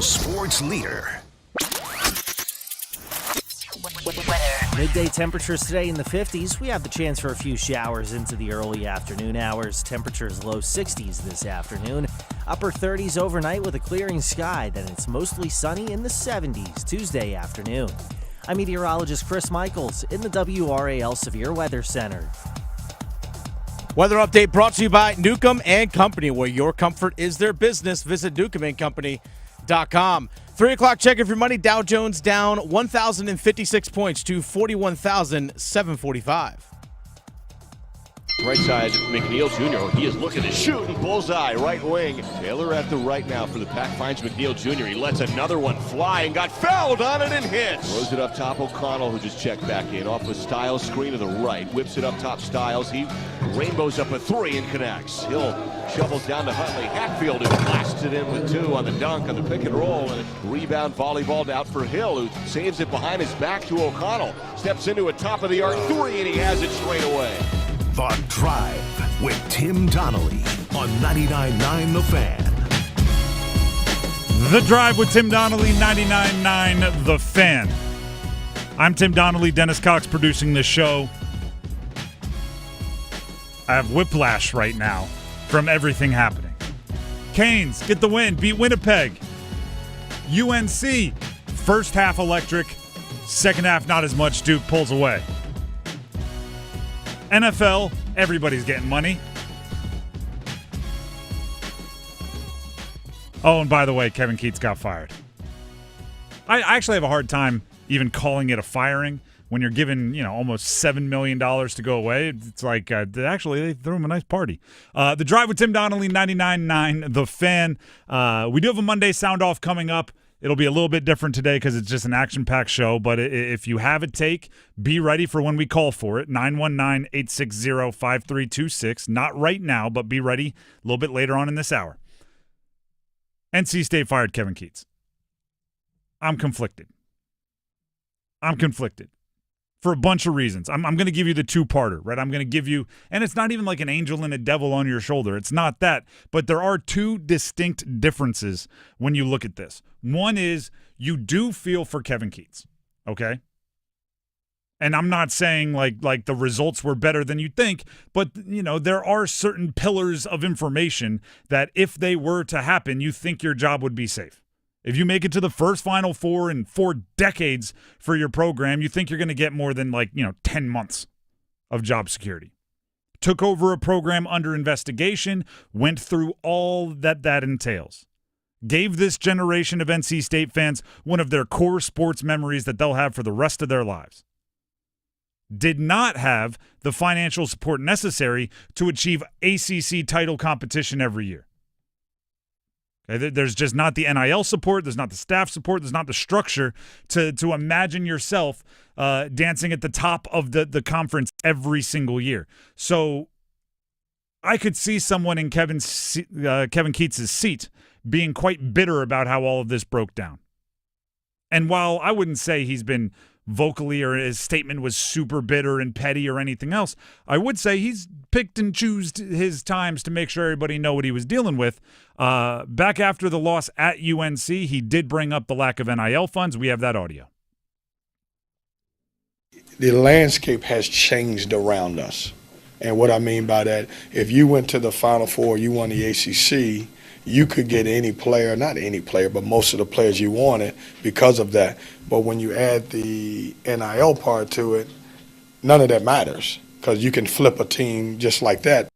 sports leader. Midday temperatures today in the 50s. We have the chance for a few showers into the early afternoon hours. Temperatures low 60s this afternoon. Upper 30s overnight with a clearing sky. Then it's mostly sunny in the 70s Tuesday afternoon. I'm meteorologist Chris Michaels in the WRAL Severe Weather Center. Weather update brought to you by Newcomb & Company, where your comfort is their business. Visit newcombandcompany.com. 3 o'clock check of your money. Dow Jones down 1,056 points to 41,745. Right side, McNeil Jr. He is looking to shoot and bullseye. Right wing. Taylor at the right now for the pack. Finds McNeil Jr. He lets another one fly and got fouled on it and hits. Throws it up top. O'Connell, who just checked back in. Off with Styles. Screen to the right. Whips it up top. Styles. He rainbows up a three and connects. Hill shovels down to Huntley. Hatfield who blasts it in with two on the dunk on the pick and roll. And a rebound volleyballed out for Hill, who saves it behind his back to O'Connell. Steps into a top of the arc three and he has it straight away. The Drive with Tim Donnelly on 99.9 The Fan. The Drive with Tim Donnelly, 99.9 The Fan. I'm Tim Donnelly, Dennis Cox producing this show. I have whiplash right now from everything happening. Canes get the win, beat Winnipeg. UNC, first half electric, second half not as much. Duke pulls away. NFL, everybody's getting money. Oh, and by the way, Kevin Keatts got fired. I actually have a hard time even calling it a firing when you're given, almost $7 million to go away. It's like, actually, they threw him a nice party. The Drive with Tim Donnelly, 99.9 The Fan. We do have a Monday SoundOff coming up. It'll be a little bit different today because it's just an action-packed show, but if you have a take, be ready for when we call for it, 919-860-5326. Not right now, but be ready a little bit later on in this hour. NC State fired Kevin Keatts. I'm conflicted for a bunch of reasons. I'm going to give you the two-parter, right? I'm going to give you, and it's not even like an angel and a devil on your shoulder. It's not that. But there are two distinct differences when you look at this. One is you do feel for Kevin Keatts, okay? And I'm not saying like the results were better than you think, but, there are certain pillars of information that if they were to happen, you think your job would be safe. If you make it to the first Final Four in 4 decades for your program, you think you're going to get more than 10 months of job security. Took over a program under investigation, went through all that entails. Gave this generation of NC State fans one of their core sports memories that they'll have for the rest of their lives. Did not have the financial support necessary to achieve ACC title competition every year. Okay, there's just not the NIL support. There's not the staff support. There's not the structure to imagine yourself dancing at the top of the conference every single year. So I could see someone in Kevin Keatts' seat being quite bitter about how all of this broke down. And while I wouldn't say he's been vocally or his statement was super bitter and petty or anything else, I would say he's picked and choosed his times to make sure everybody know what he was dealing with. Back after the loss at UNC, he did bring up the lack of NIL funds. We have that audio. The landscape has changed around us. And what I mean by that, if you went to the Final Four, you won the ACC, you could get any player, not any player, but most of the players you wanted because of that. But when you add the NIL part to it, none of that matters because you can flip a team just like that.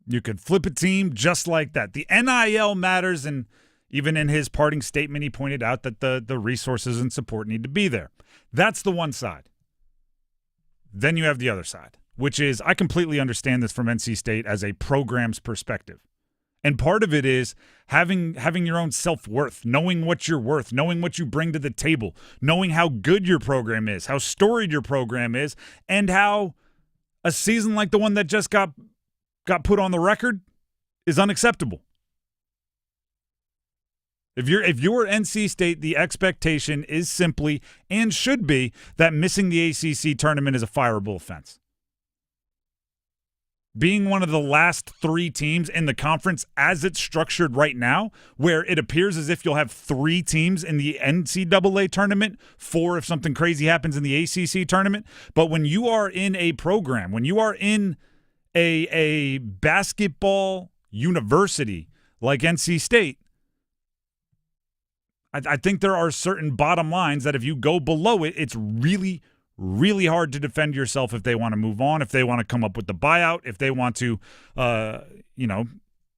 You could flip a team just like that. The NIL matters, and even in his parting statement, he pointed out that the resources and support need to be there. That's the one side. Then you have the other side, which is I completely understand this from NC State as a program's perspective. And part of it is having your own self-worth, knowing what you're worth, knowing what you bring to the table, knowing how good your program is, how storied your program is, and how a season like the one that just got put on the record is unacceptable. If you're NC State, the expectation is simply and should be that missing the ACC tournament is a fireable offense. being one of the last 3 teams in the conference as it's structured right now, where it appears as if you'll have 3 teams in the NCAA tournament, 4 if something crazy happens in the ACC tournament. But when you are in a program, when you are in a basketball university like NC State, I think there are certain bottom lines that if you go below it, it's really, really hard to defend yourself if they want to move on, if they want to come up with the buyout, if they want to,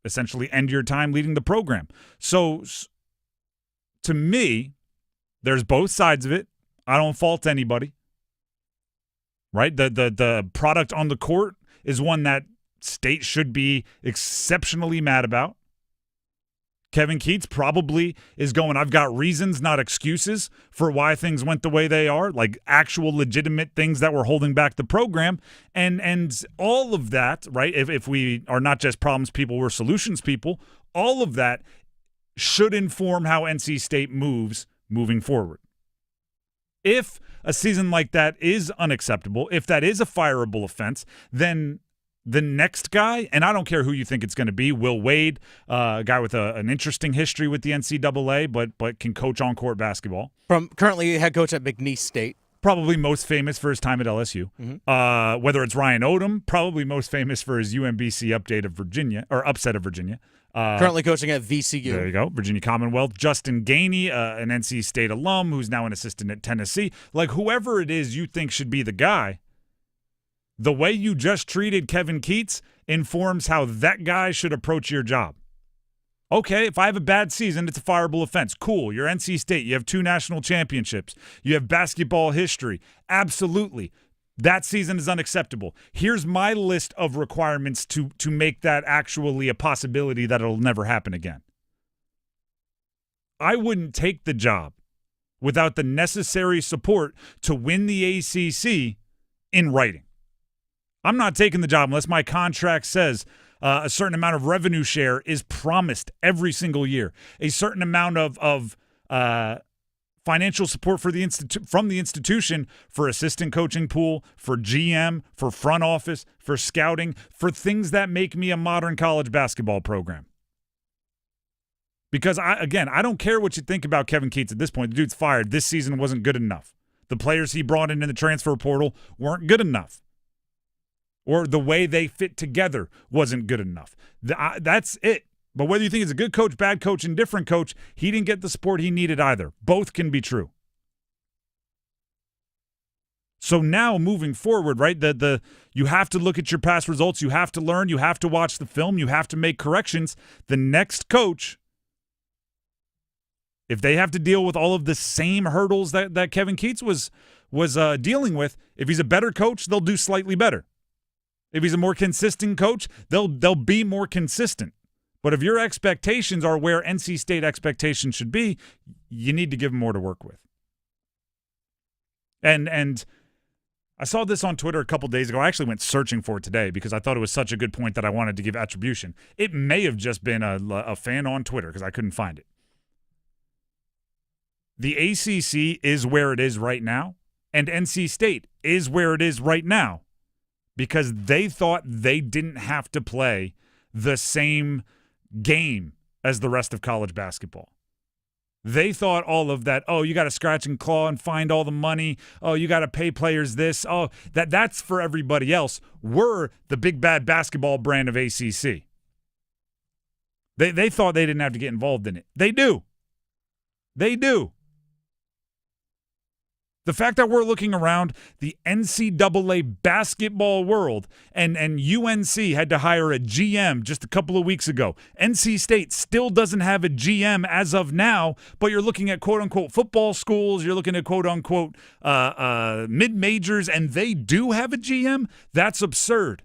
essentially end your time leading the program. So to me, there's both sides of it. I don't fault anybody, right? The product on the court is one that State should be exceptionally mad about. Kevin Keatts probably is going, I've got reasons, not excuses, for why things went the way they are, like actual legitimate things that were holding back the program. And all of that, right, if we are not just problems people, we're solutions people, all of that should inform how NC State moves moving forward. If a season like that is unacceptable, if that is a fireable offense, then the next guy, and I don't care who you think it's going to be, Will Wade, a guy with an interesting history with the NCAA, but can coach on-court basketball. From currently head coach at McNeese State. Probably most famous for his time at LSU. Mm-hmm. Whether it's Ryan Odom, probably most famous for his UMBC upset of Virginia. Currently coaching at VCU. There you go, Virginia Commonwealth. Justin Gainey, an NC State alum who's now an assistant at Tennessee. Like, whoever it is you think should be the guy, the way you just treated Kevin Keatts informs how that guy should approach your job. Okay, if I have a bad season, it's a fireable offense. Cool, you're NC State. You have 2 national championships. You have basketball history. Absolutely. That season is unacceptable. Here's my list of requirements to make that actually a possibility that it'll never happen again. I wouldn't take the job without the necessary support to win the ACC in writing. I'm not taking the job unless my contract says a certain amount of revenue share is promised every single year, a certain amount of financial support from the institution for assistant coaching pool, for GM, for front office, for scouting, for things that make me a modern college basketball program. Because, I don't care what you think about Kevin Keatts at this point. The dude's fired. This season wasn't good enough. The players he brought in the transfer portal weren't good enough. Or the way they fit together wasn't good enough. That's it. But whether you think it's a good coach, bad coach, indifferent coach, he didn't get the support he needed either. Both can be true. So now moving forward, right, you have to look at your past results. You have to learn. You have to watch the film. You have to make corrections. The next coach, if they have to deal with all of the same hurdles that Kevin Keatts was dealing with, if he's a better coach, they'll do slightly better. If he's a more consistent coach, they'll be more consistent. But if your expectations are where NC State expectations should be, you need to give them more to work with. And I saw this on Twitter a couple days ago. I actually went searching for it today because I thought it was such a good point that I wanted to give attribution. It may have just been a fan on Twitter because I couldn't find it. The ACC is where it is right now, and NC State is where it is right now because they thought they didn't have to play the same game as the rest of college basketball. They thought all of that, oh, you got to scratch and claw and find all the money. Oh, you got to pay players this. Oh, that's for everybody else. We're the big bad basketball brand of ACC. They thought they didn't have to get involved in it. They do. They do. The fact that we're looking around the NCAA basketball world and UNC had to hire a GM just a couple of weeks ago. NC State still doesn't have a GM as of now, but you're looking at quote-unquote football schools, you're looking at quote-unquote mid-majors, and they do have a GM? That's absurd.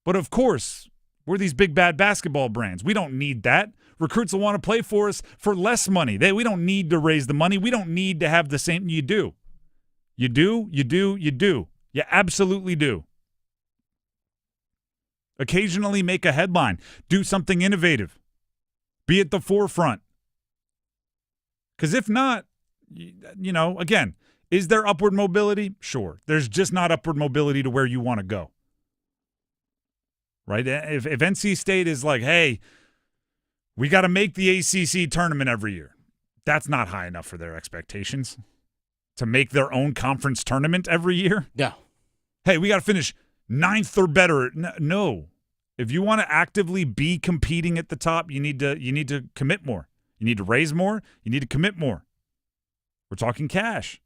But of course, we're these big bad basketball brands. We don't need that. Recruits will want to play for us for less money. We don't need to raise the money. We don't need to have the same. You do. You do, you do, you do. You absolutely do. Occasionally make a headline. Do something innovative. Be at the forefront. Because if not, again, is there upward mobility? Sure. There's just not upward mobility to where you want to go. right? If NC State is like, hey, we got to make the ACC tournament every year, that's not high enough for their expectations. To make their own conference tournament every year? Yeah. Hey, we got to finish 9th or better. No. If you want to actively be competing at the top, you need to commit more. You need to raise more. You need to commit more. We're talking cash.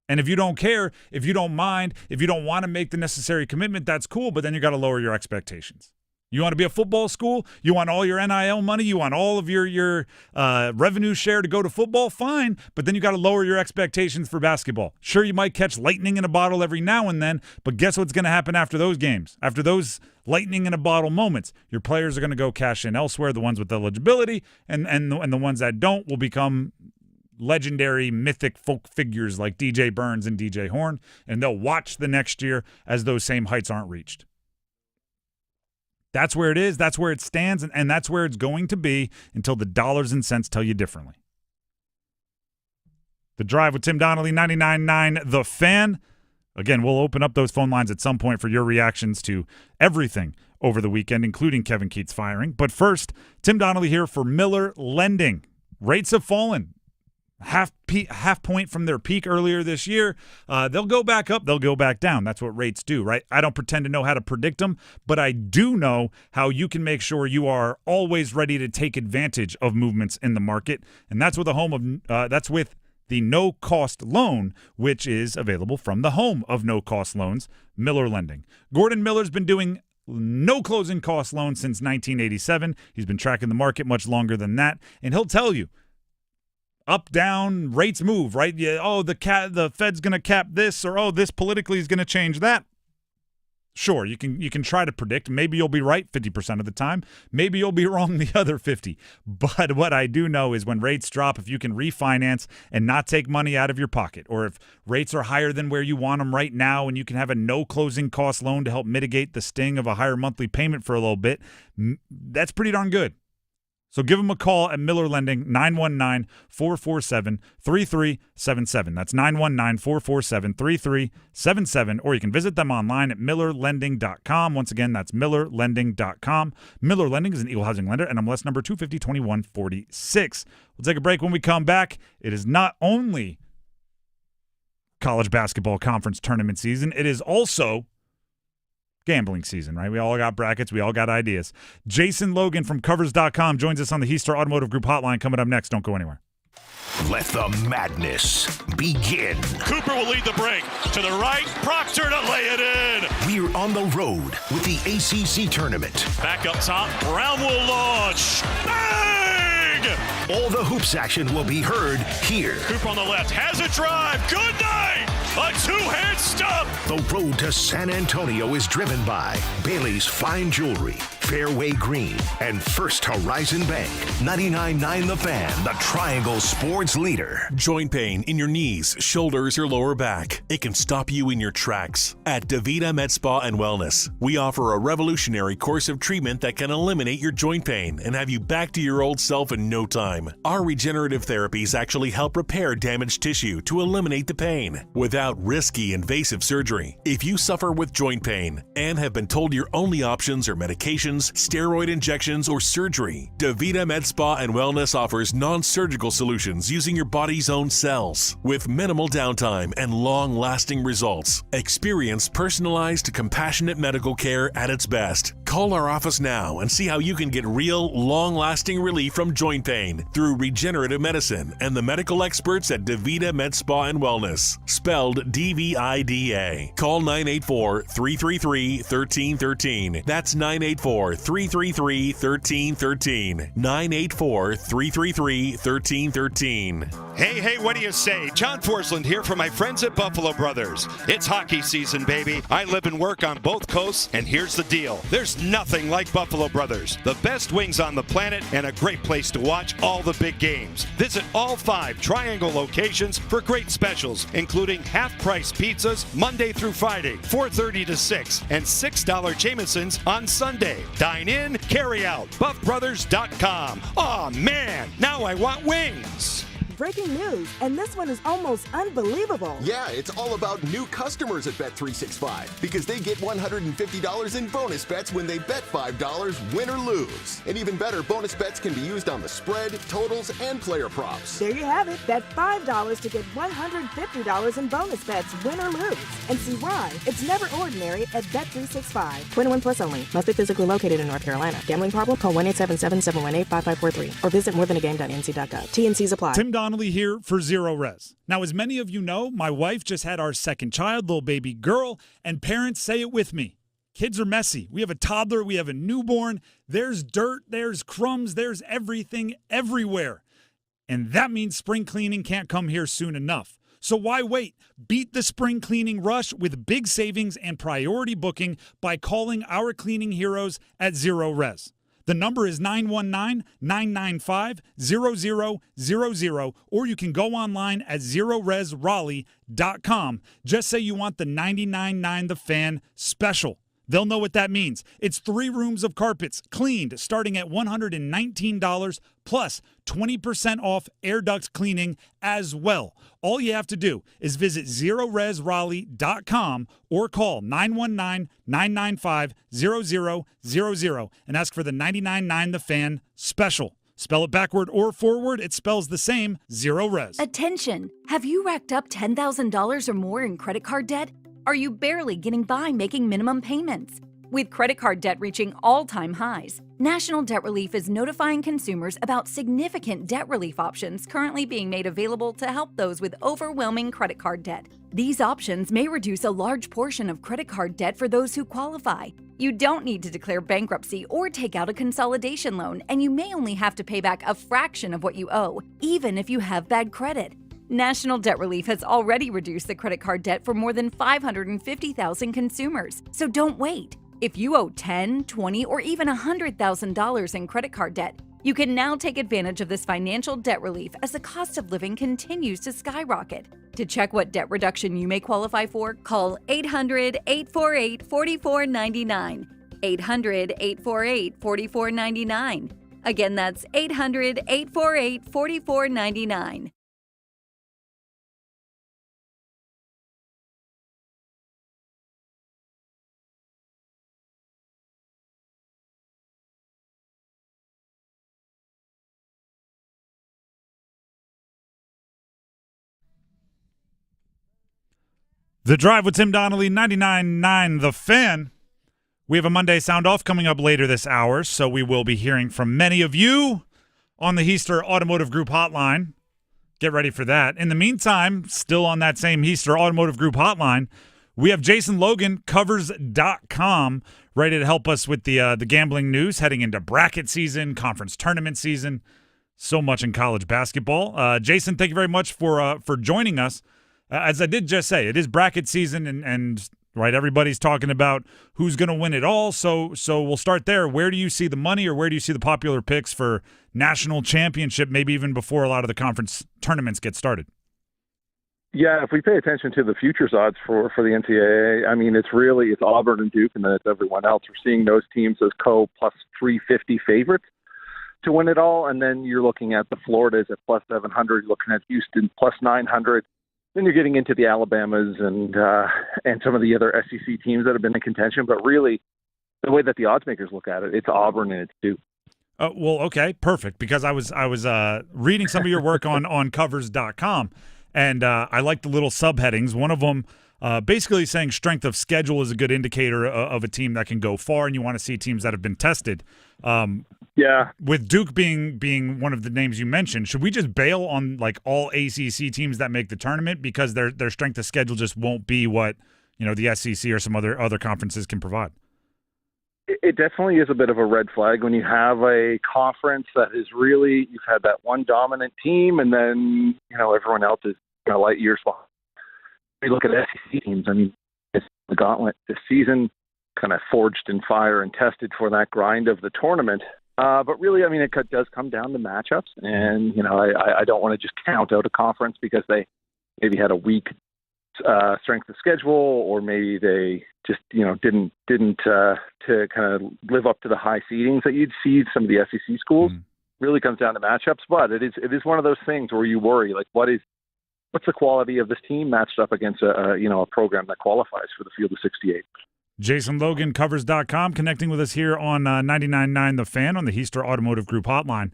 And if you don't care, if you don't mind, if you don't want to make the necessary commitment, that's cool, but then you got to lower your expectations. You want to be a football school? You want all your NIL money? You want all of your revenue share to go to football? Fine, but then you got to lower your expectations for basketball. Sure, you might catch lightning in a bottle every now and then, but guess what's going to happen after those games? After those lightning in a bottle moments, your players are going to go cash in elsewhere, the ones with eligibility, and the ones that don't will become legendary mythic folk figures like DJ Burns and DJ Horn, and they'll watch the next year as those same heights aren't reached. That's where it is, that's where it stands, and that's where it's going to be until the dollars and cents tell you differently. The Drive with Tim Donnelly, 99.9 The Fan. Again, we'll open up those phone lines at some point for your reactions to everything over the weekend, including Kevin Keatts firing. But first, Tim Donnelly here for Miller Lending. Rates have fallen. Half point from their peak earlier this year. They'll go back up, they'll go back down. That's what rates do, right? I don't pretend to know how to predict them, but I do know how you can make sure you are always ready to take advantage of movements in the market, and that's with the no-cost loan, which is available from the home of no-cost loans, Miller Lending. Gordon Miller's been doing no closing cost loans since 1987. He's been tracking the market much longer than that, and he'll tell you, up, down, rates move, right? Yeah, the Fed's going to cap this, or this politically is going to change that. Sure, you can try to predict. Maybe you'll be right 50% of the time. Maybe you'll be wrong the other 50. But what I do know is when rates drop, if you can refinance and not take money out of your pocket, or if rates are higher than where you want them right now and you can have a no closing cost loan to help mitigate the sting of a higher monthly payment for a little bit, that's pretty darn good. So give them a call at Miller Lending, 919-447-3377. That's 919-447-3377, or you can visit them online at millerlending.com. Once again, that's millerlending.com. Miller Lending is an equal housing lender, and MLS number 250-2146. We'll take a break. When we come back, it is not only college basketball conference tournament season, it is also gambling season, right? We all got brackets. We all got ideas. Jason Logan from Covers.com joins us on the Heaster Automotive Group hotline coming up next. Don't go anywhere. Let the madness begin. Cooper will lead the break. To the right, Proctor to lay it in. We're on the road with the ACC Tournament. Back up top, Brown will launch. Bang! All the hoops action will be heard here. Cooper on the left, has a drive. Good night! A two-hand stop! The road to San Antonio is driven by Bailey's Fine Jewelry, Fairway Green, and First Horizon Bank. 99.9 The Fan, the Triangle Sports leader. Joint pain in your knees, shoulders, or lower back. It can stop you in your tracks. At DaVita Med Spa and Wellness, we offer a revolutionary course of treatment that can eliminate your joint pain and have you back to your old self in no time. Our regenerative therapies actually help repair damaged tissue to eliminate the pain without risky invasive surgery. If you suffer with joint pain and have been told your only options are medications, steroid injections, or surgery, DaVita Med Spa and Wellness offers non-surgical solutions using your body's own cells. With minimal downtime and long-lasting results, experience personalized, compassionate medical care at its best. Call our office now and see how you can get real, long-lasting relief from joint pain through regenerative medicine and the medical experts at DaVita Med Spa and Wellness, spelled DVIDA. Call 984-333-1313. That's 984-333-1313. 984-333-1313. Hey, what do you say? John Forsland here for my friends at Buffalo Brothers. It's hockey season, baby. I live and work on both coasts, and here's the deal. There's nothing like Buffalo Brothers. The best wings on the planet and a great place to watch all the big games. Visit all 5 Triangle locations for great specials, including half-price pizzas Monday through Friday, 4:30 to 6, and $6 Jamesons on Sunday. Dine in, carry out. BuffBrothers.com. Aw, man, now I want wings. breaking news, and this one is almost unbelievable. Yeah, it's all about new customers at Bet365 because they get $150 in bonus bets when they bet $5, win or lose. And even better, bonus bets can be used on the spread, totals, and player props. There you have it. Bet $5 to get $150 in bonus bets, win or lose. And see why. It's never ordinary at Bet365. 21 plus only. Must be physically located in North Carolina. Gambling problem? Call 1-877-718-5543 or visit morethanagame.nc.gov. T&Cs apply. Tim Donnelly here for Zero Res. Now, as many of you know, my wife just had our second child, little baby girl, and parents, say it with me. Kids are messy. We have a toddler. We have a newborn. There's dirt. There's crumbs. There's everything everywhere. And that means spring cleaning can't come here soon enough. So why wait? Beat the spring cleaning rush with big savings and priority booking by calling our cleaning heroes at Zero Res. The number is 919-995-0000, or you can go online at ZeroResRaleigh.com. Just say you want the 99.9 The Fan special. They'll know what that means. It's 3 rooms of carpets, cleaned, starting at $119, plus 20% off air duct cleaning as well. All you have to do is visit ZeroResRaleigh.com or call 919-995-0000 and ask for the 99.9 The Fan special. Spell it backward or forward, it spells the same, Zero Res. Attention! Have you racked up $10,000 or more in credit card debt? Are you barely getting by making minimum payments? With credit card debt reaching all-time highs, National Debt Relief is notifying consumers about significant debt relief options currently being made available to help those with overwhelming credit card debt. These options may reduce a large portion of credit card debt for those who qualify. You don't need to declare bankruptcy or take out a consolidation loan, and you may only have to pay back a fraction of what you owe, even if you have bad credit. National Debt Relief has already reduced the credit card debt for more than 550,000 consumers, so don't wait. If you owe $10,000, $20,000, or even $100,000 in credit card debt, you can now take advantage of this financial debt relief as the cost of living continues to skyrocket. To check what debt reduction you may qualify for, call 800-848-4499. 800-848-4499. Again, that's 800-848-4499. The Drive with Tim Donnelly, 99.9 The Fan. We have a Monday Sound Off coming up later this hour, so we will be hearing from many of you on the Heister Automotive Group hotline. Get ready for that. In the meantime, still on that same Heister Automotive Group hotline, we have Jason Logan, Covers.com, ready to help us with the gambling news heading into bracket season, conference tournament season, so much in college basketball. Jason, thank you very much for joining us. As I did just say, it is bracket season, and right, everybody's talking about who's going to win it all. So we'll start there. Where do you see the money, or where do you see the popular picks for national championship, maybe even before a lot of the conference tournaments get started? Yeah, if we pay attention to the futures odds for the NCAA, I mean, it's Auburn and Duke, and then it's everyone else. We're seeing those teams as plus 350 favorites to win it all, and then you're looking at the Floridas at plus 700, you're looking at Houston plus 900. Then you're getting into the Alabamas and some of the other SEC teams that have been in contention. But really, the way that the odds makers look at it, it's Auburn and it's Duke. Well, okay, perfect. Because I was reading some of your work on Covers.com, and I like the little subheadings. One of them basically saying strength of schedule is a good indicator of a team that can go far, and you want to see teams that have been tested. Yeah. With Duke being one of the names you mentioned, should we just bail on like all ACC teams that make the tournament because their strength of schedule just won't be what the SEC or some other conferences can provide? It definitely is a bit of a red flag when you have a conference that is really, you've had that one dominant team, and then everyone else is light years behind. You look at SEC teams. I mean, it's the gauntlet this season, kind of forged in fire and tested for that grind of the tournament. But really, I mean, it does come down to matchups, and I don't want to just count out a conference because they maybe had a weak strength of schedule, or maybe they just didn't to kind of live up to the high seedings that you'd see some of the SEC schools. really comes down to matchups. But it is one of those things where you worry, like, what's the quality of this team matched up against a program that qualifies for the field of 68. Jason Logan, Covers.com, connecting with us here on 99.9 The Fan on the Heister Automotive Group hotline.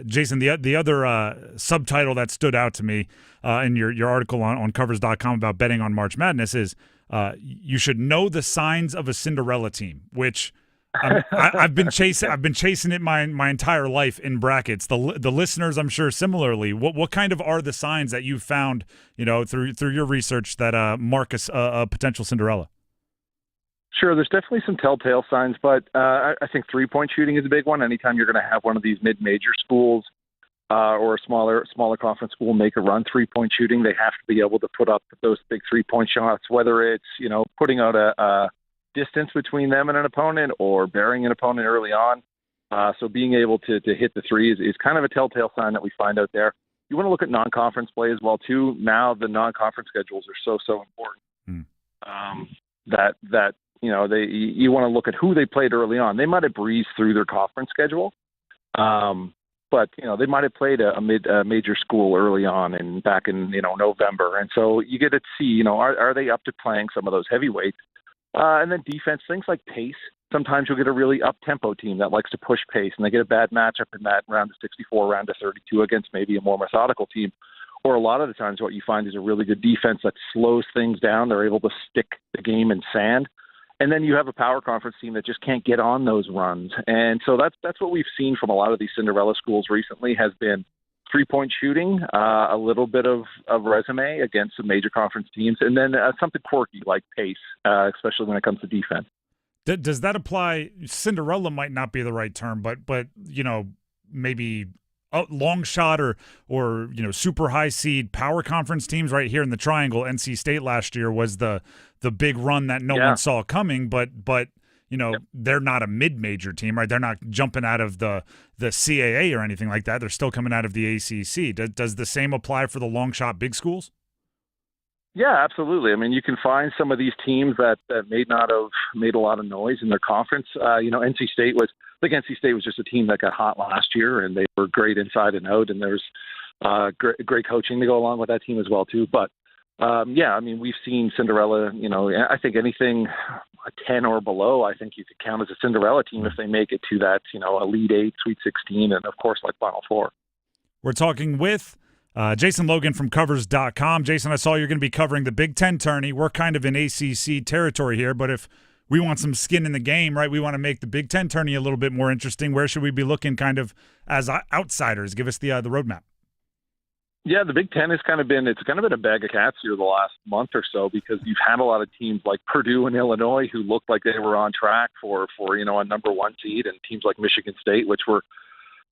Jason, the other subtitle that stood out to me in your article on Covers.com about betting on March Madness is you should know the signs of a Cinderella team, which I've been chasing it my entire life in brackets. The listeners, I'm sure, similarly. What kind of are the signs that you found, through your research that mark a potential Cinderella? Sure, there's definitely some telltale signs, but I think three-point shooting is a big one. Anytime you're going to have one of these mid-major schools or a smaller conference school make a run three-point shooting, they have to be able to put up those big three-point shots, whether it's, putting out a distance between them and an opponent or burying an opponent early on. So being able to hit the three is kind of a telltale sign that we find out there. You want to look at non-conference play as well, too. Now the non-conference schedules are so important that you want to look at who they played early on. They might have breezed through their conference schedule, but they might have played a major school early on and back in November, and so you get to see are they up to playing some of those heavyweights, and then defense, things like pace. Sometimes you'll get a really up-tempo team that likes to push pace, and they get a bad matchup in that round of 64, round of 32 against maybe a more methodical team. Or a lot of the times what you find is a really good defense that slows things down. They're able to stick the game in sand. And then you have a power conference team that just can't get on those runs. And so that's what we've seen from a lot of these Cinderella schools recently has been three-point shooting, a little bit of resume against some major conference teams, and then something quirky like pace, especially when it comes to defense. Does that apply? Cinderella might not be the right term, but maybe a long shot or super high seed power conference teams right here in the Triangle. NC State last year was the big run that no one saw coming, but they're not a mid-major team, right? They're not jumping out of the CAA or anything like that. They're still coming out of the ACC. Does the same apply for the long shot big schools? Yeah, absolutely. I mean, you can find some of these teams that may not have made a lot of noise in their conference. NC State was just a team that got hot last year, and they were great inside and out, and there's great coaching to go along with that team as well, too. But, we've seen Cinderella, I think anything 10 or below, I think you could count as a Cinderella team if they make it to that, Elite 8, Sweet 16, and, of course, Final Four. We're talking with Jason Logan from Covers.com. Jason, I saw you're going to be covering the Big Ten tourney. We're kind of in ACC territory here, but if we want some skin in the game, right, we want to make the Big Ten tourney a little bit more interesting. Where should we be looking kind of as outsiders? Give us the roadmap. Yeah, the Big Ten has kind of been a bag of cats here the last month or so because you've had a lot of teams like Purdue and Illinois who looked like they were on track for a number one seed, and teams like Michigan State, which were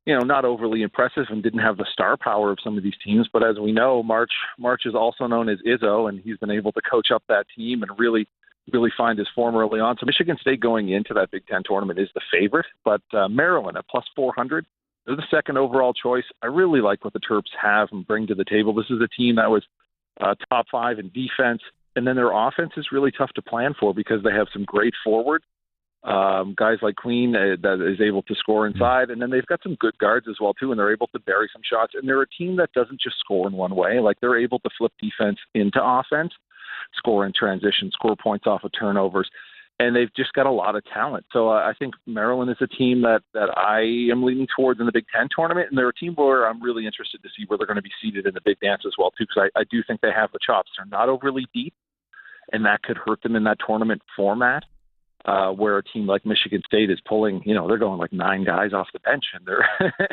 not overly impressive and didn't have the star power of some of these teams. But as we know, March is also known as Izzo, and he's been able to coach up that team and really find his form early on. So Michigan State going into that Big Ten tournament is the favorite, but Maryland at plus 400, they're the second overall choice. I really like what the Terps have and bring to the table. This is a team that was top 5 in defense, and then their offense is really tough to plan for because they have some great forwards. Guys like Queen that is able to score inside, and then they've got some good guards as well too, and they're able to bury some shots. And they're a team that doesn't just score in one way; like they're able to flip defense into offense, score in transition, score points off of turnovers, and they've just got a lot of talent. So I think Maryland is a team that I am leaning towards in the Big Ten tournament, and they're a team where I'm really interested to see where they're going to be seated in the Big Dance as well too, because I do think they have the chops. They're not overly deep, and that could hurt them in that tournament format. Where a team like Michigan State is pulling, they're going like 9 guys off the bench, and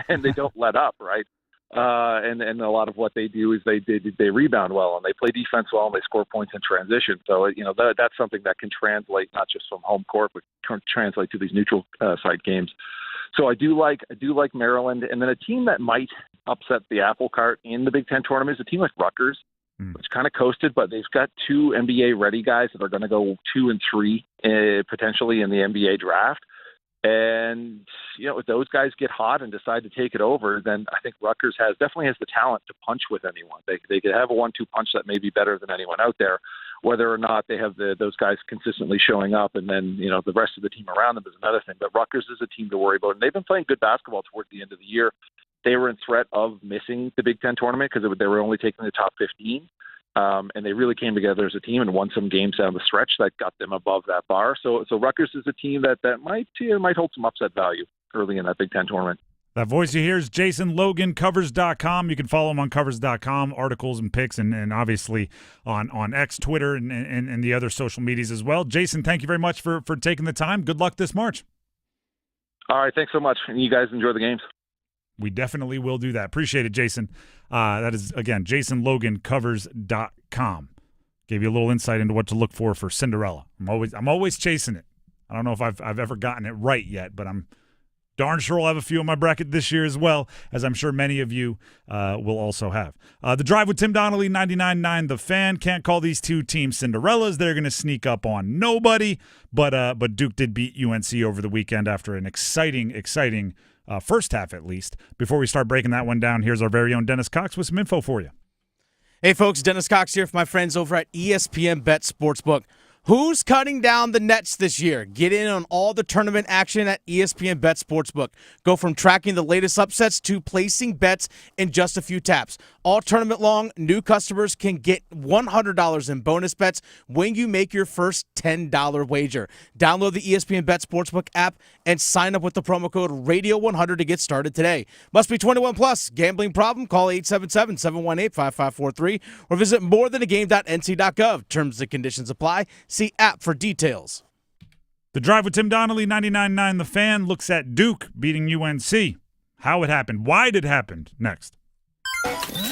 and they don't let up, right? And a lot of what they do is they rebound well, and they play defense well, and they score points in transition. So that's something that can translate not just from home court, but translate to these neutral site games. So I do like Maryland, and then a team that might upset the apple cart in the Big Ten tournament is a team like Rutgers. It's kind of coasted, but they've got 2 NBA-ready guys that are going to go 2 and 3 potentially in the NBA draft. And, if those guys get hot and decide to take it over, then I think Rutgers definitely has the talent to punch with anyone. They could have a 1-2 punch that may be better than anyone out there. Whether or not they have those guys consistently showing up, and then, the rest of the team around them is another thing. But Rutgers is a team to worry about. And they've been playing good basketball toward the end of the year. They were in threat of missing the Big Ten tournament because they were only taking the top 15. And they really came together as a team and won some games down the stretch that got them above that bar. So Rutgers is a team that might hold some upset value early in that Big Ten tournament. That voice you hear is Jason Logan, Covers.com. You can follow him on Covers.com, articles and picks, and obviously on X, Twitter, and the other social medias as well. Jason, thank you very much for taking the time. Good luck this March. All right, thanks so much. And you guys enjoy the games. We definitely will do that. Appreciate it, Jason. That is, again, Jason Logan, Covers.com. Gave you a little insight into what to look for Cinderella. I'm always chasing it. I don't know if I've ever gotten it right yet, but I'm darn sure I'll have a few in my bracket this year as well, as I'm sure many of you will also have. The Drive with Tim Donnelly, 99.9 The Fan. Can't call these two teams Cinderellas. They're going to sneak up on nobody, but Duke did beat UNC over the weekend after an exciting first half at least. Before we start breaking that one down, here's our very own Dennis Cox with some info for you. Hey, folks, Dennis Cox here for my friends over at ESPN Bet Sportsbook. Who's cutting down the nets this year? Get in on all the tournament action at ESPN Bet Sportsbook. Go from tracking the latest upsets to placing bets in just a few taps. All tournament long, new customers can get $100 in bonus bets when you make your first $10 wager. Download the ESPN Bet Sportsbook app and sign up with the promo code RADIO100 to get started today. Must be 21 plus. Gambling problem? Call 877-718-5543 or visit morethanagame.nc.gov. Terms and conditions apply. See app for details. The Drive with Tim Donnelly, 99.9 The Fan, looks at Duke beating UNC. How it happened, why it happened, next.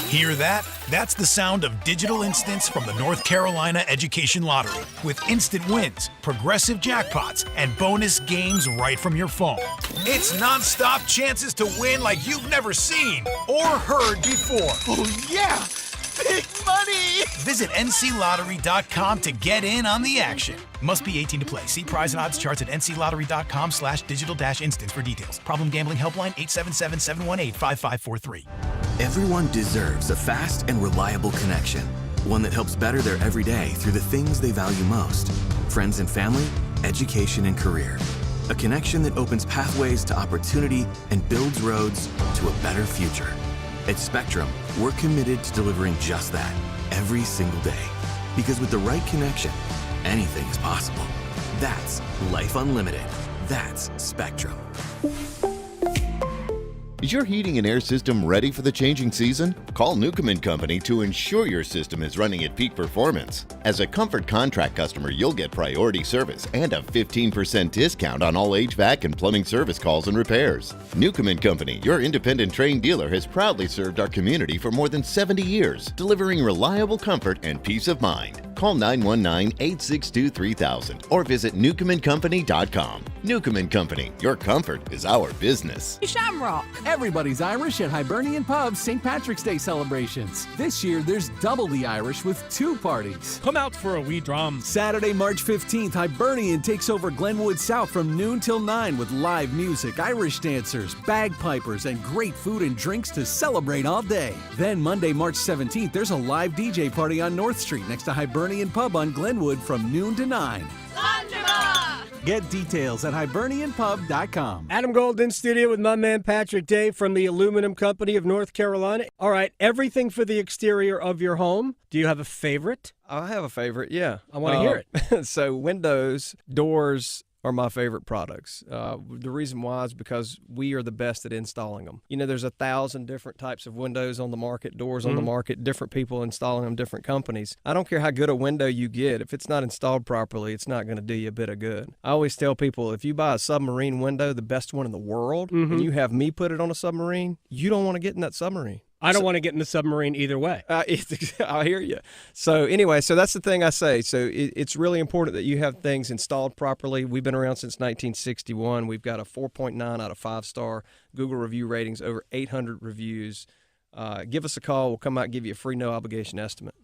Hear that? That's the sound of digital instants from the North Carolina Education Lottery. With instant wins, progressive jackpots, and bonus games right from your phone. It's nonstop chances to win like you've never seen or heard before. Oh, yeah! Big money! Visit nclottery.com to get in on the action. Must be 18 to play. See prize and odds charts at nclottery.com/digital-instants for details. Problem gambling helpline 877-718-5543. Everyone deserves a fast and reliable connection. One that helps better their everyday through the things they value most. Friends and family, education and career. A connection that opens pathways to opportunity and builds roads to a better future. At Spectrum, we're committed to delivering just that every single day. Because with the right connection, anything is possible. That's Life Unlimited. That's Spectrum. Is your heating and air system ready for the changing season? Call Newcomb & Company to ensure your system is running at peak performance. As a Comfort Contract customer, you'll get priority service and a 15% discount on all HVAC and plumbing service calls and repairs. Newcomb & Company, your independent trained dealer, has proudly served our community for more than 70 years, delivering reliable comfort and peace of mind. Call 919-862-3000 or visit newcombandcompany.com. Newcomb & Company, your comfort is our business. Shamrock. Everybody's Irish at Hibernian Pub's St. Patrick's Day celebrations. This year, there's double the Irish with 2 parties. Come out for a wee drum. Saturday, March 15th, Hibernian takes over Glenwood South from noon till 9 with live music, Irish dancers, bagpipers, and great food and drinks to celebrate all day. Then Monday, March 17th, there's a live DJ party on North Street next to Hibernian Pub on Glenwood from noon to 9. Get details at hibernianpub.com. Adam Gold in studio with my man Patrick Day from the Aluminum Company of North Carolina. All right, everything for the exterior of your home. Do you have a favorite? I have a favorite, yeah. I want to hear it. So windows, doors are my favorite products. The reason why is because we are the best at installing them. You know, there's 1,000 different types of windows on the market, doors on the market, different people installing them, different companies. I don't care how good a window you get. If it's not installed properly, it's not going to do you a bit of good. I always tell people, if you buy a submarine window, the best one in the world, and you have me put it on a submarine, you don't want to get in that submarine. I don't want to get in the submarine either way. I hear you. So anyway, so that's the thing I say. So it's really important that you have things installed properly. We've been around since 1961. We've got a 4.9 out of 5-star Google review ratings, over 800 reviews. Give us a call. We'll come out and give you a free no obligation estimate.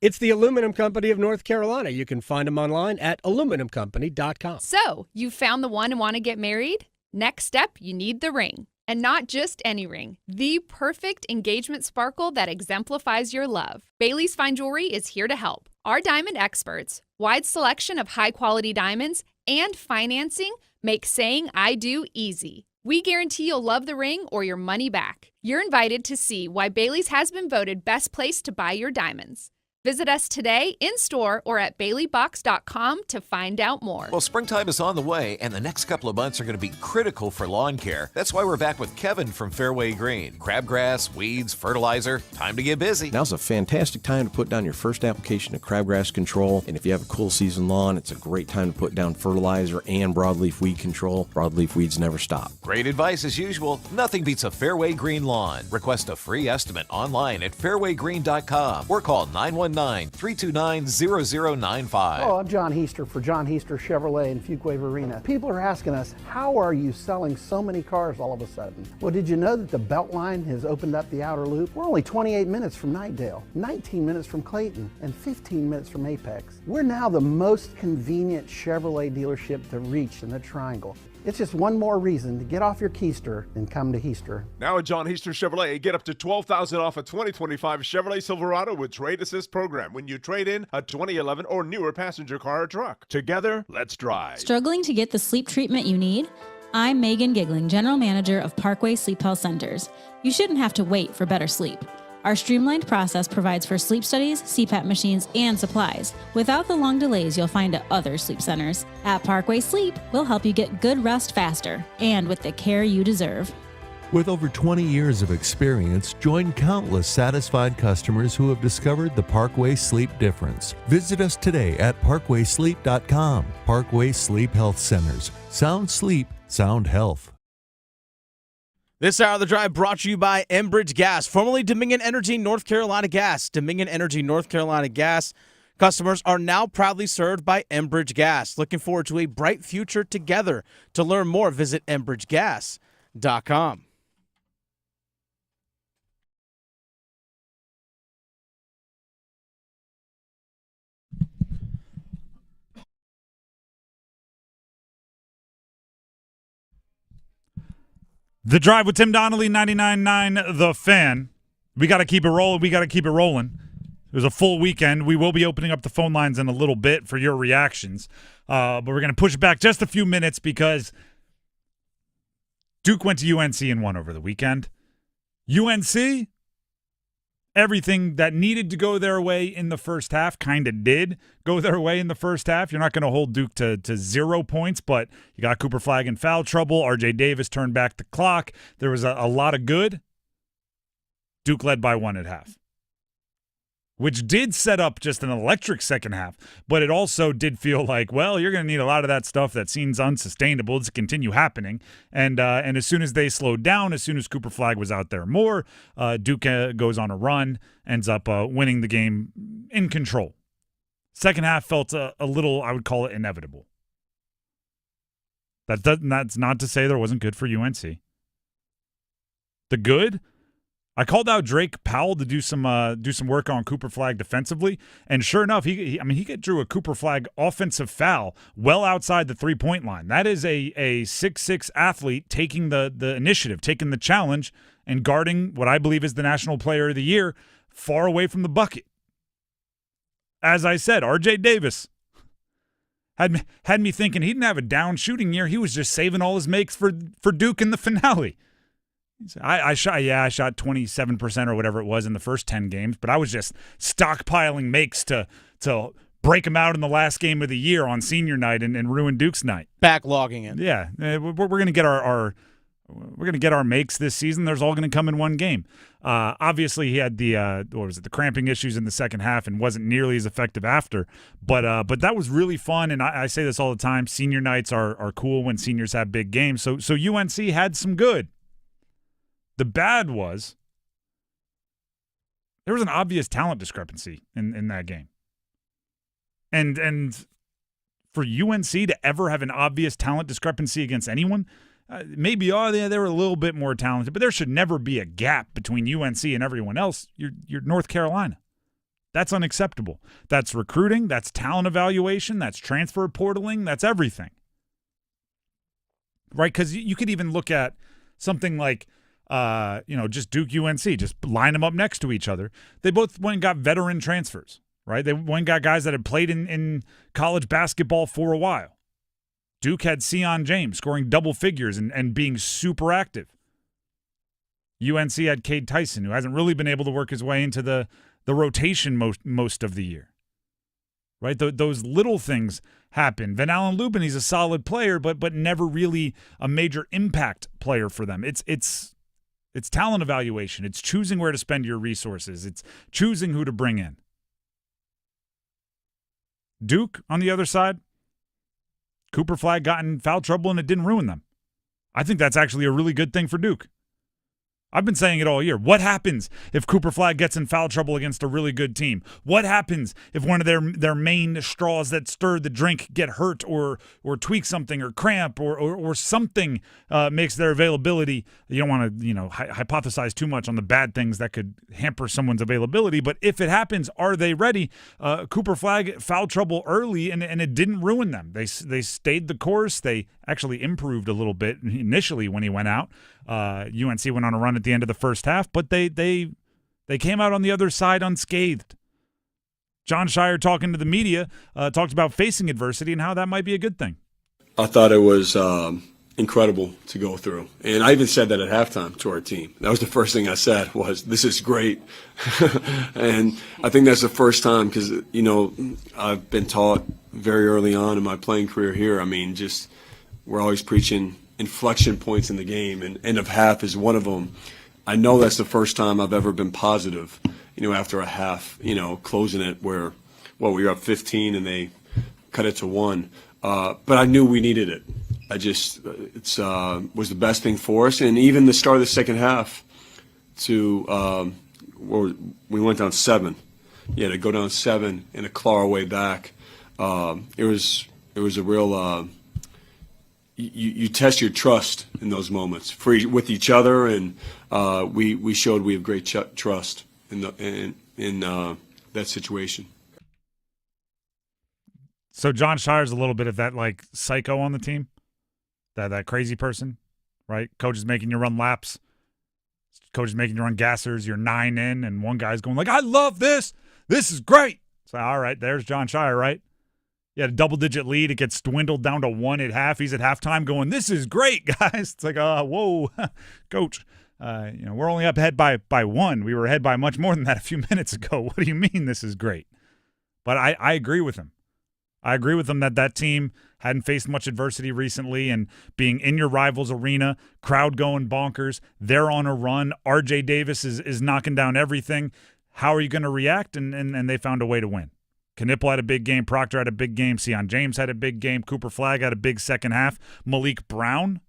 It's the Aluminum Company of North Carolina. You can find them online at aluminumcompany.com. So, you found the one and want to get married? Next step, you need the ring. And not just any ring, the perfect engagement sparkle that exemplifies your love. Bailey's Fine Jewelry is here to help. Our diamond experts, wide selection of high-quality diamonds, and financing make saying I do easy. We guarantee you'll love the ring or your money back. You're invited to see why Bailey's has been voted best place to buy your diamonds. Visit us today in-store or at baileybox.com to find out more. Well, springtime is on the way, and the next couple of months are going to be critical for lawn care. That's why we're back with Kevin from Fairway Green. Crabgrass, weeds, fertilizer, time to get busy. Now's a fantastic time to put down your first application of crabgrass control, and if you have a cool season lawn, it's a great time to put down fertilizer and broadleaf weed control. Broadleaf weeds never stop. Great advice as usual. Nothing beats a Fairway Green lawn. Request a free estimate online at fairwaygreen.com or call 919-329-0095. Oh, I'm John Heaster for John Heaster Chevrolet in Fuquay Varina. People are asking us, how are you selling so many cars all of a sudden? Well, did you know that the Beltline has opened up the outer loop? We're only 28 minutes from Knightdale, 19 minutes from Clayton, and 15 minutes from Apex. We're now the most convenient Chevrolet dealership to reach in the Triangle. It's just one more reason to get off your keister and come to Heaster. Now at John Heaster Chevrolet, get up to $12,000 off a 2025 Chevrolet Silverado with Trade Assist program when you trade in a 2011 or newer passenger car or truck. Together, let's drive. Struggling to get the sleep treatment you need? I'm Megan Giggling, General Manager of Parkway Sleep Health Centers. You shouldn't have to wait for better sleep. Our streamlined process provides for sleep studies, CPAP machines, and supplies, without the long delays you'll find at other sleep centers. At Parkway Sleep, we'll help you get good rest faster, and with the care you deserve. With over 20 years of experience, join countless satisfied customers who have discovered the Parkway Sleep difference. Visit us today at parkwaysleep.com. Parkway Sleep Health Centers. Sound sleep, sound health. This hour of the drive brought to you by Enbridge Gas, formerly Dominion Energy North Carolina Gas. Dominion Energy North Carolina Gas customers are now proudly served by Enbridge Gas. Looking forward to a bright future together. To learn more, visit enbridgegas.com. The Drive with Tim Donnelly, 99.9 The Fan. We got to keep it rolling. We got to keep it rolling. It was a full weekend. We will be opening up the phone lines in a little bit for your reactions. But we're going to push it back just a few minutes because Duke went to UNC and won over the weekend. UNC, everything that needed to go their way in the first half kind of did go their way in the first half. You're not going to hold Duke to 0 points, but you got Cooper Flagg in foul trouble. RJ Davis turned back the clock. There was a lot of good. Duke led by 1 at half, which did set up just an electric second half, but it also did feel like, well, you're going to need a lot of that stuff that seems unsustainable to continue happening. And as soon as they slowed down, as soon as Cooper Flagg was out there more, Duke goes on a run, ends up winning the game in control. Second half felt a little, I would call it, inevitable. That's not to say there wasn't good for UNC. The good, I called out Drake Powell to do some work on Cooper Flagg defensively, and sure enough, he drew a Cooper Flagg offensive foul well outside the 3-point line. That is a 6'6" athlete taking the initiative, taking the challenge, and guarding what I believe is the National Player of the Year far away from the bucket. As I said, RJ Davis had me thinking he didn't have a down shooting year. He was just saving all his makes for Duke in the finale. I shot 27% or whatever it was in the first 10 games, but I was just stockpiling makes to break them out in the last game of the year on senior night and ruin Duke's night. Backlogging it. Yeah, we're going to get our makes this season. There's all going to come in one game. Obviously, he had the cramping issues in the second half and wasn't nearly as effective after. But that was really fun, and I say this all the time. Senior nights are cool when seniors have big games. So UNC had some good. The bad was there was an obvious talent discrepancy in that game. And for UNC to ever have an obvious talent discrepancy against anyone, maybe they were a little bit more talented, but there should never be a gap between UNC and everyone else. You're North Carolina. That's unacceptable. That's recruiting. That's talent evaluation. That's transfer portaling. That's everything. Right? Because you could even look at something like, just Duke-UNC. Just line them up next to each other. They both went and got veteran transfers, right? They went and got guys that had played in college basketball for a while. Duke had Sion James scoring double figures and being super active. UNC had Cade Tyson, who hasn't really been able to work his way into the rotation most of the year. Right? Those little things happen. Van Allen Lubin, he's a solid player, but never really a major impact player for them. It's talent evaluation. It's choosing where to spend your resources. It's choosing who to bring in. Duke, on the other side, Cooper Flagg got in foul trouble and it didn't ruin them. I think that's actually a really good thing for Duke. I've been saying it all year. What happens if Cooper Flagg gets in foul trouble against a really good team? What happens if one of their main straws that stir the drink get hurt or tweak something or cramp or something makes their availability? You don't want to hypothesize too much on the bad things that could hamper someone's availability. But if it happens, are they ready? Cooper Flagg foul trouble early and it didn't ruin them. They stayed the course. They actually improved a little bit initially when he went out. UNC went on a run at the end of the first half, but they came out on the other side unscathed. Jon Scheyer, talking to the media, talked about facing adversity and how that might be a good thing. I thought it was incredible to go through. And I even said that at halftime to our team. That was the first thing I said was, this is great. And I think that's the first time because, I've been taught very early on in my playing career here. I mean, just we're always preaching inflection points in the game, and end of half is one of them. I know that's the first time I've ever been positive, after a half, closing it where, we were up 15 and they cut it to 1. But I knew we needed it. Was the best thing for us. And even the start of the second half we went down 7. Yeah, to go down 7 and to claw our way back. It was a real, You test your trust in those moments with each other, and we showed we have great trust in that situation. So Jon Scheyer's a little bit of that like psycho on the team, that crazy person, right? Coach is making you run laps, coach is making you run gassers. You're 9 in, and one guy's going like, "I love this. This is great." So all right, there's Jon Scheyer, right? You had a double-digit lead. It gets dwindled down to 1 at half. He's at halftime going, "This is great, guys." It's like, whoa, coach. We're only up ahead by 1. We were ahead by much more than that a few minutes ago. What do you mean this is great? But I agree with him. I agree with him that team hadn't faced much adversity recently, and being in your rival's arena, crowd going bonkers, they're on a run. R.J. Davis is knocking down everything. How are you going to react? And they found a way to win. Knipple had a big game. Proctor had a big game. Sion James had a big game. Cooper Flagg had a big second half. Malik Brown,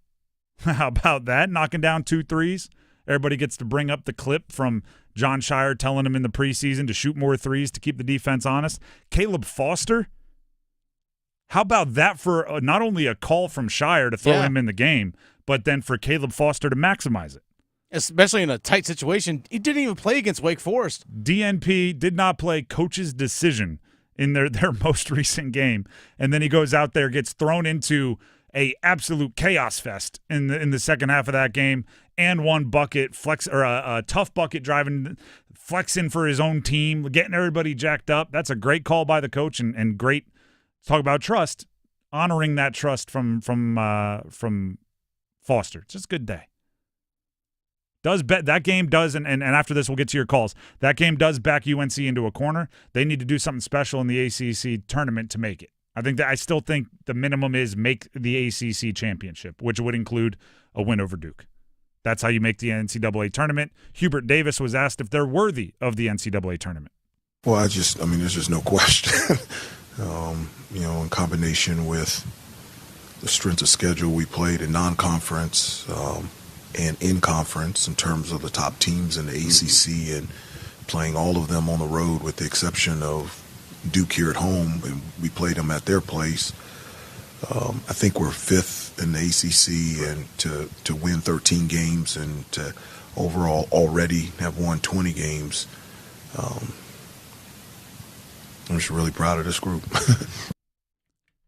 how about that? Knocking down 2 threes. Everybody gets to bring up the clip from Jon Scheyer telling him in the preseason to shoot more threes to keep the defense honest. Caleb Foster, how about that for not only a call from Scheyer to throw him in the game, but then for Caleb Foster to maximize it. Especially in a tight situation. He didn't even play against Wake Forest. DNP did not play, coach's decision in their most recent game. And then he goes out there, gets thrown into a absolute chaos fest in the second half of that game, and one bucket, a tough bucket driving, flexing for his own team, getting everybody jacked up. That's a great call by the coach and great. Talk about trust, honoring that trust from Foster. It's just a good day. That game does, and after this we'll get to your calls. That game does back UNC into a corner. They need to do something special in the ACC tournament to make it. I still think the minimum is make the ACC championship, which would include a win over Duke. That's how you make the NCAA tournament. Hubert Davis was asked if they're worthy of the NCAA tournament. Well, there's just no question. In combination with the strength of schedule we played in non-conference and in conference in terms of the top teams in the ACC, and playing all of them on the road with the exception of Duke here at home, and we played them at their place. I think we're 5th in the ACC, and to win 13 games and to overall already have won 20 games, I'm just really proud of this group.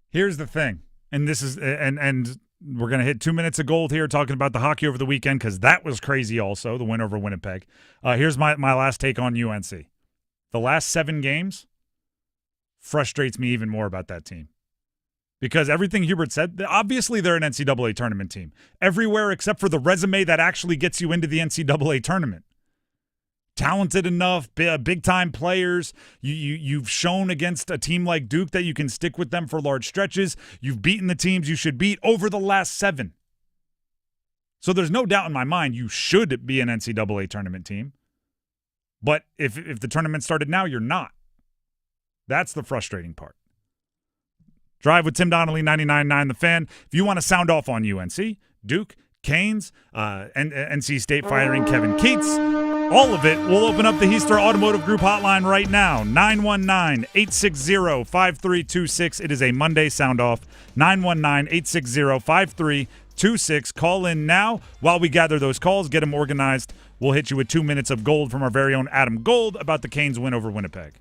Here's the thing, and this is and we're going to hit 2 minutes of gold here talking about the hockey over the weekend because that was crazy also, the win over Winnipeg. Here's my last take on UNC. The last 7 games frustrates me even more about that team. Because everything Hubert said, obviously they're an NCAA tournament team. Everywhere except for the resume that actually gets you into the NCAA tournament. Talented enough, big-time players. You've shown against a team like Duke that you can stick with them for large stretches. You've beaten the teams you should beat over the last 7. So there's no doubt in my mind you should be an NCAA tournament team. But if the tournament started now, you're not. That's the frustrating part. Drive with Tim Donnelly, 99.9 The Fan. If you want to sound off on UNC, Duke, Canes, and NC State firing Kevin Keatts, all of it, we'll open up the Heister Automotive Group hotline right now, 919-860-5326. It is a Monday sound off, 919-860-5326. Call in now while we gather those calls, get them organized. We'll hit you with 2 minutes of gold from our very own Adam Gold about the Canes' win over Winnipeg.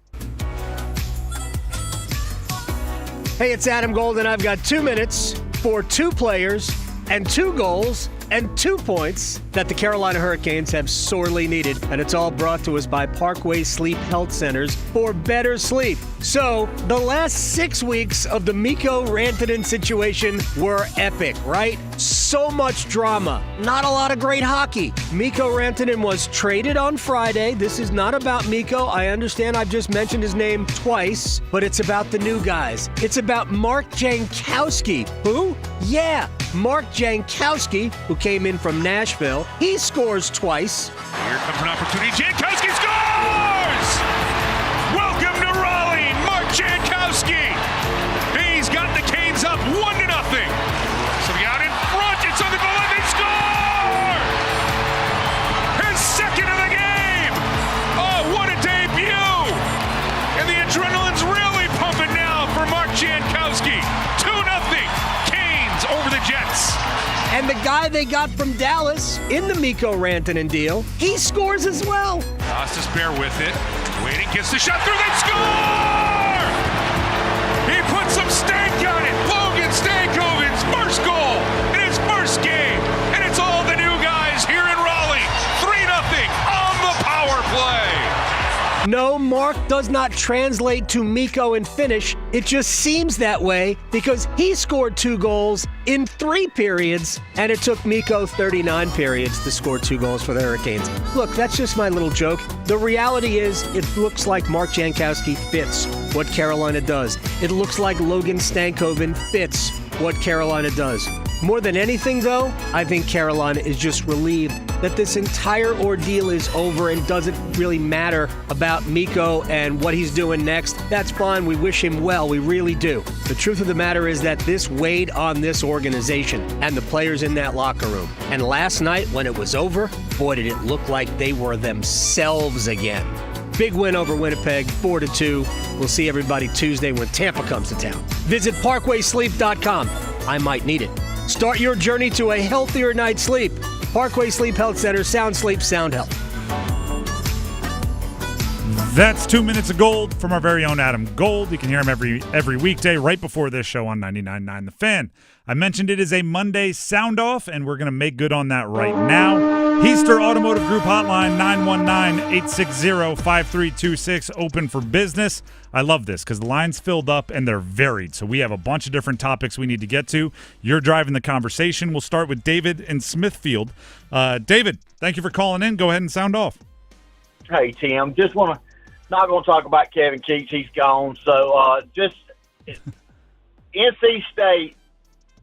Hey, it's Adam Gold, and I've got 2 minutes for 2 players and 2 goals and 2 points that the Carolina Hurricanes have sorely needed. And it's all brought to us by Parkway Sleep Health Centers for better sleep. So, the last 6 weeks of the Mikko Rantanen situation were epic, right? So much drama. Not a lot of great hockey. Mikko Rantanen was traded on Friday. This is not about Mikko. I understand I've just mentioned his name twice, but it's about the new guys. It's about Mark Jankowski. Who? Yeah, Mark Jankowski, who came in from Nashville. He scores twice. Here comes an opportunity. Jankowski scores! Welcome to Raleigh, Mark Jankowski. He's got the Canes up 1-0. So out in front, it's on the goal line, they score! His second of the game! Oh, what a debut! And the adrenaline's really pumping now for Mark Jankowski. 2-0, Canes over the Jets. And the guy they got from Dallas in the Mikko Rantanen deal, he scores as well. Huss is bare with it. Waiting, gets the shot through, they score! He put some stank on it. Logan Stankoven's first goal in his first game. And it's all the new guys here in Raleigh. 3-0 on the power play. No, Mark does not translate to Mikko in Finnish. It just seems that way because he scored 2 goals in 3 periods, and it took Mikko 39 periods to score 2 goals for the Hurricanes. Look, that's just my little joke. The reality is it looks like Mark Jankowski fits what Carolina does. It looks like Logan Stankoven fits what Carolina does. More than anything, though, I think Carolina is just relieved that this entire ordeal is over and doesn't really matter about Mikko and what he's doing next. That's fine. We wish him well. We really do. The truth of the matter is that this weighed on this organization and the players in that locker room. And last night, when it was over, boy, did it look like they were themselves again. Big win over Winnipeg, 4-2. We'll see everybody Tuesday when Tampa comes to town. Visit ParkwaySleep.com. I might need it. Start your journey to a healthier night's sleep. Parkway Sleep Health Center, sound sleep, sound health. That's 2 minutes of gold from our very own Adam Gold. You can hear him every weekday right before this show on 99.9 The Fan. I mentioned it is a Monday sound off, and we're going to make good on that right now. Heister Automotive Group hotline, 919-860-5326, open for business. I love this because the line's filled up and they're varied. So we have a bunch of different topics we need to get to. You're driving the conversation. We'll start with David in Smithfield. David, thank you for calling in. Go ahead and sound off. Hey, Tim. Just want to, not going to talk about Kevin Keatts. He's gone. So NC State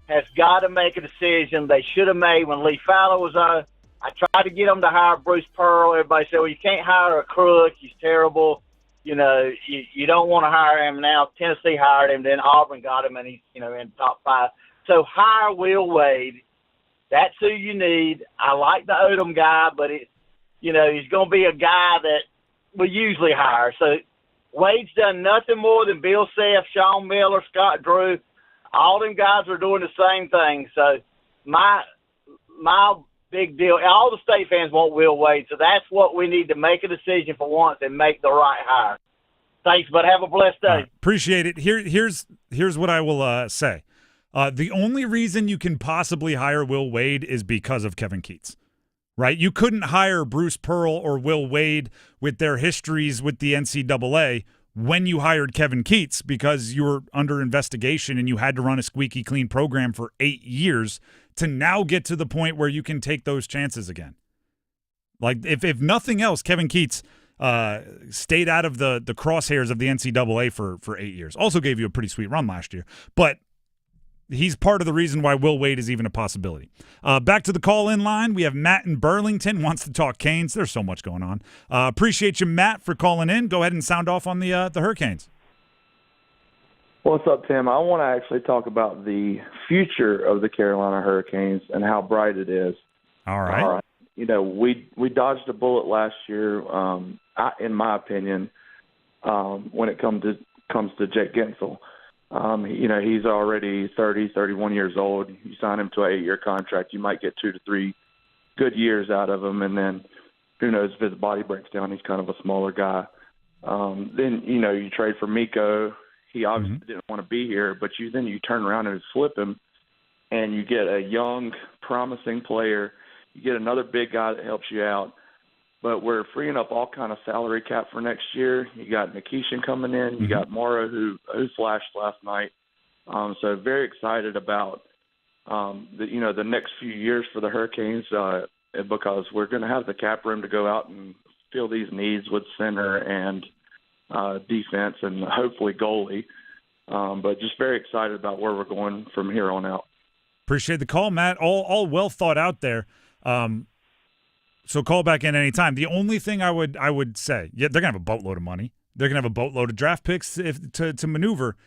has got to make a decision they should have made when Lee Fowler was on. I tried to get them to hire Bruce Pearl. Everybody said, well, you can't hire a crook. He's terrible. You know, you don't want to hire him now. Tennessee hired him. Then Auburn got him, and he's, in top 5. So hire Will Wade. That's who you need. I like the Odom guy, but, he's going to be a guy that we usually hire. So Wade's done nothing more than Bill Self, Sean Miller, Scott Drew. All them guys are doing the same thing. So my big deal, all the State fans want Will Wade, so that's what we need to make a decision for once and make the right hire. Thanks, but have a blessed day. Appreciate it. Here's what I will say. The only reason you can possibly hire Will Wade is because of Kevin Keatts, right? You couldn't hire Bruce Pearl or Will Wade with their histories with the NCAA when you hired Kevin Keatts because you were under investigation and you had to run a squeaky clean program for 8 years to now get to the point where you can take those chances again. Like, if nothing else, Kevin Keatts stayed out of the crosshairs of the NCAA for 8 years. Also gave you a pretty sweet run last year. But he's part of the reason why Will Wade is even a possibility. Back to the call-in line. We have Matt in Burlington, wants to talk Canes. There's so much going on. Appreciate you, Matt, for calling in. Go ahead and sound off on the Hurricanes. What's up, Tim? I want to actually talk about the future of the Carolina Hurricanes and how bright it is. All right. You know, we dodged a bullet last year, in my opinion, when it comes to Jake Gensel. You know, he's already 30, 31 years old. You sign him to an 8-year contract, you might get 2 to 3 good years out of him, and then who knows if his body breaks down. He's kind of a smaller guy. Then, you know, you trade for Mikko. He obviously didn't want to be here, but you turn around and flip him, and you get a young, promising player. You get another big guy that helps you out. But we're freeing up all kind of salary cap for next year. You got Nikishin coming in. You got Morrow who flashed last night. So very excited about the next few years for the Hurricanes because we're going to have the cap room to go out and fill these needs with center and defense and hopefully goalie. But just very excited about where we're going from here on out. Appreciate the call, Matt. All well thought out there. So call back in anytime. The only thing I would say, they're gonna have a boatload of money. They're gonna have a boatload of draft picks to maneuver.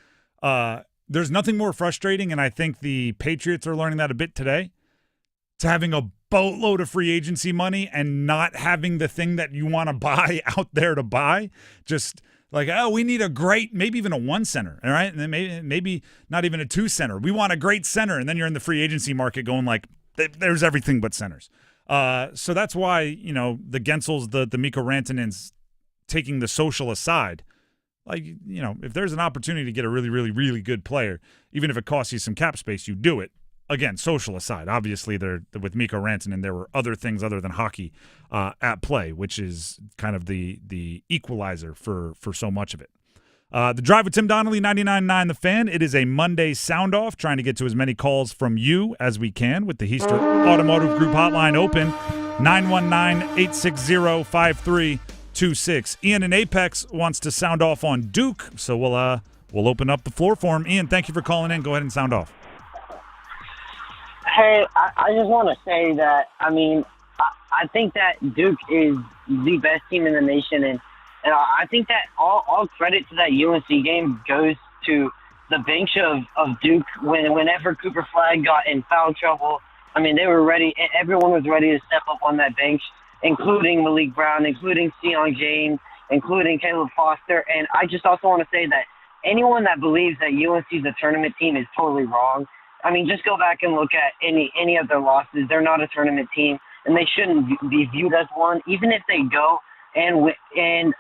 There's nothing more frustrating, and I think the Patriots are learning that a bit today. To having a boatload of free agency money and not having the thing that you want to buy out there to buy. Just like, oh, we need a great, maybe even a 1 center, all right? And then maybe not even a 2 center. We want a great center, and then you're in the free agency market going like, there's everything but centers. So that's why, you know, the Gensels, the Mikko Rantanens, taking the social aside, like, you know, if there's an opportunity to get a really, really, really good player, even if it costs you some cap space, you do it. Again, social aside, obviously with Mikko Rantanen, there were other things other than hockey at play, which is kind of the equalizer for so much of it. The Drive with Tim Donnelly, 99.9 The Fan. It is a Monday sound off, trying to get to as many calls from you as we can with the Heister Automotive Group hotline open, 919-860-5326. Ian in Apex wants to sound off on Duke, so we'll open up the floor for him. Ian, thank you for calling in. Go ahead and sound off. Hey, I just want to say that, I mean, I think that Duke is the best team in the nation, and I think that all credit to that UNC game goes to the bench of Duke. Whenever Cooper Flagg got in foul trouble, I mean, they were ready. Everyone was ready to step up on that bench, including Malik Brown, including Sean James, including Caleb Foster. And I just also want to say that anyone that believes that UNC is a tournament team is totally wrong. I mean, just go back and look at any of their losses. They're not a tournament team, and they shouldn't be viewed as one. Even if they go and win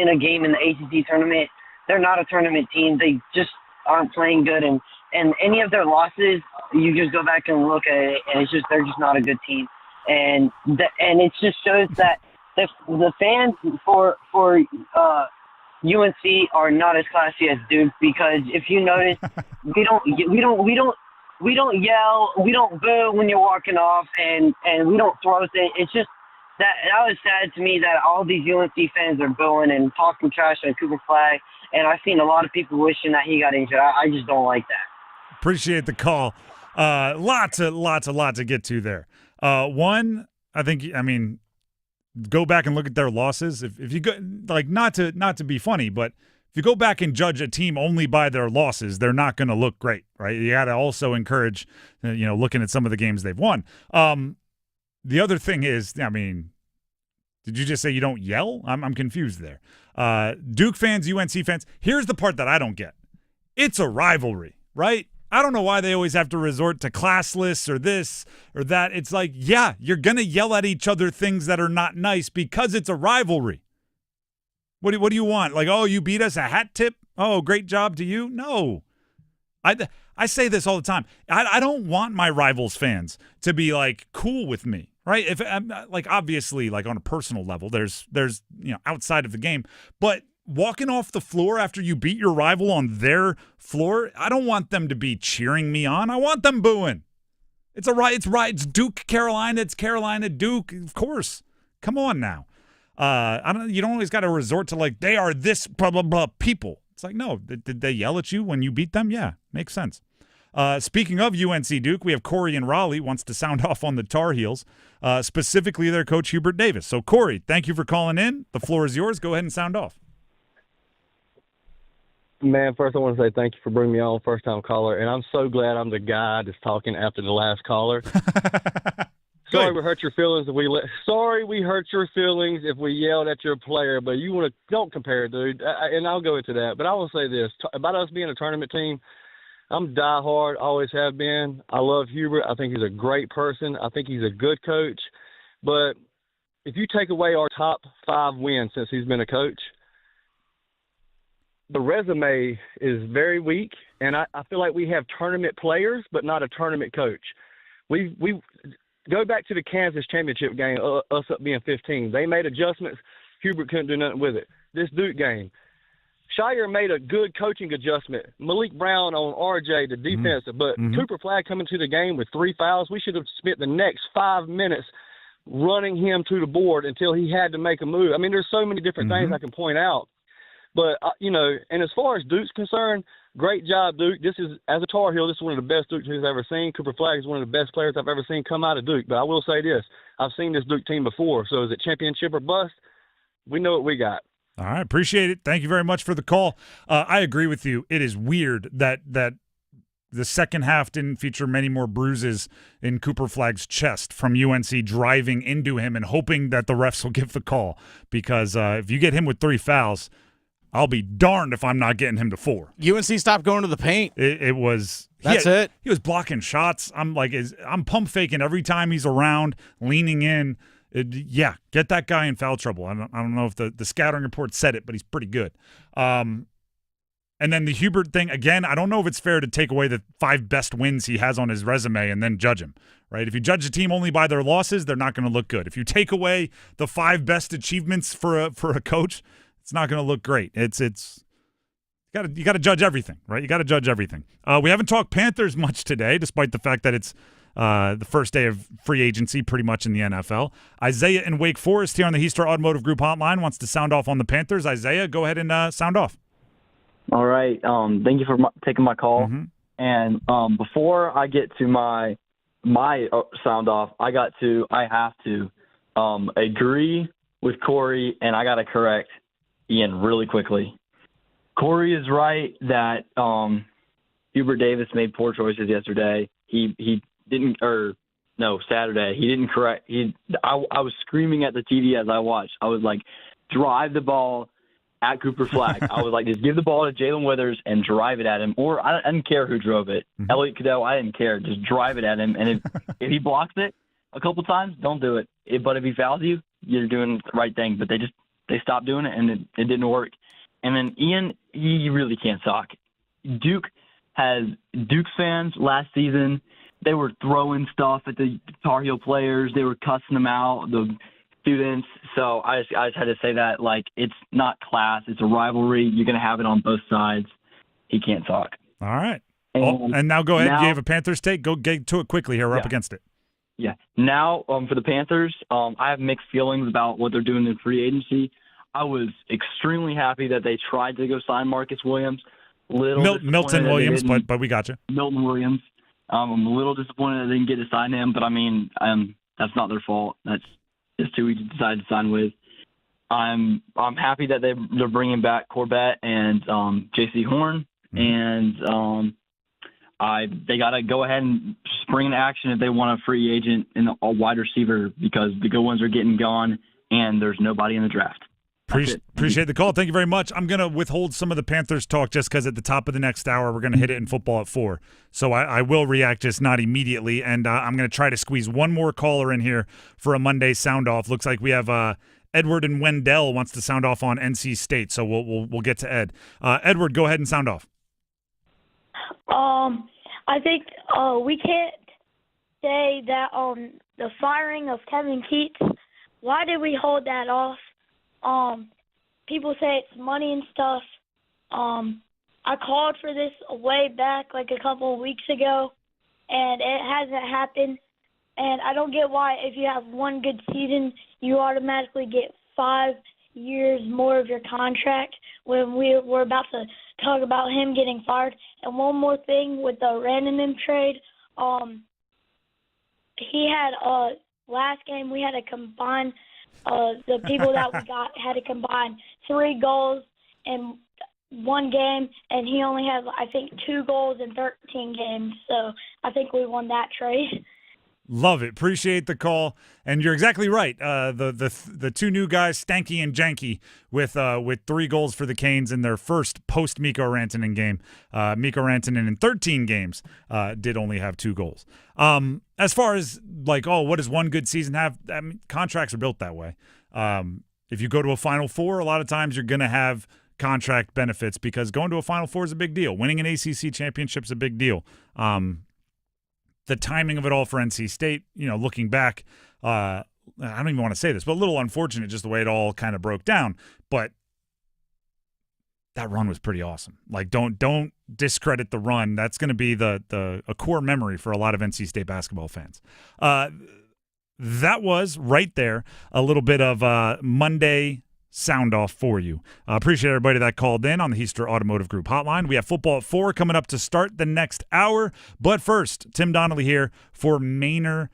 a game in the ACC tournament, they're not a tournament team. They just aren't playing good, and any of their losses, you just go back and look at it, and they're just not a good team. And it just shows that the fans for UNC are not as classy as Duke, because if you notice, we don't yell, we don't boo when you're walking off, and we don't throw things. It's just that was sad to me that all these UNC fans are booing and talking trash on Cooper Flagg, and I've seen a lot of people wishing that he got injured. I just don't like that. Appreciate the call. Lot to get to there. One, I mean, go back and look at their losses. If you go, like, not to be funny, but if you go back and judge a team only by their losses, they're not going to look great, right? You got to also encourage, looking at some of the games they've won. The other thing is, I mean, did you just say you don't yell? I'm confused there. Duke fans, UNC fans, here's the part that I don't get. It's a rivalry, right? I don't know why they always have to resort to classless or this or that. It's like, yeah, you're going to yell at each other things that are not nice because it's a rivalry. What do you want? Like, oh, you beat us, a hat tip? Oh, great job to you? No. I say this all the time. I don't want my rivals fans to be like cool with me, right? If I'm like, obviously, like on a personal level, there's outside of the game, but walking off the floor after you beat your rival on their floor, I don't want them to be cheering me on. I want them booing. It's It's Duke, Carolina. It's Carolina, Duke. Of course. Come on now. You don't always got to resort to like, they are this blah, blah, blah people. It's like, no, did they yell at you when you beat them? Yeah, makes sense. Speaking of UNC Duke, we have Corey in Raleigh wants to sound off on the Tar Heels, specifically their coach Hubert Davis. So, Corey, thank you for calling in. The floor is yours. Go ahead and sound off. Man, first I want to say thank you for bringing me on, first-time caller, and I'm so glad I'm the guy that's talking after the last caller. Sorry we hurt your feelings if we yelled at your player, but don't compare, dude. And I'll go into that. But I will say this about us being a tournament team. I'm diehard, always have been. I love Hubert. I think he's a great person. I think he's a good coach. But if you take away our top 5 wins since he's been a coach, the resume is very weak, and I feel like we have tournament players but not a tournament coach. We go back to the Kansas championship game, us up being 15. They made adjustments. Hubert couldn't do nothing with it. This Duke game, Shire made a good coaching adjustment. Malik Brown on RJ, the defensive, but Cooper Flagg coming to the game with 3 fouls. We should have spent the next 5 minutes running him to the board until he had to make a move. I mean, there's so many different things I can point out. But, and as far as Duke's concerned, great job, Duke. This is, as a Tar Heel, this is one of the best Duke teams I've ever seen. Cooper Flagg is one of the best players I've ever seen come out of Duke. But I will say this. I've seen this Duke team before. So is it championship or bust? We know what we got. All right. Appreciate it. Thank you very much for the call. I agree with you. It is weird that the second half didn't feature many more bruises in Cooper Flagg's chest from UNC driving into him and hoping that the refs will give the call. Because if you get him with 3 fouls, I'll be darned if I'm not getting him to 4. UNC stopped going to the paint. It was That's it. He was blocking shots. I'm pump faking every time he's around, leaning in. Get that guy in foul trouble. I don't know if the scouting report said it, but he's pretty good. And then the Hubert thing, again, I don't know if it's fair to take away the 5 best wins he has on his resume and then judge him, right? If you judge a team only by their losses, they're not going to look good. If you take away the 5 best achievements for a coach, it's not going to look great. You got to judge everything, right? You got to judge everything. We haven't talked Panthers much today, despite the fact that it's the first day of free agency pretty much in the NFL. Isaiah in Wake Forest here on the Heaster Automotive Group hotline wants to sound off on the Panthers. Isaiah, go ahead and sound off. All right. Thank you for taking my call. And before I get to my sound off, I have to agree with Corey, and I got to correct Ian really quickly. Corey is right that Hubert Davis made poor choices yesterday. Saturday. He didn't correct. I was screaming at the TV as I watched. I was like, drive the ball at Cooper Flagg. I was like, just give the ball to Jalen Withers and drive it at him. Or I didn't care who drove it. Elliot Cadell, I didn't care. Just drive it at him. And if he blocks it a couple times, don't do it. But if he fouls you, you're doing the right thing. But they stopped doing it, and it didn't work. And then Ian, he really can't suck. Duke's fans last season, they were throwing stuff at the Tar Heel players. They were cussing them out, the students. So I just had to say that, like, it's not class. It's a rivalry. You're going to have it on both sides. He can't talk. All right. And now go ahead. You have a Panthers take. Go get to it quickly here. We're up against it. Yeah. Now, for the Panthers, I have mixed feelings about what they're doing in free agency. I was extremely happy that they tried to go sign Marcus Williams. Milton Williams, but we got you. Milton Williams. I'm a little disappointed that they didn't get to sign him, but I mean, that's not their fault. That's just who we decided to sign with. I'm happy that they're bringing back Corbett and Jaycee Horn, and they got to go ahead and spring into action if they want a free agent and a wide receiver, because the good ones are getting gone and there's nobody in the draft. Appreciate the call. Thank you very much. I'm going to withhold some of the Panthers talk just because at the top of the next hour, we're going to hit it in football at 4. So I will react, just not immediately. And I'm going to try to squeeze one more caller in here for a Monday sound off. Looks like we have Edward and Wendell wants to sound off on NC State, so we'll get to Ed. Edward, go ahead and sound off. I think we can't say that the firing of Kevin Keatts, why did we hold that off? People say it's money and stuff. I called for this way back like a couple of weeks ago, and it hasn't happened. And I don't get why if you have one good season, you automatically get 5 years more of your contract when we're about to talk about him getting fired. And one more thing with the Rantanen trade, he had last game we had to combine the people that we got had to combine 3 goals in one game, and he only had I think 2 goals in 13 games. So I think we won that trade. Love it. Appreciate the call. And you're exactly right. The 2 new guys, Stanky and Janky, with 3 goals for the Canes in their first post-Mikko Rantanen game. Mikko Rantanen in 13 games did only have 2 goals. As far as what does one good season have? I mean, contracts are built that way. If you go to a Final Four, a lot of times you're going to have contract benefits because going to a Final Four is a big deal. Winning an ACC championship is a big deal. The timing of it all for NC State, looking back, I don't even want to say this, but a little unfortunate just the way it all kind of broke down. But that run was pretty awesome. Don't discredit the run. That's going to be a core memory for a lot of NC State basketball fans. That was right there a little bit of Monday sound off for you. Appreciate everybody that called in on the Heister Automotive Group hotline. We have football at 4 coming up to start the next hour. But first, Tim Donnelly here for Maynard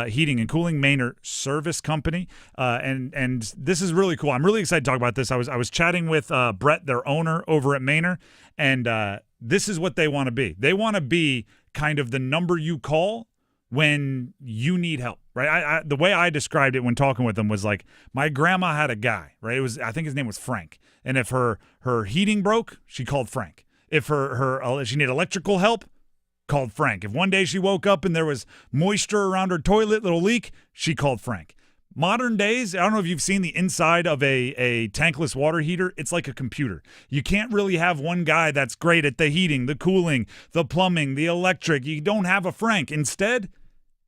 Heating and Cooling, Maynard Service Company. And this is really cool. I'm really excited to talk about this. I was chatting with Brett, their owner over at Maynard, and this is what they want to be. They want to be kind of the number you call when you need help, right? The way I described it when talking with them was like my grandma had a guy, right? I think his name was Frank, and if her heating broke, she called Frank. If she needed electrical help, called Frank. If one day she woke up and there was moisture around her toilet, little leak, she called Frank. Modern days, I don't know if you've seen the inside of a tankless water heater. It's like a computer. You can't really have one guy that's great at the heating, the cooling, the plumbing, the electric. You don't have a Frank. Instead,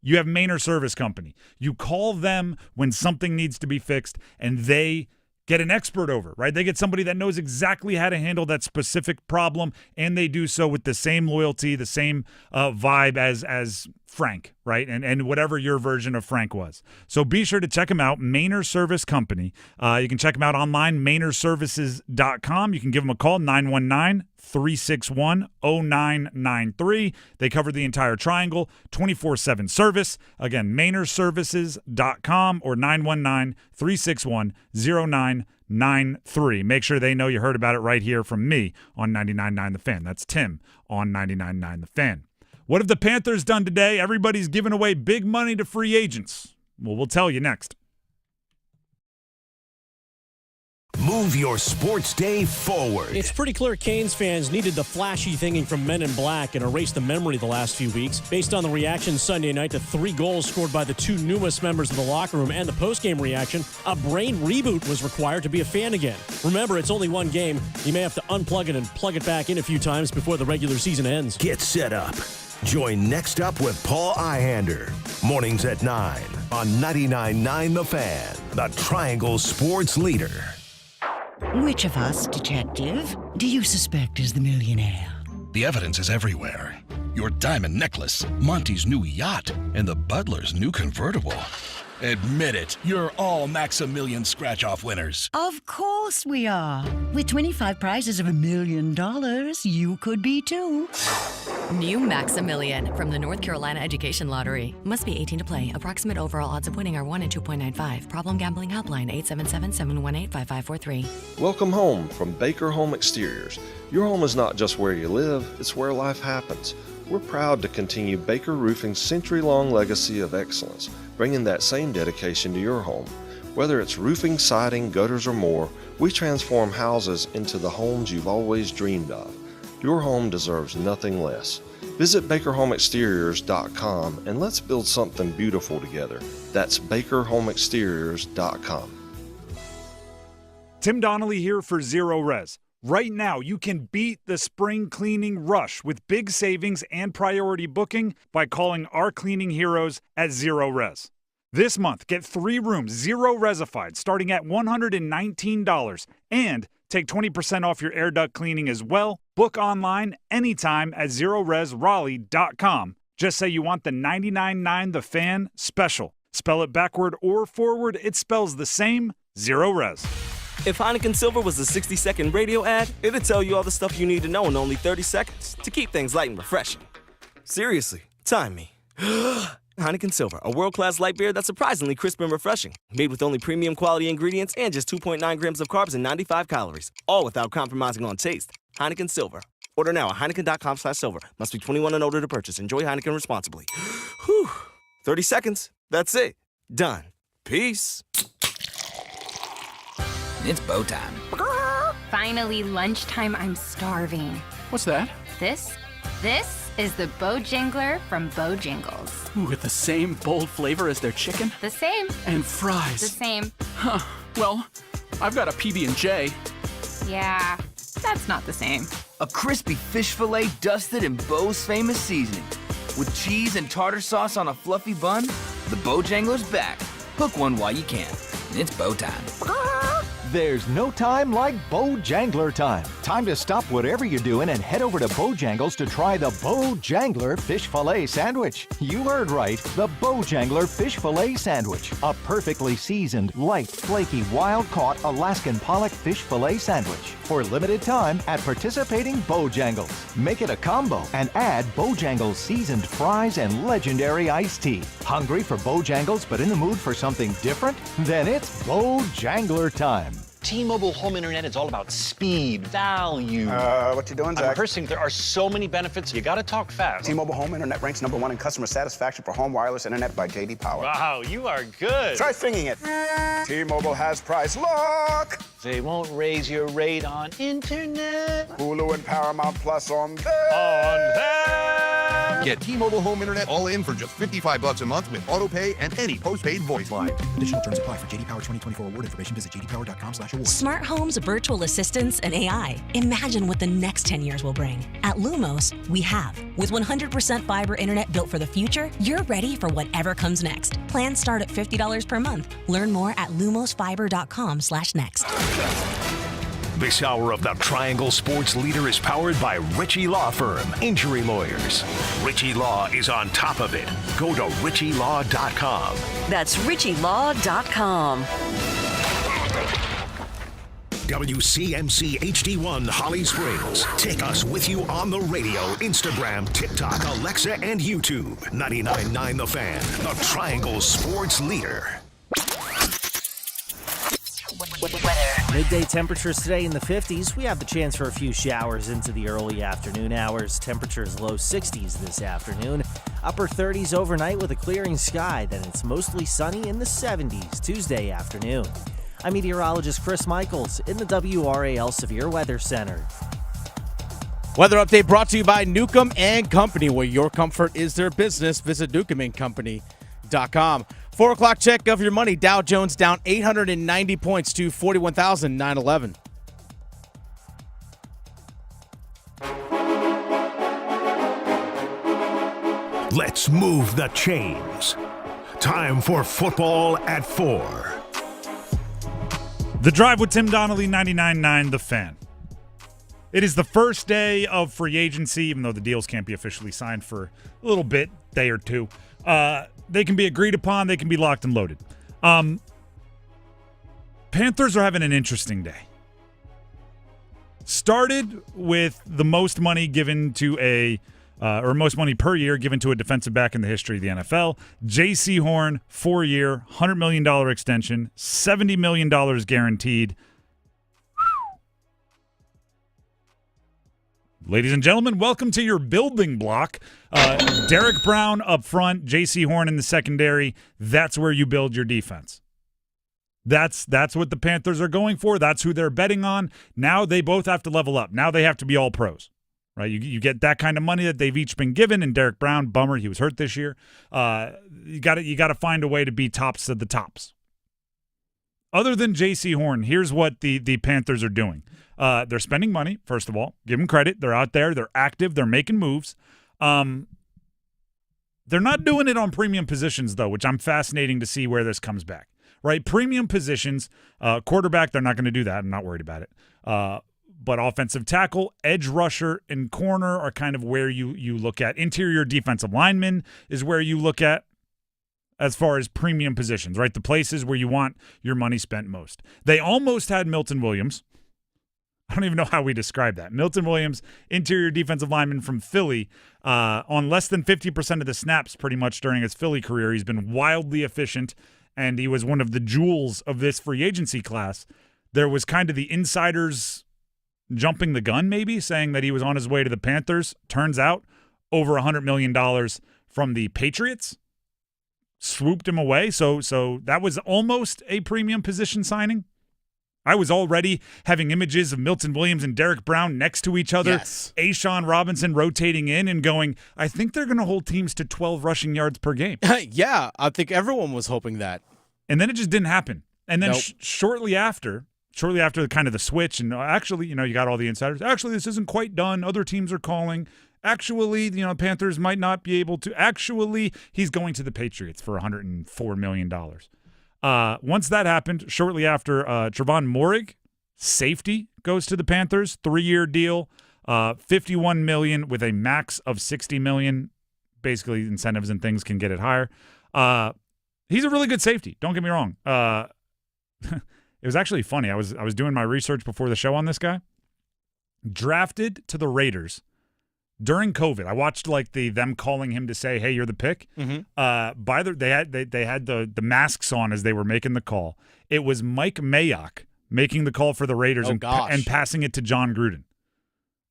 you have Maynard Service Company. You call them when something needs to be fixed, and they get an expert over, right? They get somebody that knows exactly how to handle that specific problem, and they do so with the same loyalty, the same vibe as Frank, right? And whatever your version of Frank was. So be sure to check them out, Maynard Service Company. You can check them out online, MaynardServices.com. You can give them a call, 919-361-0993. They cover the entire triangle, 24/7 service. Again, MaynardServices.com or 919-361-0993. Make sure they know you heard about it right here from me on 99.9 The Fan. That's Tim on 99.9 The Fan. What have the Panthers done today? Everybody's giving away big money to free agents. Well, we'll tell you next. Move your sports day forward. It's pretty clear Canes fans needed the flashy thinking from Men in Black and erase the memory the last few weeks. Based on the reaction Sunday night to 3 goals scored by the 2 newest members of the locker room and the postgame reaction, a brain reboot was required to be a fan again. Remember, it's only one game. You may have to unplug it and plug it back in a few times before the regular season ends. Get set up. Join Next Up with Paul Ihander. Mornings at 9 on 99.9 The Fan, the Triangle Sports Leader. Which of us, detective, do you suspect is the millionaire? The evidence is everywhere. Your diamond necklace, Monty's new yacht, and the butler's new convertible. Admit it, you're all Maximilian scratch-off winners. Of course we are. With 25 prizes of $1 million, you could be too. New Maximilian from the North Carolina Education Lottery. Must be 18 to play. Approximate overall odds of winning are 1 in 2.95. Problem gambling helpline 877-718-5543. Welcome home from Baker Home Exteriors. Your home is not just where you live, it's where life happens. We're proud to continue Baker Roofing's century-long legacy of excellence, bringing that same dedication to your home. Whether it's roofing, siding, gutters, or more, we transform houses into the homes you've always dreamed of. Your home deserves nothing less. Visit BakerHomeExteriors.com and let's build something beautiful together. That's BakerHomeExteriors.com. Tim Donnelly here for Zero Res. Right now, you can beat the spring cleaning rush with big savings and priority booking by calling our cleaning heroes at Zero Res. This month, get 3 rooms Zero Resified starting at $119 and take 20% off your air duct cleaning as well. Book online anytime at ZeroResRaleigh.com. Just say you want the 99.9 The Fan special. Spell it backward or forward, it spells the same. Zero Res. If Heineken Silver was a 60-second radio ad, it'd tell you all the stuff you need to know in only 30 seconds to keep things light and refreshing. Seriously, time me. Heineken Silver, a world-class light beer that's surprisingly crisp and refreshing. Made with only premium quality ingredients and just 2.9 grams of carbs and 95 calories. All without compromising on taste. Heineken Silver. Order now at Heineken.com/silver. Must be 21 and older to purchase. Enjoy Heineken responsibly. Whew. 30 seconds. That's it. Done. Peace. It's bow time. Finally, lunchtime. I'm starving. What's that? This is the Bojangler from Bojangles. Ooh, with the same bold flavor as their chicken? The same. And fries. The same. Huh. Well, I've got a PB&J. Yeah, that's not the same. A crispy fish fillet dusted in Bo's famous seasoning. With cheese and tartar sauce on a fluffy bun, the Bojangler's back. Hook one while you can. It's bow time. There's no time like Bojangler time. Time to stop whatever you're doing and head over to Bojangles to try the Bojangler Fish Fillet Sandwich. You heard right, the Bojangler Fish Fillet Sandwich. A perfectly seasoned, light, flaky, wild-caught Alaskan pollock fish fillet sandwich. For limited time at participating Bojangles. Make it a combo and add Bojangles seasoned fries and legendary iced tea. Hungry for Bojangles but in the mood for something different? Then it's Bojangler time. T-Mobile home internet is all about speed, value. What you doing, Zach? I'm rehearsing. There are so many benefits. You got to talk fast. T-Mobile home internet ranks #1 in customer satisfaction for home wireless internet by J.D. Power. Wow, you are good. Try singing it. T-Mobile has price lock. They won't raise your rate on internet. Hulu and Paramount Plus on them. Get T-Mobile home internet all in for just $55 a month with autopay and any postpaid voice line. Additional terms apply. For J.D. Power 2024 award information, visit jdpower.com/award. Smart homes, virtual assistants, and AI. Imagine what the next 10 years will bring. At Lumos, we have. With 100% fiber internet built for the future, you're ready for whatever comes next. Plans start at $50 per month. Learn more at lumosfiber.com/next. This hour of the Triangle Sports Leader is powered by Ritchie Law Firm, injury lawyers. Ritchie Law is on top of it. Go to ritchielaw.com. That's ritchielaw.com. WCMC HD1 Holly Springs. Take us with you on the radio, Instagram, TikTok, Alexa, and YouTube. 99.9 The Fan, the Triangle Sports Leader. Midday temperatures today in the 50s. We have the chance for a few showers into the early afternoon hours. Temperatures low 60s this afternoon. Upper 30s overnight with a clearing sky. Then it's mostly sunny in the 70s Tuesday afternoon. I'm meteorologist Chris Michaels in the WRAL Severe Weather Center. Weather update brought to you by Newcomb and Company, where your comfort is their business. Visit newcombandcompany.com. 4 o'clock check of your money. Dow Jones down 890 points to 41,911. Let's move the chains. Time for football at 4. The Drive with Tim Donnelly, 99.9 The Fan. It is the first day of free agency, even though the deals can't be officially signed for a little bit, day or two. They can be agreed upon. They can be locked and loaded. Panthers are having an interesting day. Started with the most money given to or most money per year given to a defensive back in the history of the NFL. Jaycee Horn, 4-year, $100 million extension, $70 million guaranteed. Ladies and gentlemen, welcome to your building block. Derek Brown up front, Jaycee Horn in the secondary. That's where you build your defense. That's what the Panthers are going for. That's who they're betting on. Now they both have to level up. Now they have to be all pros. Right, you get that kind of money that they've each been given, and Derek Brown, bummer, he was hurt this year. You got to find a way to be tops of the tops. Other than Jaycee Horn, here's what the Panthers are doing. They're spending money, first of all. Give them credit. They're out there. They're active. They're making moves. They're not doing it on premium positions, though, which I'm fascinating to see where this comes back. Right? Premium positions, quarterback, they're not going to do that. I'm not worried about it. But offensive tackle, edge rusher, and corner are kind of where you look at. Interior defensive lineman is where you look at as far as premium positions, right? The places where you want your money spent most. They almost had Milton Williams. I don't even know how we describe that. Milton Williams, interior defensive lineman from Philly, on less than 50% of the snaps pretty much during his Philly career. He's been wildly efficient, and he was one of the jewels of this free agency class. There was kind of the insiders jumping the gun, maybe, saying that he was on his way to the Panthers. Turns out, over $100 million from the Patriots swooped him away. So that was almost a premium position signing. I was already having images of Milton Williams and Derek Brown next to each other. Yes. A'Shawn Robinson rotating in and going, I think they're going to hold teams to 12 rushing yards per game. Yeah, I think everyone was hoping that. And then it just didn't happen. And then Nope. shortly after kind of the switch, and actually, you got all the insiders. Actually, this isn't quite done. Other teams are calling. Actually, Panthers might not be able to. Actually, he's going to the Patriots for $104 million. Once that happened, shortly after, Trevon Moehrig, safety, goes to the Panthers, 3-year deal, $51 million with a max of $60 million. Basically, incentives and things can get it higher. He's a really good safety. Don't get me wrong. It was actually funny. I was doing my research before the show on this guy. Drafted to the Raiders during COVID. I watched them calling him to say, "Hey, you're the pick." Mm-hmm. They had the masks on as they were making the call. It was Mike Mayock making the call for the Raiders and passing it to John Gruden.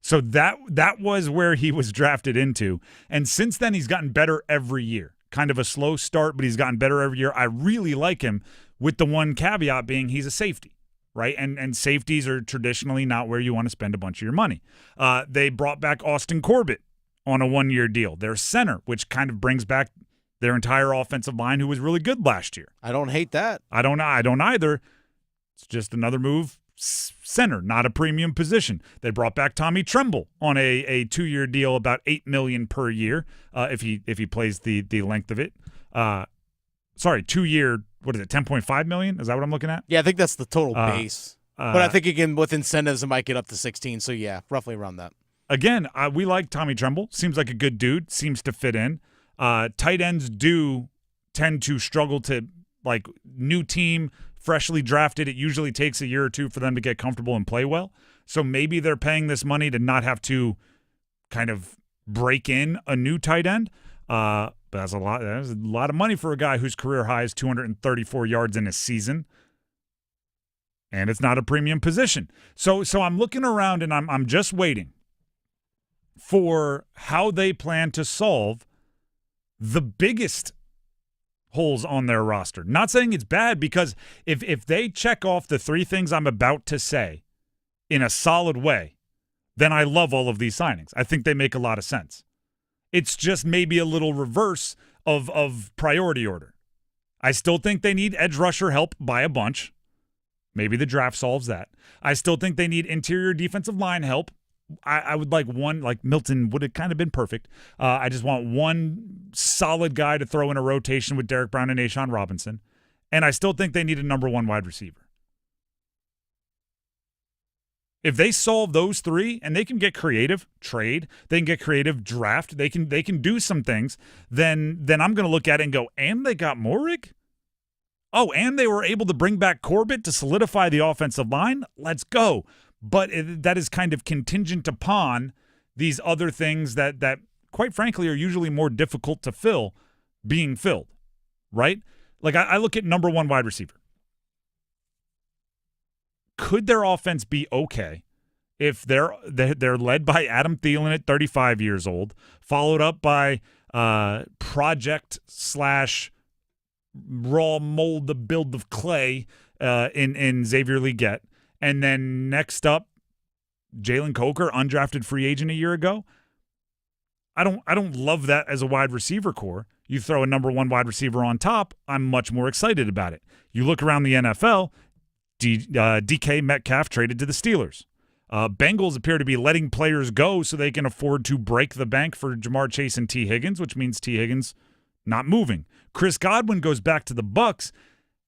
So that was where he was drafted into. And since then, he's gotten better every year. Kind of a slow start, but he's gotten better every year. I really like him, with the one caveat being he's a safety. Right, and safeties are traditionally not where you want to spend a bunch of your money. They brought back Austin Corbett on a 1-year deal. Their center, which kind of brings back their entire offensive line, who was really good last year. I don't hate that. I don't either. It's just another move. Center, not a premium position. They brought back Tommy Tremble on a 2-year deal, about $8 million per year if he plays the length of it. 2-year. What is it, $10.5 million? Is that what I'm looking at? Yeah, I think that's the total base. But I think, again, with incentives, it might get up to 16. So, yeah, roughly around that. Again, we like Tommy Tremble. Seems like a good dude. Seems to fit in. Tight ends do tend to struggle to, new team, freshly drafted. It usually takes a year or two for them to get comfortable and play well. So maybe they're paying this money to not have to kind of break in a new tight end. But that's a lot of money for a guy whose career high is 234 yards in a season. And it's not a premium position. So I'm looking around and I'm just waiting for how they plan to solve the biggest holes on their roster. Not saying it's bad, because if they check off the 3 things I'm about to say in a solid way, then I love all of these signings. I think they make a lot of sense. It's just maybe a little reverse of priority order. I still think they need edge rusher help by a bunch. Maybe the draft solves that. I still think they need interior defensive line help. I would like one, like Milton would have kind of been perfect. I just want one solid guy to throw in a rotation with Derek Brown and A'Shawn Robinson. And I still think they need a number 1 wide receiver. If they solve those 3 and they can get creative, trade, they can get creative, draft, they can do some things, then I'm going to look at it and go, and they got Moehrig? Oh, and they were able to bring back Corbett to solidify the offensive line? Let's go. But that is kind of contingent upon these other things that quite frankly are usually more difficult to fill being filled, right? I look at number 1 wide receiver. Could their offense be okay if they're led by Adam Thielen at 35 years old, followed up by project / raw mold the build of clay in Xavier Legette, and then next up Jalen Coker, undrafted free agent a year ago? I don't love that as a wide receiver core. You throw a number 1 wide receiver on top, I'm much more excited about it. You look around the NFL, DK Metcalf traded to the Steelers. Bengals appear to be letting players go so they can afford to break the bank for Jamar Chase and T. Higgins, which means T. Higgins not moving. Chris Godwin goes back to the Bucs,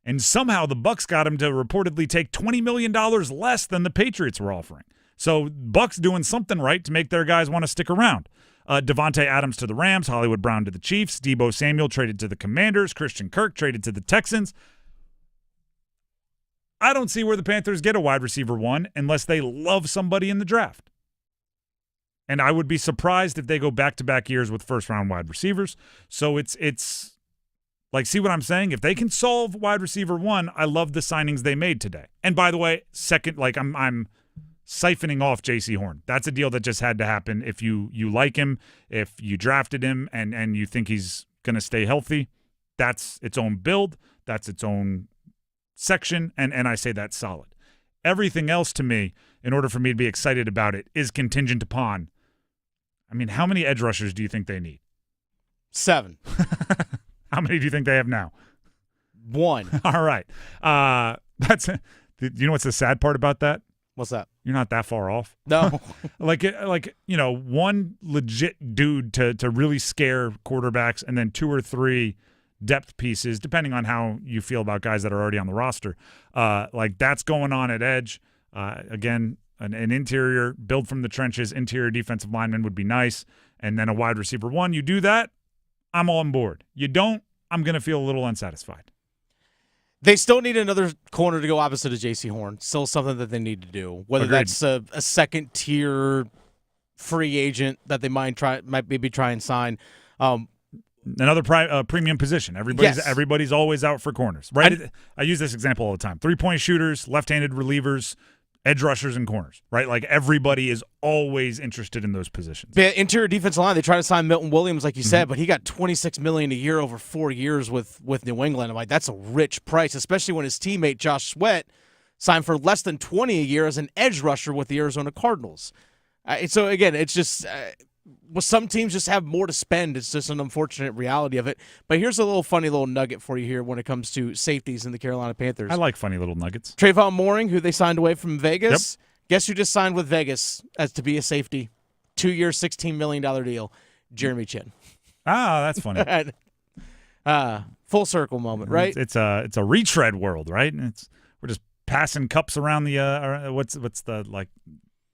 and somehow the Bucs got him to reportedly take $20 million less than the Patriots were offering. So Bucs doing something right to make their guys want to stick around. Devontae Adams to the Rams, Hollywood Brown to the Chiefs, Deebo Samuel traded to the Commanders, Christian Kirk traded to the Texans. I don't see where the Panthers get a wide receiver one unless they love somebody in the draft. And I would be surprised if they go back-to-back years with first-round wide receivers. So it's like, see what I'm saying? If they can solve wide receiver one, I love the signings they made today. And by the way, second, like I'm siphoning off Jaycee Horn. That's a deal that just had to happen. If you like him, if you drafted him and you think he's going to stay healthy, that's its own build. That's its own section, and I say that's solid. Everything else to me, in order for me to be excited about it, is contingent upon, I mean, how many edge rushers do you think they need? 7. How many do you think they have now? 1. All right. That's. You know what's the sad part about that? What's that? You're not that far off. No. like one legit dude to really scare quarterbacks, and then 2 or 3 depth pieces, depending on how you feel about guys that are already on the roster. Like that's going on at edge. Again, an interior build from the trenches, interior defensive lineman would be nice. And then a wide receiver one. You do that, I'm on board. You don't, I'm going to feel a little unsatisfied. They still need another corner to go opposite of Jaycee Horn. Still something that they need to do. Whether Agreed. that's a second-tier free agent that they might maybe try and sign. Another premium position. Everybody's always out for corners, right? I use this example all the time. 3-point shooters, left-handed relievers, edge rushers, and corners, right? Like everybody is always interested in those positions. The interior defensive line, they tried to sign Milton Williams, like you said, but he got $26 million a year over 4 years with New England. I'm like, that's a rich price, especially when his teammate Josh Sweat signed for less than $20 a year as an edge rusher with the Arizona Cardinals. So again, it's just well, some teams just have more to spend. It's just an unfortunate reality of it. But here's a funny little nugget for you here when it comes to safeties in the Carolina Panthers. I like funny little nuggets. Trayvon Mooring, who they signed away from Vegas. Yep. Guess who just signed with Vegas as to be a safety? 2-year, $16 million deal. Jeremy Chin. Ah, that's funny. Full circle moment, right? It's a retread world, right? And we're just passing cups around the what's the like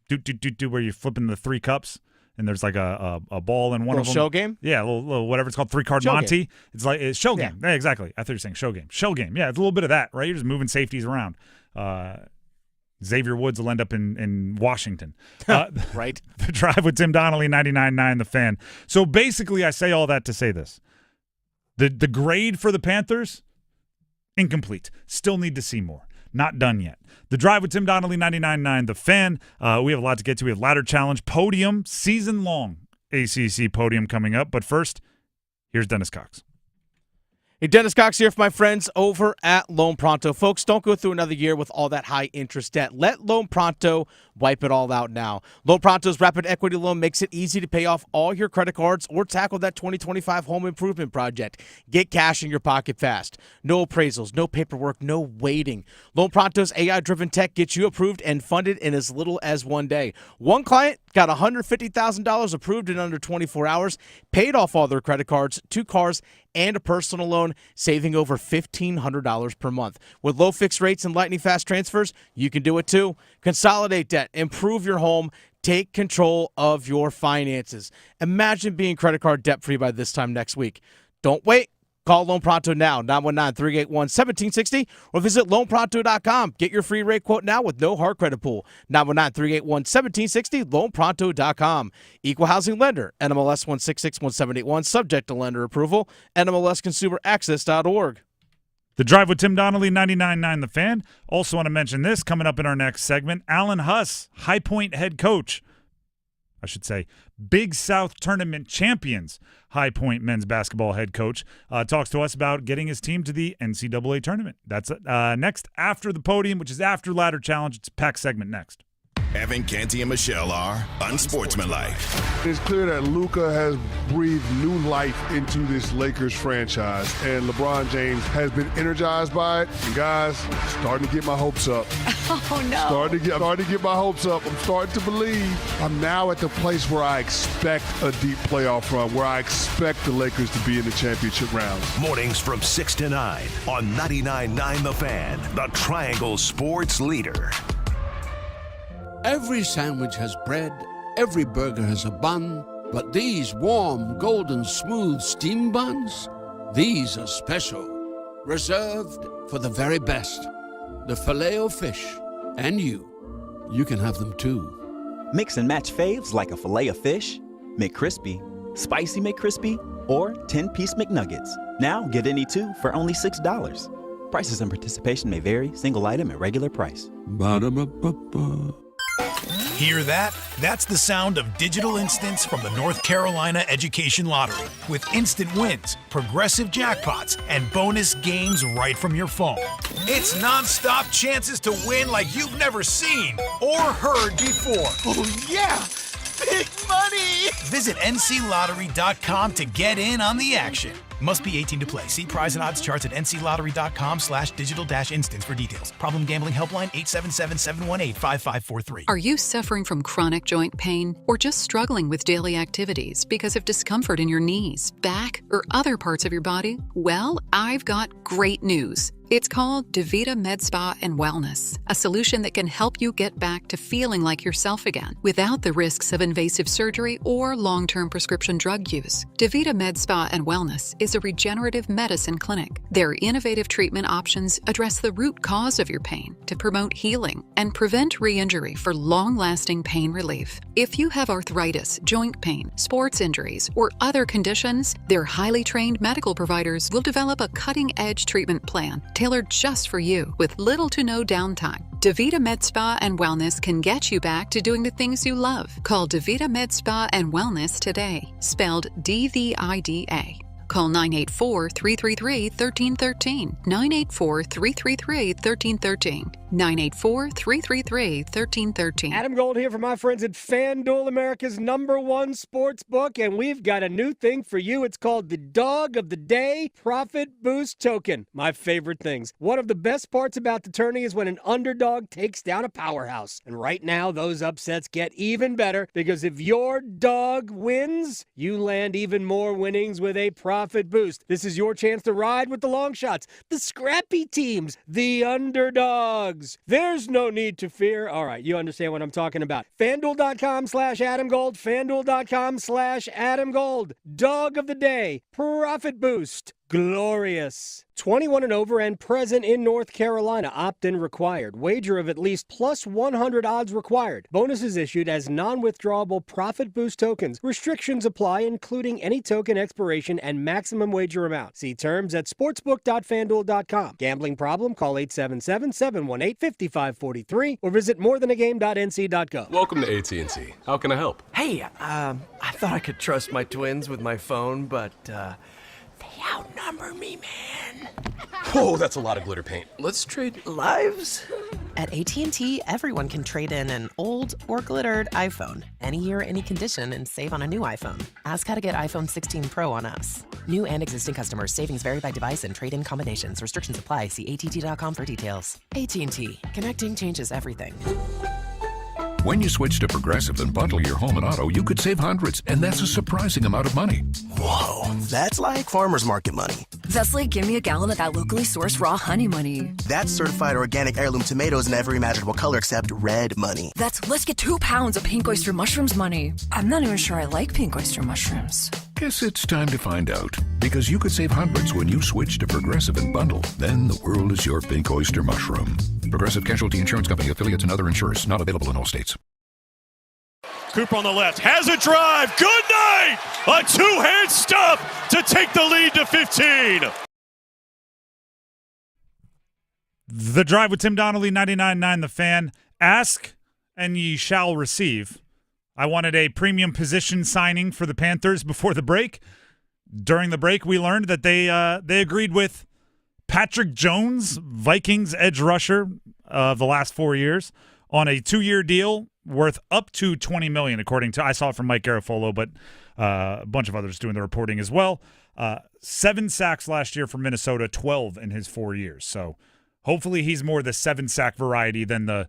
do where you're flipping the 3 cups. And there's like a ball in one of them. Show game? Yeah, a little whatever it's called, 3-card Monty. Game. It's like it's show game. Yeah, exactly. I thought you were saying show game. Show game. Yeah, it's a little bit of that, right? You're just moving safeties around. Xavier Woods will end up in Washington. Right. The Drive with Tim Donnelly, 99.9 The Fan. So basically, I say all that to say this. The grade for the Panthers, incomplete. Still need to see more. Not done yet. The Drive with Tim Donnelly, 99.9 The Fan. We have a lot to get to. We have Ladder Challenge, Podium, season-long ACC Podium coming up. But first, here's Dennis Cox. Hey, Dennis Cox here for my friends over at Loan Pronto. Folks, don't go through another year with all that high-interest debt. Let Loan Pronto wipe it all out now. Loan Pronto's rapid equity loan makes it easy to pay off all your credit cards or tackle that 2025 home improvement project. Get cash in your pocket fast. No appraisals, no paperwork, no waiting. Loan Pronto's AI-driven tech gets you approved and funded in as little as 1 day. One client got $150,000 approved in under 24 hours, paid off all their credit cards, 2 cars, and a personal loan, saving over $1,500 per month. With low fixed rates and lightning fast transfers, you can do it too. Consolidate debt, improve your home, take control of your finances. Imagine being credit card debt-free by this time next week. Don't wait. Call Loan Pronto now, 919-381-1760, or visit loanpronto.com. Get your free rate quote now with no hard credit pull. 919-381-1760, loanpronto.com. Equal housing lender, NMLS 1661781, subject to lender approval, NMLSconsumeraccess.org. The Drive with Tim Donnelly, 99.9 The Fan. Also want to mention this coming up in our next segment. Alan Huss, High Point head coach. I should say, Big South Tournament champions, High Point men's basketball head coach, talks to us about getting his team to the NCAA tournament. That's next after the Podium, which is after Ladder Challenge. It's a packed segment next. Evan, Canty, and Michelle are unsportsmanlike. It's clear that Luka has breathed new life into this Lakers franchise, and LeBron James has been energized by it. And guys, starting to get my hopes up. Oh, no. Starting to get my hopes up. I'm starting to believe. I'm now at the place where I expect a deep playoff run, where I expect the Lakers to be in the championship round. Mornings from 6 to 9 on 99.9 The Fan, the Triangle Sports Leader. Every sandwich has bread, every burger has a bun, but these warm, golden, smooth steam buns, these are special, reserved for the very best. The Filet-O-Fish, and you can have them too. Mix and match faves like a Filet-O-Fish, McCrispy, Spicy McCrispy, or 10-piece McNuggets. Now get any two for only $6. Prices and participation may vary, single item at regular price. Ba-da-ba-ba-ba. Hear that? That's the sound of digital instants from the North Carolina Education Lottery. With instant wins, progressive jackpots, and bonus games right from your phone. It's nonstop chances to win like you've never seen or heard before. Oh, yeah! Big money! Visit nclottery.com to get in on the action. Must be 18 to play. See prize and odds charts at nclottery.com/digital-instants for details. Problem gambling helpline 877-718-5543. Are you suffering from chronic joint pain or just struggling with daily activities because of discomfort in your knees, back, or other parts of your body? Well, I've got great news. It's called DaVita Med Spa and Wellness, a solution that can help you get back to feeling like yourself again without the risks of invasive surgery or long-term prescription drug use. DaVita Med Spa and Wellness is a regenerative medicine clinic. Their innovative treatment options address the root cause of your pain to promote healing and prevent re-injury for long-lasting pain relief. If you have arthritis, joint pain, sports injuries, or other conditions, their highly trained medical providers will develop a cutting-edge treatment plan tailored just for you with little to no downtime. DaVita Med Spa and Wellness can get you back to doing the things you love. Call DaVita Med Spa and Wellness today, spelled DVIDA. Call 984-333-1313, 984-333-1313, 984-333-1313. Adam Gold here for my friends at FanDuel, America's #1 sports book, and we've got a new thing for you. It's called the Dog of the Day Profit Boost Token. My favorite things. One of the best parts about the tourney is when an underdog takes down a powerhouse. And right now, those upsets get even better because if your dog wins, you land even more winnings with a profit boost. This is your chance to ride with the long shots, the scrappy teams, the underdogs. There's no need to fear. All right, you understand what I'm talking about. FanDuel.com/AdamGold, FanDuel.com/AdamGold. Dog of the day, profit boost. Glorious. 21 and over and present in North Carolina. Opt-in required. Wager of at least plus 100 odds required. Bonuses issued as non-withdrawable profit boost tokens. Restrictions apply, including any token expiration and maximum wager amount. See terms at sportsbook.fanduel.com. Gambling problem? Call 877-718-5543 or visit morethanagame.nc.gov. Welcome to AT&T. How can I help? Hey, I thought I could trust my twins with my phone, but, they outnumber me, man. Whoa, that's a lot of glitter paint. Let's trade lives. At AT&T, everyone can trade in an old or glittered iPhone any year, any condition, and save on a new iPhone. Ask how to get iPhone 16 Pro on us. New and existing customers. Savings vary by device and trade-in combinations. Restrictions apply. See att.com for details. AT&T. Connecting changes everything. When you switch to Progressive and bundle your home and auto, you could save hundreds, and that's a surprising amount of money. Whoa, that's like farmer's market money. That's like give me a gallon of that locally sourced raw honey money. That's certified organic heirloom tomatoes in every imaginable color except red money. That's let's get 2 pounds of pink oyster mushrooms money. I'm not even sure I like pink oyster mushrooms. Guess it's time to find out, because you could save hundreds when you switch to Progressive and bundle. Then the world is your pink oyster mushroom. Progressive Casualty Insurance Company, affiliates, and other insurers. Not available in all states. Cooper on the left, has a drive, good night! A two-hand stuff to take the lead to 15. The Drive with Tim Donnelly, 99.9 The Fan. Ask and ye shall receive. I wanted a premium position signing for the Panthers before the break. During the break, we learned that they agreed with Patrick Jones, Vikings edge rusher of the last 4 years, on a 2-year deal worth up to $20 million, according to, I saw it from Mike Garafolo, but a bunch of others doing the reporting as well. 7 sacks last year for Minnesota, 12 in his 4 years. So hopefully he's more the 7-sack variety than the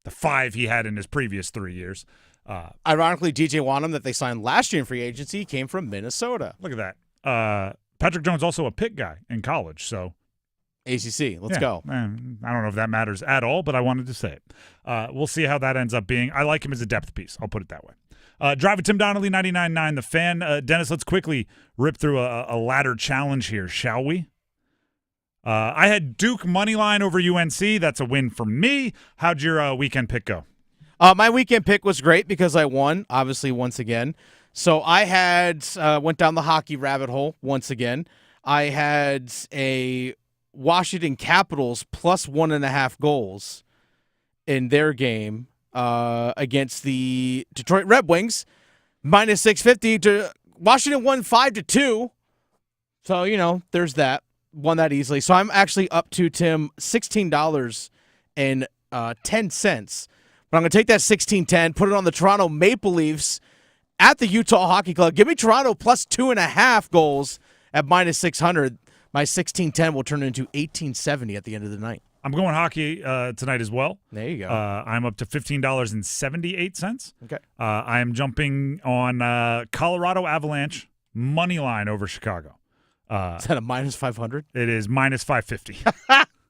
5 he had in his previous 3 years. Ironically, DJ Wanham that they signed last year in free agency came from Minnesota. Look at that. Patrick Jones also a Pitt guy in college, so. ACC, let's go. Man, I don't know if that matters at all, but I wanted to say it. We'll see how that ends up being. I like him as a depth piece. I'll put it that way. Drive with Tim Donnelly, 99.9 The Fan. Dennis, let's quickly rip through a ladder challenge here, shall we? I had Duke money line over UNC. That's a win for me. How'd your weekend pick go? My weekend pick was great because I won, obviously, once again. So I had went down the hockey rabbit hole once again. I had a Washington Capitals plus 1.5 goals in their game against the Detroit Red Wings, minus 650. Washington won 5-2. So, there's that. Won that easily. So I'm actually up to, Tim, $16.10. But I'm going to take that $16.10, put it on the Toronto Maple Leafs at the Utah Hockey Club. Give me Toronto plus 2.5 goals at minus 600. My $16.10 will turn into $18.70 at the end of the night. I'm going hockey tonight as well. There you go. I'm up to $15.78. Okay. I am jumping on Colorado Avalanche money line over Chicago. Is that a minus 500? It is minus 550.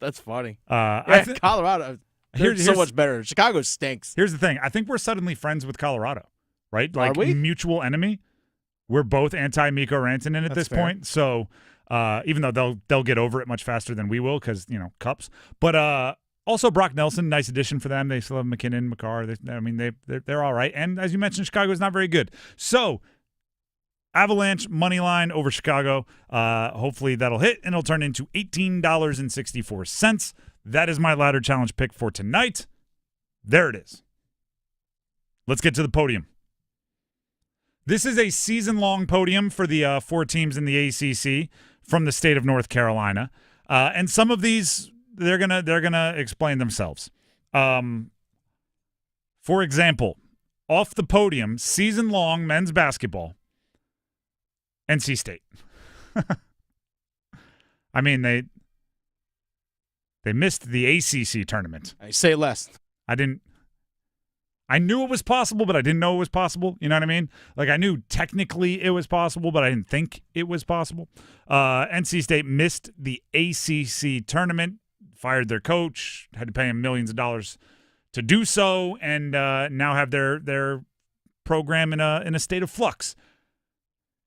That's funny. Colorado. Here's so much better. Chicago stinks. Here's the thing. I think we're suddenly friends with Colorado, right? Like, are we? Mutual enemy. We're both anti-Mikko Rantanen at this point. So even though they'll get over it much faster than we will because, cups. But also Brock Nelson, nice addition for them. They still have McKinnon, Makar. They're all right. And as you mentioned, Chicago is not very good. So Avalanche money line over Chicago. Hopefully that'll hit, and it'll turn into $18.64. That is my ladder challenge pick for tonight. There it is. Let's get to the podium. This is a season-long podium for the 4 teams in the ACC from the state of North Carolina, and some of these they're gonna explain themselves. For example, off the podium, season-long men's basketball. NC State. I mean, they missed the ACC tournament. I say less. I knew it was possible, but I didn't know it was possible. You know what I mean? Like, I knew technically it was possible, but I didn't think it was possible. NC State missed the ACC tournament, fired their coach, had to pay him millions of dollars to do so, and now have their program in a state of flux.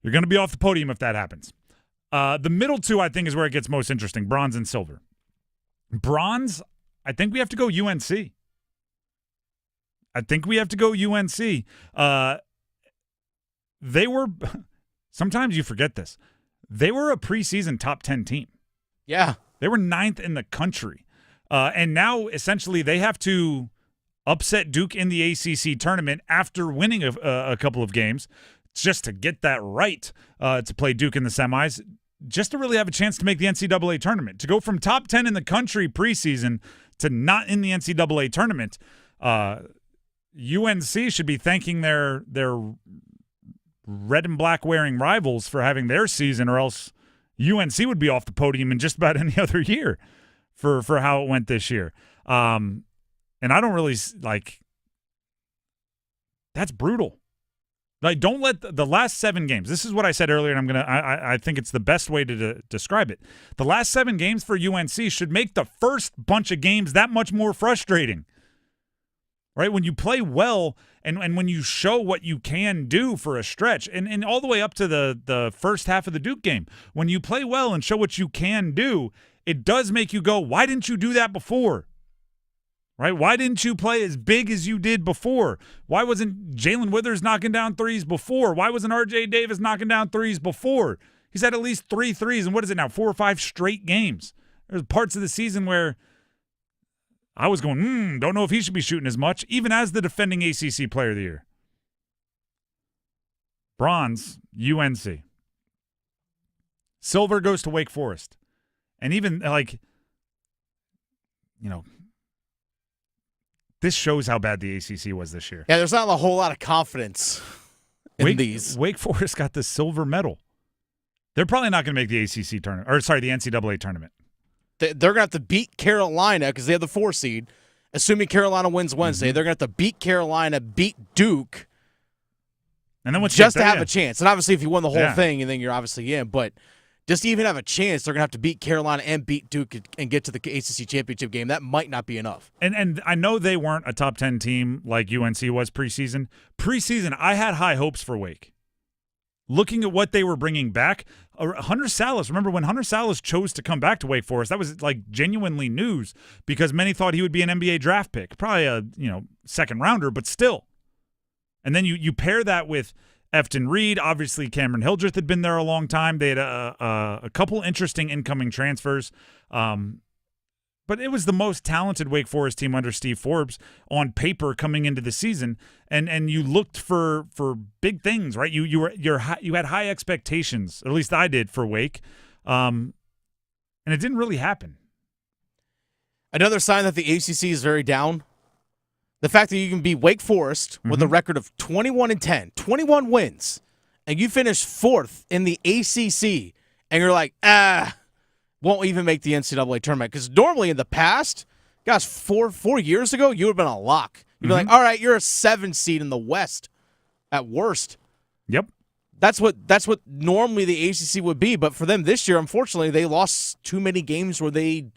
You're going to be off the podium if that happens. The middle two, I think, is where it gets most interesting, bronze and silver. Bronze, I think we have to go UNC. They were, sometimes you forget this, they were a preseason top 10 team. Yeah. They were 9th in the country. And now, essentially, they have to upset Duke in the ACC tournament after winning a couple of games just to get that right to play Duke in the semis, just to really have a chance to make the NCAA tournament. To go from top 10 in the country preseason to not in the NCAA tournament, UNC should be thanking their red and black wearing rivals for having their season, or else UNC would be off the podium in just about any other year for how it went this year. And I don't really that's brutal. Like, don't let the last 7 games. This is what I said earlier, and I think it's the best way to describe it. The last 7 games for UNC should make the first bunch of games that much more frustrating. Right? When you play well and when you show what you can do for a stretch, and all the way up to the first half of the Duke game, when you play well and show what you can do, it does make you go, why didn't you do that before? Right? Why didn't you play as big as you did before? Why wasn't Jalen Withers knocking down threes before? Why wasn't RJ Davis knocking down threes before? He's had at least 3 threes, and what is it now, 4 or 5 straight games. There's parts of the season where I was going, don't know if he should be shooting as much, even as the defending ACC Player of the Year. Bronze, UNC. Silver goes to Wake Forest. And even, this shows how bad the ACC was this year. Yeah, there's not a whole lot of confidence in these. Wake Forest got the silver medal. They're probably not going to make the ACC tournament, or sorry, the NCAA tournament. They're going to have to beat Carolina because they have the 4 seed. Assuming Carolina wins Wednesday, they're going to have to beat Carolina, beat Duke, and then just to have a chance. And obviously, if you won the whole thing, and then you're obviously in. But just to even have a chance, they're going to have to beat Carolina and beat Duke and get to the ACC championship game. That might not be enough. And I know they weren't a top 10 team like UNC was preseason. Preseason, I had high hopes for Wake. Looking at what they were bringing back, Hunter Salas, remember when Hunter Salas chose to come back to Wake Forest, that was like genuinely news because many thought he would be an NBA draft pick, probably a second rounder, but still. And then you pair that with Efton Reed, obviously Cameron Hildreth had been there a long time. They had a couple interesting incoming transfers. But it was the most talented Wake Forest team under Steve Forbes on paper coming into the season, and you looked for big things, right? You had high expectations, or at least I did for Wake, and it didn't really happen. Another sign that the ACC is very down. The fact that you can beat Wake Forest with a record of 21-10, 21 wins, and you finish 4th in the ACC, and you're like, won't even make the NCAA tournament. Because normally in the past, gosh, four years ago, you would have been a lock. You'd be like, all right, you're a 7 seed in the West at worst. Yep. That's what normally the ACC would be. But for them this year, unfortunately, they lost too many games where they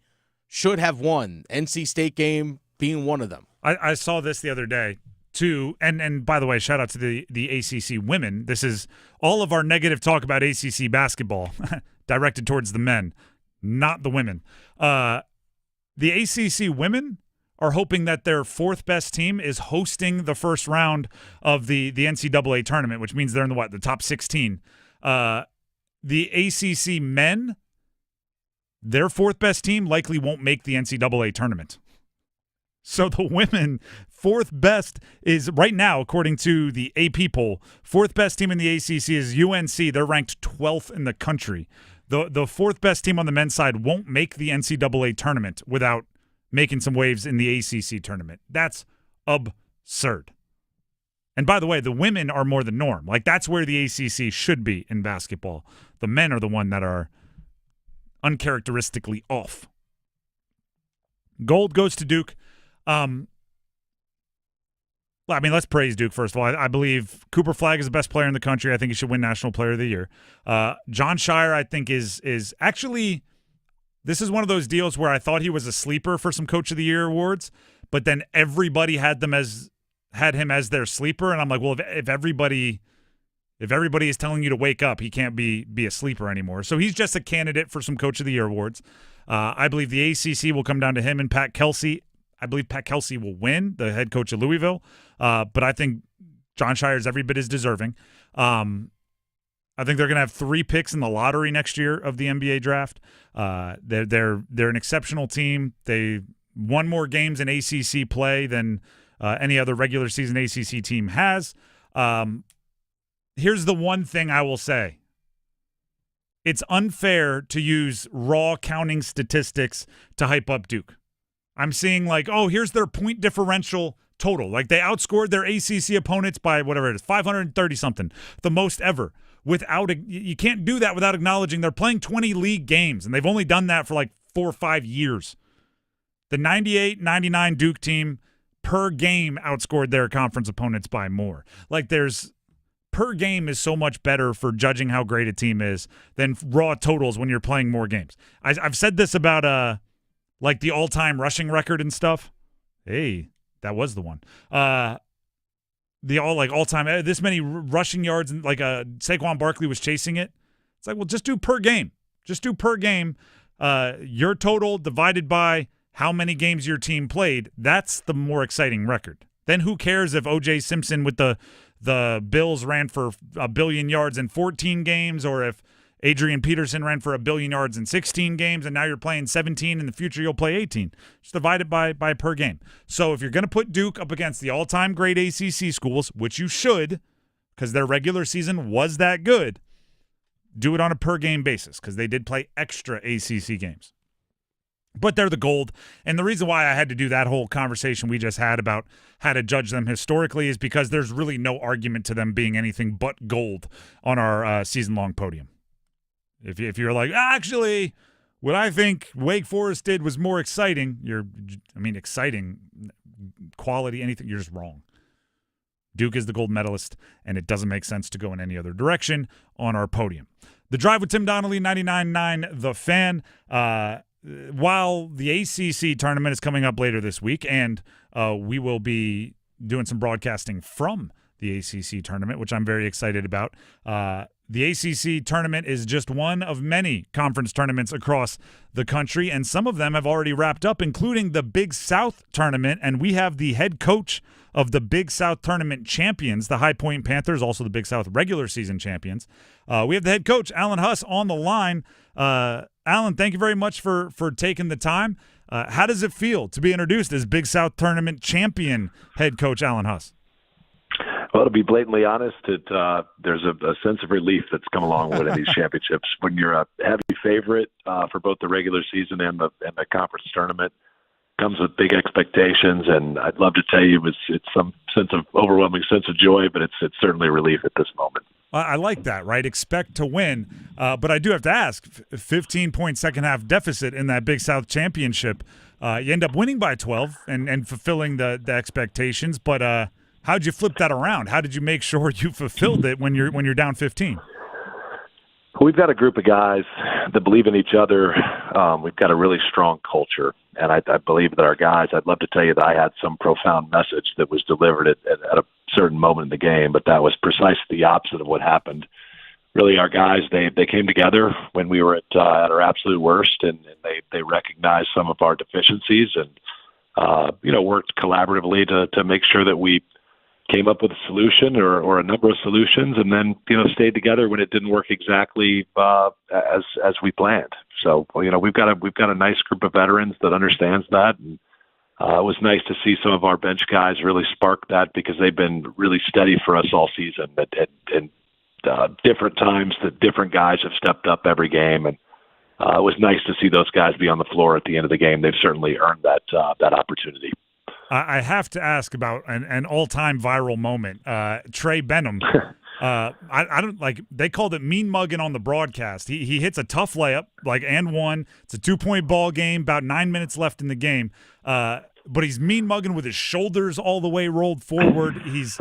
should have won. NC State game being one of them. I saw this the other day, too. And by the way, shout out to the ACC women. This is all of our negative talk about ACC basketball directed towards the men. Not the women. The ACC women are hoping that their 4th best team is hosting the first round of the NCAA tournament, which means they're in the top 16. The ACC men, their 4th best team likely won't make the NCAA tournament. So the women, 4th best is right now, according to the AP poll, 4th best team in the ACC is UNC. They're ranked 12th in the country. The 4th best team on the men's side won't make the NCAA tournament without making some waves in the ACC tournament. That's absurd. And by the way, the women are more the norm. Like, that's where the ACC should be in basketball. The men are the one that are uncharacteristically off. Gold goes to Duke. Let's praise Duke, first of all. I believe Cooper Flagg is the best player in the country. I think he should win National Player of the Year. John Shire, I think, is actually – this is one of those deals where I thought he was a sleeper for some Coach of the Year awards, but then everybody had him as their sleeper, and I'm like, well, if everybody is telling you to wake up, he can't be a sleeper anymore. So he's just a candidate for some Coach of the Year awards. I believe the ACC will come down to him and Pat Kelsey. I believe Pat Kelsey will win, the head coach of Louisville. But I think John Shire is every bit as deserving. I think they're going to have 3 picks in the lottery next year of the NBA draft. They're an exceptional team. They won more games in ACC play than any other regular season ACC team has. Here's the one thing I will say. It's unfair to use raw counting statistics to hype up Duke. I'm seeing here's their point differential total. Like, they outscored their ACC opponents by whatever it is, 530-something, the most ever. You can't do that without acknowledging they're playing 20 league games, and they've only done that for 4 or 5 years. The 98-99 Duke team per game outscored their conference opponents by more. Per game is so much better for judging how great a team is than raw totals when you're playing more games. I've said this about the all-time rushing record and stuff. Hey, that was the one. The all-time, this many rushing yards, and Saquon Barkley was chasing it. It's like, well, just do per game. Just do per game. Your total divided by how many games your team played. That's the more exciting record. Then who cares if O.J. Simpson with the Bills ran for 1 billion yards in 14 games, or if Adrian Peterson ran for 1 billion yards in 16 games, and now you're playing 17. In the future, you'll play 18. Just divide it by per game. So if you're going to put Duke up against the all-time great ACC schools, which you should, because their regular season was that good, do it on a per-game basis, because they did play extra ACC games. But they're the gold. And the reason why I had to do that whole conversation we just had about how to judge them historically is because there's really no argument to them being anything but gold on our season-long podium. If you're like, actually, what I think Wake Forest did was more exciting, exciting, quality, anything, you're just wrong. Duke is the gold medalist, and it doesn't make sense to go in any other direction on our podium. The Drive with Tim Donnelly, 99.9 The Fan. While the ACC tournament is coming up later this week, and we will be doing some broadcasting from the ACC tournament, which I'm very excited about. The ACC tournament is just one of many conference tournaments across the country, and some of them have already wrapped up, including the Big South tournament, and we have the head coach of the Big South tournament champions, the High Point Panthers, also the Big South regular season champions. We have the head coach, Alan Huss, on the line. Alan, thank you very much for taking the time. How does it feel to be introduced as Big South tournament champion head coach Alan Huss? Well, to be blatantly honest, there's a sense of relief that's come along with these championships. When you're a heavy favorite for both the regular season and the conference tournament, comes with big expectations, and I'd love to tell you it's some overwhelming sense of joy, but it's certainly a relief at this moment. I like that, right? Expect to win. But I do have to ask, 15-point second-half deficit in that Big South championship. You end up winning by 12 and fulfilling the expectations, but how'd you flip that around? How did you make sure you fulfilled it when you're down 15? We've got a group of guys that believe in each other. We've got a really strong culture, and I believe that our guys, I'd love to tell you that I had some profound message that was delivered at a certain moment in the game, but that was precisely the opposite of what happened. Really, our guys, they came together when we were at our absolute worst, and they recognized some of our deficiencies and worked collaboratively to make sure that we came up with a solution or a number of solutions, and then stayed together when it didn't work exactly as we planned. So we've got a nice group of veterans that understands that, and it was nice to see some of our bench guys really spark that because they've been really steady for us all season. At different times, that different guys have stepped up every game, and it was nice to see those guys be on the floor at the end of the game. They've certainly earned that opportunity. I have to ask about an all-time viral moment. Trey Benham, I don't like. They called it mean mugging on the broadcast. He hits a tough layup, and one. It's a 2-point ball game. About 9 minutes left in the game, but he's mean mugging with his shoulders all the way rolled forward. He's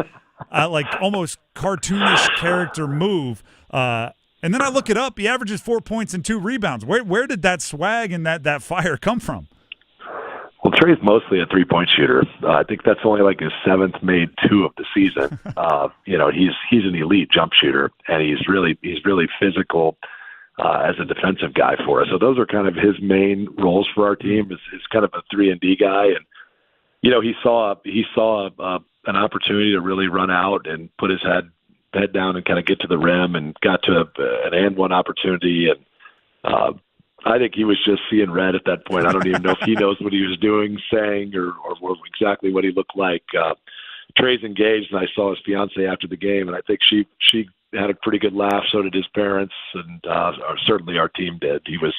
almost cartoonish character move. And then I look it up. He averages 4 points and 2 rebounds. Where did that swag and that fire come from? Well, Trey's mostly a 3-point shooter. I think that's only his 7th made 2 of the season. He's an elite jump shooter, and he's really physical as a defensive guy for us. So those are kind of his main roles for our team. Is kind of a 3-and-D guy, and he saw an opportunity to really run out and put his head down and kind of get to the rim, and got to an and-one opportunity, and I think he was just seeing red at that point. I don't even know if he knows what he was doing, saying, or exactly what he looked like. Trey's engaged, and I saw his fiance after the game, and I think she had a pretty good laugh. So did his parents, and certainly our team did. He was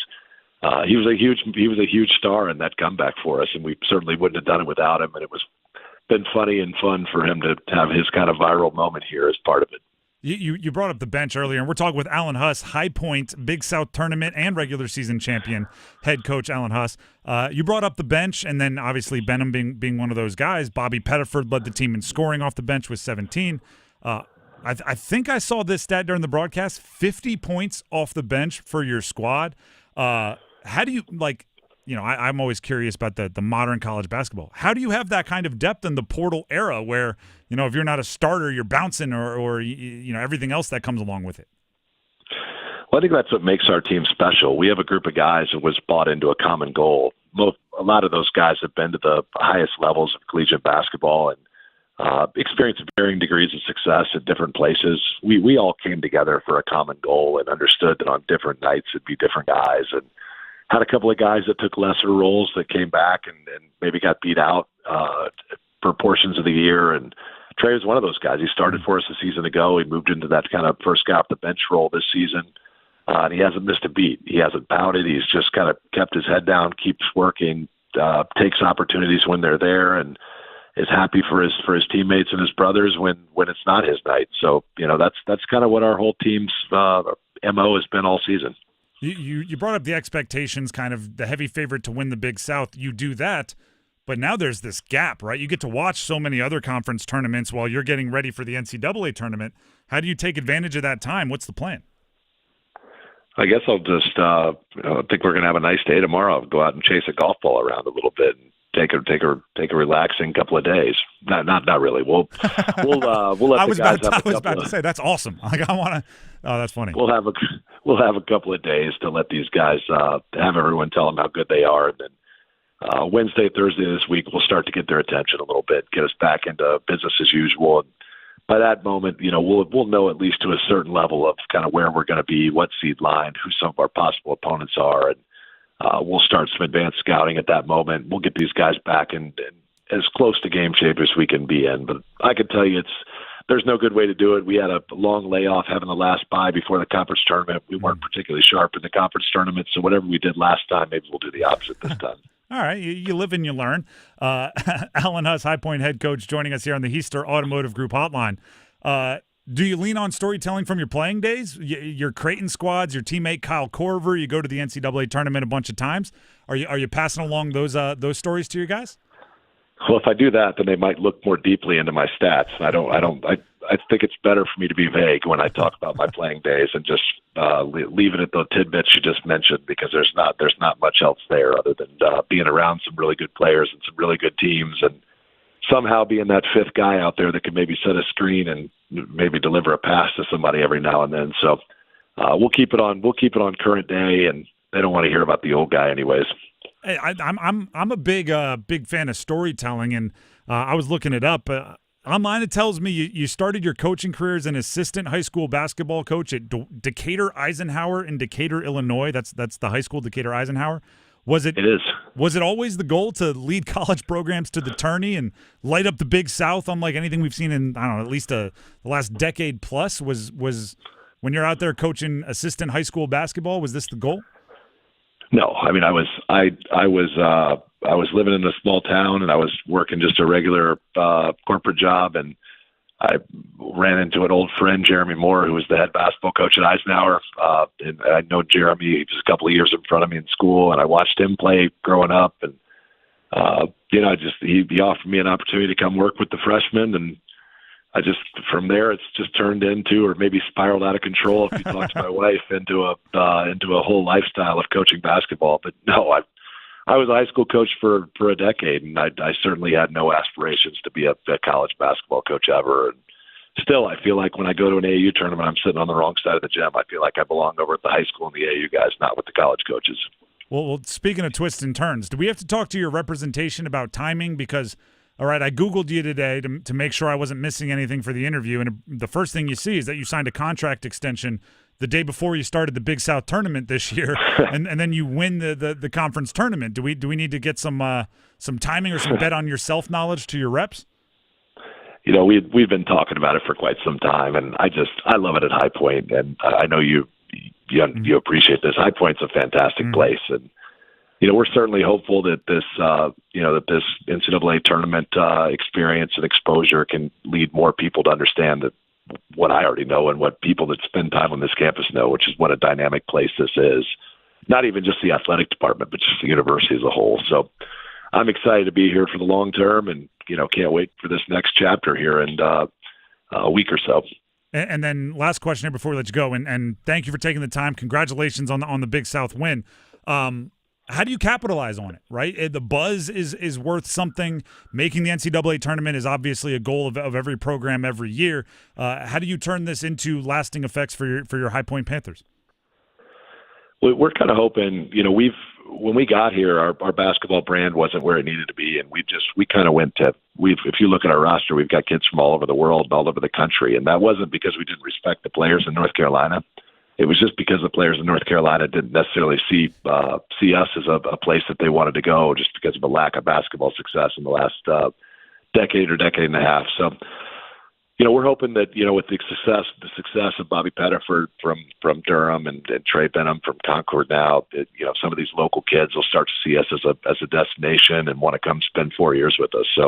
a huge star in that comeback for us, and we certainly wouldn't have done it without him. And it was been funny and fun for him to have his kind of viral moment here as part of it. You brought up the bench earlier, and we're talking with Alan Huss, High Point, Big South Tournament, and regular season champion head coach Alan Huss. You brought up the bench, and then obviously Benham being one of those guys. Bobby Pettiford led the team in scoring off the bench with 17. I think I saw this stat during the broadcast, 50 points off the bench for your squad. How do you, I'm always curious about the modern college basketball. How do you have that kind of depth in the portal era where, if you're not a starter, you're bouncing or everything else that comes along with it? Well, I think that's what makes our team special. We have a group of guys that was bought into a common goal. A lot of those guys have been to the highest levels of collegiate basketball and experienced varying degrees of success at different places. We all came together for a common goal and understood that on different nights it'd be different guys, and had a couple of guys that took lesser roles that came back and maybe got beat out for portions of the year. And Trey was one of those guys. He started for us a season ago. He moved into that kind of first guy off the bench role this season. and he hasn't missed a beat. He hasn't pouted. He's just kind of kept his head down, keeps working, takes opportunities when they're there, and is happy for his teammates and his brothers when it's not his night. So, that's kind of what our whole team's MO has been all season. You brought up the expectations, kind of the heavy favorite to win the Big South. You do that, but now there's this gap, right? You get to watch so many other conference tournaments while you're getting ready for the NCAA tournament. How do you take advantage of that time? What's the plan? I guess I'll just I think we're going to have a nice day tomorrow. I'll go out and chase a golf ball around a little bit and take a relaxing couple of days. Not really. We'll let the guys have a couple. I was about to say that's awesome. Like I want to. Oh, that's funny. We'll have a couple of days to let these guys have everyone tell them how good they are, and then Wednesday, Thursday this week we'll start to get their attention a little bit, get us back into business as usual. And by that moment, we'll know at least to a certain level of kind of where we're going to be, what seed line, who some of our possible opponents are, and we'll start some advanced scouting at that moment. We'll get these guys back in as close to game shape as we can be in. But I can tell you there's no good way to do it. We had a long layoff having the last bye before the conference tournament. We weren't particularly sharp in the conference tournament, so whatever we did last time, maybe we'll do the opposite this time. All right, you live and you learn. Alan Huss, High Point head coach, joining us here on the Heister Automotive Group hotline. Do you lean on storytelling from your playing days? Your Creighton squads, your teammate Kyle Korver, you go to the NCAA tournament a bunch of times. Are you passing along those stories to your guys? Well, if I do that, then they might look more deeply into my stats. I think it's better for me to be vague when I talk about my playing days and just leave it at the tidbits you just mentioned, because there's not much else there other than being around some really good players and some really good teams, and somehow being that fifth guy out there that could maybe set a screen and maybe deliver a pass to somebody every now and then. So we'll keep it on current day, and they don't want to hear about the old guy anyways. Hey, I'm a big fan of storytelling, and I was looking it up. Online it tells me you started your coaching career as an assistant high school basketball coach at Decatur Eisenhower in Decatur, Illinois. That's the high school, Decatur Eisenhower. It is. Was it always the goal to lead college programs to the tourney and light up the Big South, unlike anything we've seen in, I don't know, at least the last decade plus? Was when you're out there coaching assistant high school basketball, was this the goal? No, I mean, I was living in a small town, and I was working just a regular corporate job, and I ran into an old friend, Jeremy Moore, who was the head basketball coach at Eisenhower. And I know Jeremy. He was a couple of years in front of me in school, and I watched him play growing up. And he offered me an opportunity to come work with the freshmen, and from there it's just turned into, or maybe spiraled out of control, if you talk to my wife, into a whole lifestyle of coaching basketball. But no, I was a high school coach for a decade, and I certainly had no aspirations to be a college basketball coach ever. And still, I feel like when I go to an AAU tournament, I'm sitting on the wrong side of the gym. I feel like I belong over at the high school and the AAU guys, not with the college coaches. Well, speaking of twists and turns, do we have to talk to your representation about timing? Because, all right, I Googled you today to make sure I wasn't missing anything for the interview, and the first thing you see is that you signed a contract extension the day before you started the Big South tournament this year, and then you win the conference tournament. Do we need to get some timing or some bet on yourself knowledge to your reps? We've been talking about it for quite some time, and I love it at High Point, and I know you appreciate this. High Point's a fantastic place, and we're certainly hopeful that this NCAA tournament experience and exposure can lead more people to understand that what I already know and what people that spend time on this campus know, which is what a dynamic place this is. Not even just the athletic department, but just the university as a whole. So I'm excited to be here for the long term, and can't wait for this next chapter here in a week or so. And then last question here before we let you go, and thank you for taking the time. Congratulations on the Big South win. How do you capitalize on it, right? The buzz is worth something. Making the NCAA tournament is obviously a goal of every program every year. How do you turn this into lasting effects for your High Point Panthers? We're kind of hoping, when we got here, our basketball brand wasn't where it needed to be, and we kind of went to, if you look at our roster, we've got kids from all over the world and all over the country, and that wasn't because we didn't respect the players in North Carolina. It was just because the players in North Carolina didn't necessarily see us as a place that they wanted to go, just because of a lack of basketball success in the last decade or decade and a half. So we're hoping that, with the success of Bobby Pettiford from Durham and Trey Benham from Concord now, that, some of these local kids will start to see us as a destination and want to come spend 4 years with us. So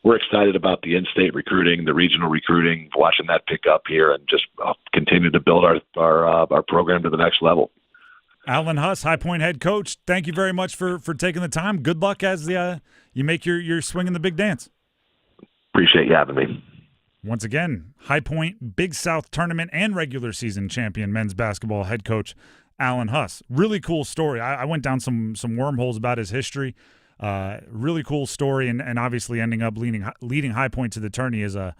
we're excited about the in-state recruiting, the regional recruiting, watching that pick up here, and just continue to build our program to the next level. Alan Huss, High Point head coach, thank you very much for taking the time. Good luck as you make your swing in the big dance. Appreciate you having me. Once again, High Point Big South Tournament and regular season champion men's basketball head coach Alan Huss. Really cool story. I went down some wormholes about his history. Really cool story, and obviously ending up leading High Point to the tourney is a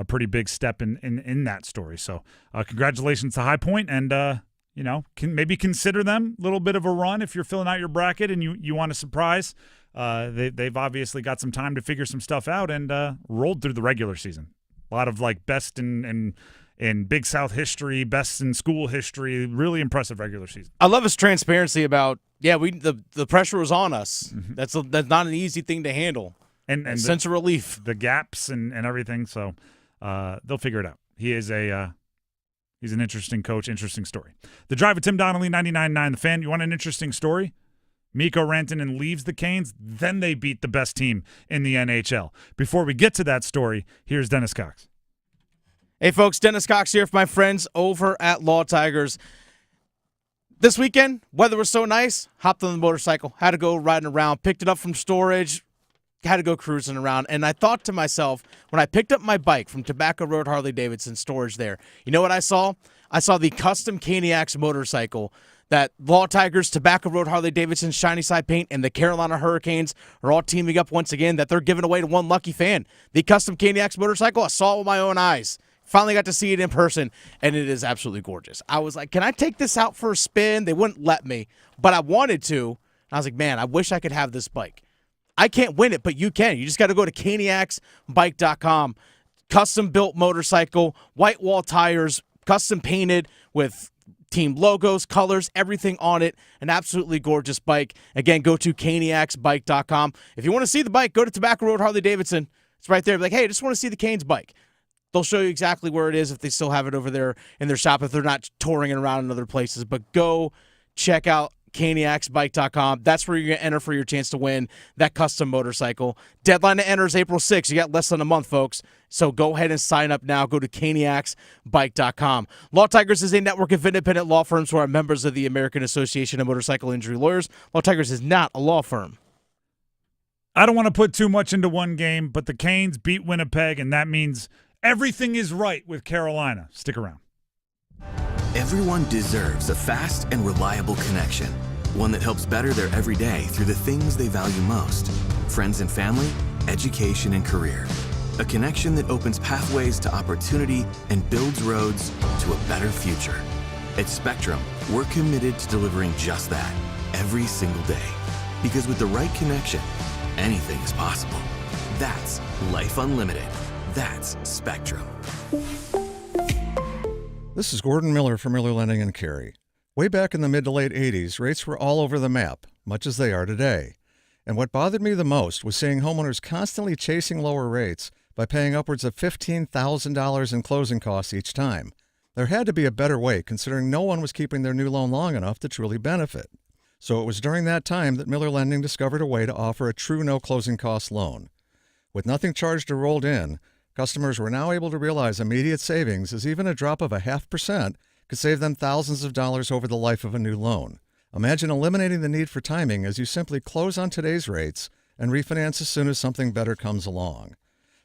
pretty big step in that story. So congratulations to High Point, and can maybe consider them a little bit of a run if you're filling out your bracket and you want a surprise. They've obviously got some time to figure some stuff out and rolled through the regular season. A lot of best in Big South history, best in school history. Really impressive regular season. I love his transparency about the pressure was on us. Mm-hmm. That's not an easy thing to handle. And sense of relief, the gaps and everything. So they'll figure it out. He is he's an interesting coach. Interesting story. The Drive with Tim Donnelly, 99.9 The Fan. You want an interesting story? Mikko Rantanen leaves the Canes, then they beat the best team in the NHL. Before we get to that story, here's Dennis Cox. Hey, folks, Dennis Cox here for my friends over at Law Tigers. This weekend, weather was so nice, hopped on the motorcycle, had to go riding around, picked it up from storage, had to go cruising around, and I thought to myself, when I picked up my bike from Tobacco Road Harley-Davidson storage there, you know what I saw? I saw the custom Canales motorcycle that Law Tigers, Tobacco Road Harley-Davidson, Shiny Side Paint, and the Carolina Hurricanes are all teaming up once again, that they're giving away to one lucky fan. The custom Canales motorcycle, I saw it with my own eyes. Finally got to see it in person, and it is absolutely gorgeous. I was like, can I take this out for a spin? They wouldn't let me, but I wanted to. And I was like, man, I wish I could have this bike. I can't win it, but you can. You just got to go to caniacsbike.com. Custom-built motorcycle, white wall tires, custom painted with team logos, colors, everything on it. An absolutely gorgeous bike. Again, go to caniacsbike.com. If you want to see the bike, go to Tobacco Road Harley-Davidson. It's right there. Be like, hey, I just want to see the Canes bike. They'll show you exactly where it is if they still have it over there in their shop, if they're not touring it around in other places. But go check out caniacsbike.com. That's where you're going to enter for your chance to win that custom motorcycle. Deadline to enter is April 6th. You got less than a month, folks. So go ahead and sign up now. Go to caniacsbike.com. Law Tigers is a network of independent law firms who are members of the American Association of Motorcycle Injury Lawyers. Law Tigers is not a law firm. I don't want to put too much into one game, but the Canes beat Winnipeg, and that means everything is right with Carolina. Stick around. Everyone deserves a fast and reliable connection, one that helps better their everyday through the things they value most: friends and family, education and career. A connection that opens pathways to opportunity and builds roads to a better future. At Spectrum, we're committed to delivering just that every single day. Because with the right connection, anything is possible. That's Life Unlimited. That's Spectrum. This is Gordon Miller from Miller Lending and Cary. Way back in the mid to late 80s, rates were all over the map, much as they are today. And what bothered me the most was seeing homeowners constantly chasing lower rates by paying upwards of $15,000 in closing costs each time. There had to be a better way, considering no one was keeping their new loan long enough to truly benefit. So it was during that time that Miller Lending discovered a way to offer a true no closing cost loan. With nothing charged or rolled in, customers were now able to realize immediate savings, as even a drop of 0.5% could save them thousands of dollars over the life of a new loan. Imagine eliminating the need for timing as you simply close on today's rates and refinance as soon as something better comes along.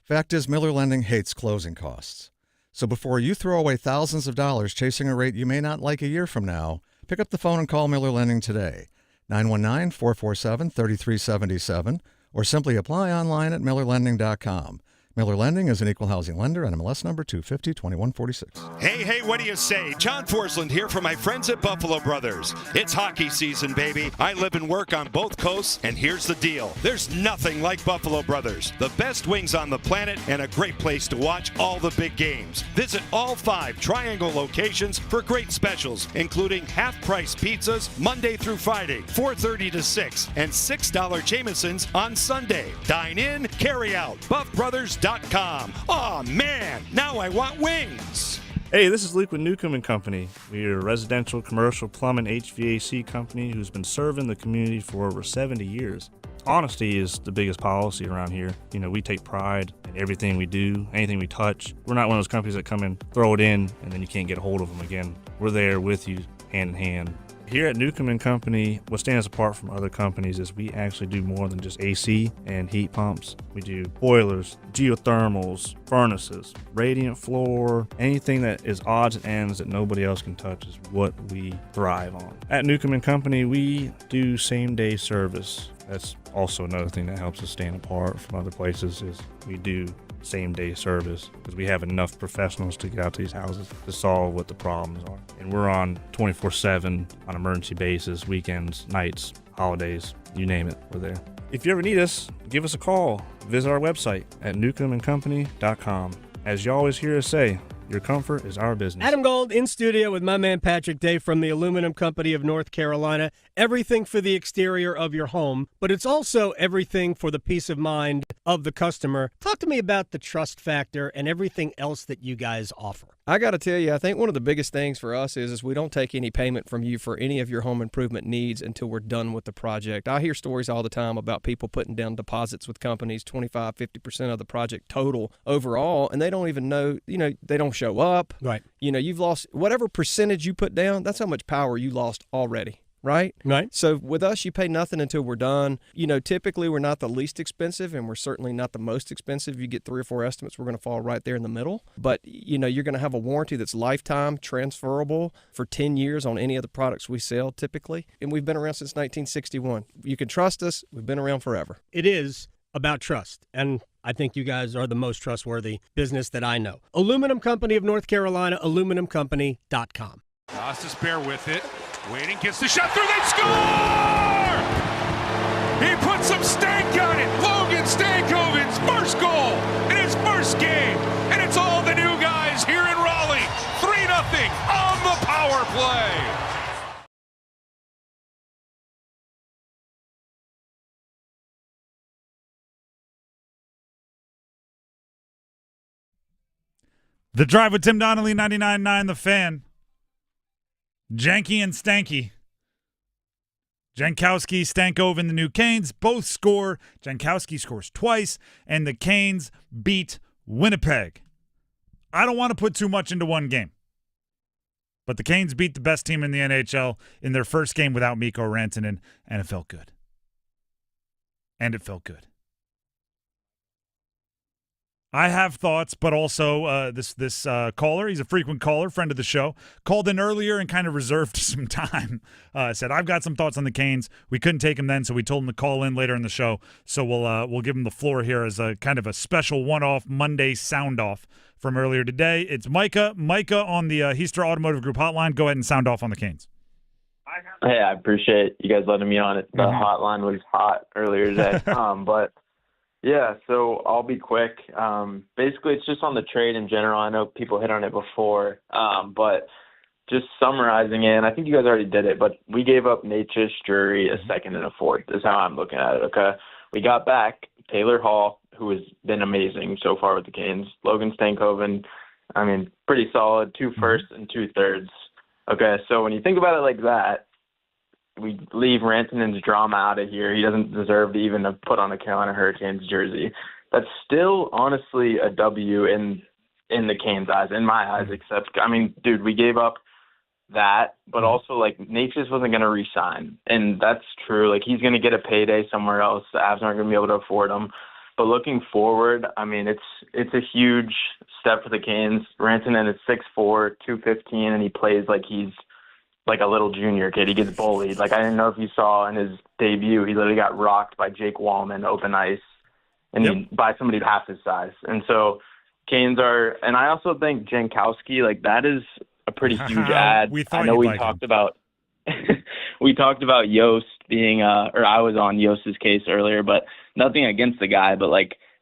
Fact is, Miller Lending hates closing costs. So before you throw away thousands of dollars chasing a rate you may not like a year from now, pick up the phone and call Miller Lending today, 919-447-3377, or simply apply online at millerlending.com. Miller Lending is an equal housing lender, NMLS number 250-2146. Hey, what do you say? John Forsland here for my friends at Buffalo Brothers. It's hockey season, baby. I live and work on both coasts, and here's the deal. There's nothing like Buffalo Brothers. The best wings on the planet and a great place to watch all the big games. Visit all 5 Triangle locations for great specials, including half-price pizzas Monday through Friday, 4:30 to 6, and $6 Jamesons on Sunday. Dine in, carry out. BuffBrothers.com. Wings.com. Aw, man, now I want wings. Hey, this is Luke with Newcomb & Company. We're a residential, commercial, plumbing, HVAC company who's been serving the community for over 70 years. Honesty is the biggest policy around here. You know, we take pride in everything we do, anything we touch. We're not one of those companies that come and throw it in and then you can't get a hold of them again. We're there with you, hand in hand. Here at Newcomb & Company, what stands us apart from other companies is we actually do more than just AC and heat pumps. We do boilers, geothermals, furnaces, radiant floor, anything that is odds and ends that nobody else can touch is what we thrive on. At Newcomb & Company, we do same-day service. That's also another thing that helps us stand apart from other places is we do same-day service because we have enough professionals to get out to these houses to solve what the problems are. And we're on 24/7 on emergency basis, weekends, nights, holidays, you name it, we're there. If you ever need us, give us a call. Visit our website at newcombandcompany.com. As you always hear us say, your comfort is our business. Adam Gold in studio with my man Patrick Day from the Aluminum Company of North Carolina. Everything for the exterior of your home, but it's also everything for the peace of mind of the customer. Talk to me about the trust factor and everything else that you guys offer. I got to tell you, I think one of the biggest things for us is we don't take any payment from you for any of your home improvement needs until we're done with the project. I hear stories all the time about people putting down deposits with companies, 25, 50% of the project total overall, and they don't even know, they don't show up. Right. You've lost whatever percentage you put down, that's how much power you lost already. Right? Right. So with us, you pay nothing until we're done. Typically we're not the least expensive and we're certainly not the most expensive. You get 3 or 4 estimates, we're going to fall right there in the middle. But, you're going to have a warranty that's lifetime, transferable for 10 years on any of the products we sell typically. And we've been around since 1961. You can trust us. We've been around forever. It is about trust. And I think you guys are the most trustworthy business that I know. Aluminum Company of North Carolina, aluminumcompany.com. Costas bear with it. Waiting, gets the shot through, they score! He put some stank on it. Logan Stankoven's first goal in his first game. And it's all the new guys here in Raleigh. 3-0 on the power play. The Drive with Tim Donnelly, 99.9 The Fan. Janky and Stanky. Jankowski, Stankoven, the new Canes both score. Jankowski scores twice, and the Canes beat Winnipeg. I don't want to put too much into one game, but the Canes beat the best team in the NHL in their first game without Mikko Rantanen, and it felt good. I have thoughts, but also this caller, he's a frequent caller, friend of the show, called in earlier and kind of reserved some time. Said, I've got some thoughts on the Canes. We couldn't take him then, so we told him to call in later in the show. So we'll give him the floor here as a kind of a special one-off Monday sound-off from earlier today. It's Micah. Micah on the Heister Automotive Group hotline. Go ahead and sound off on the Canes. Hey, I appreciate you guys letting me on it. The hotline was hot earlier today. But yeah, so I'll be quick. Basically, it's just on the trade in general. I know people hit on it before, but just summarizing it, and I think you guys already did it, but we gave up Natchez, Drury, a second and a fourth is how I'm looking at it, okay? We got back Taylor Hall, who has been amazing so far with the Canes. Logan Stankoven, pretty solid, 2 firsts and 2 thirds. Okay, so when you think about it like that, we leave Rantanen's drama out of here. He doesn't deserve to even have put on a Carolina Hurricanes jersey. That's still, honestly, a W in the Canes' eyes, in my eyes, except, dude, we gave up that, but also, Natchez wasn't going to re-sign, and that's true. He's going to get a payday somewhere else. The Avs aren't going to be able to afford him. But looking forward, it's a huge step for the Canes. Rantanen is 6'4", 215, and he plays like he's like a little junior kid. He gets bullied. I didn't know if you saw in his debut, he literally got rocked by Jake Wallman, open ice, and by somebody half his size. And so Canes are, and I also think Jankowski, that is a pretty huge ad. We talked about Yost being, or I was on Yost's case earlier, but nothing against the guy, but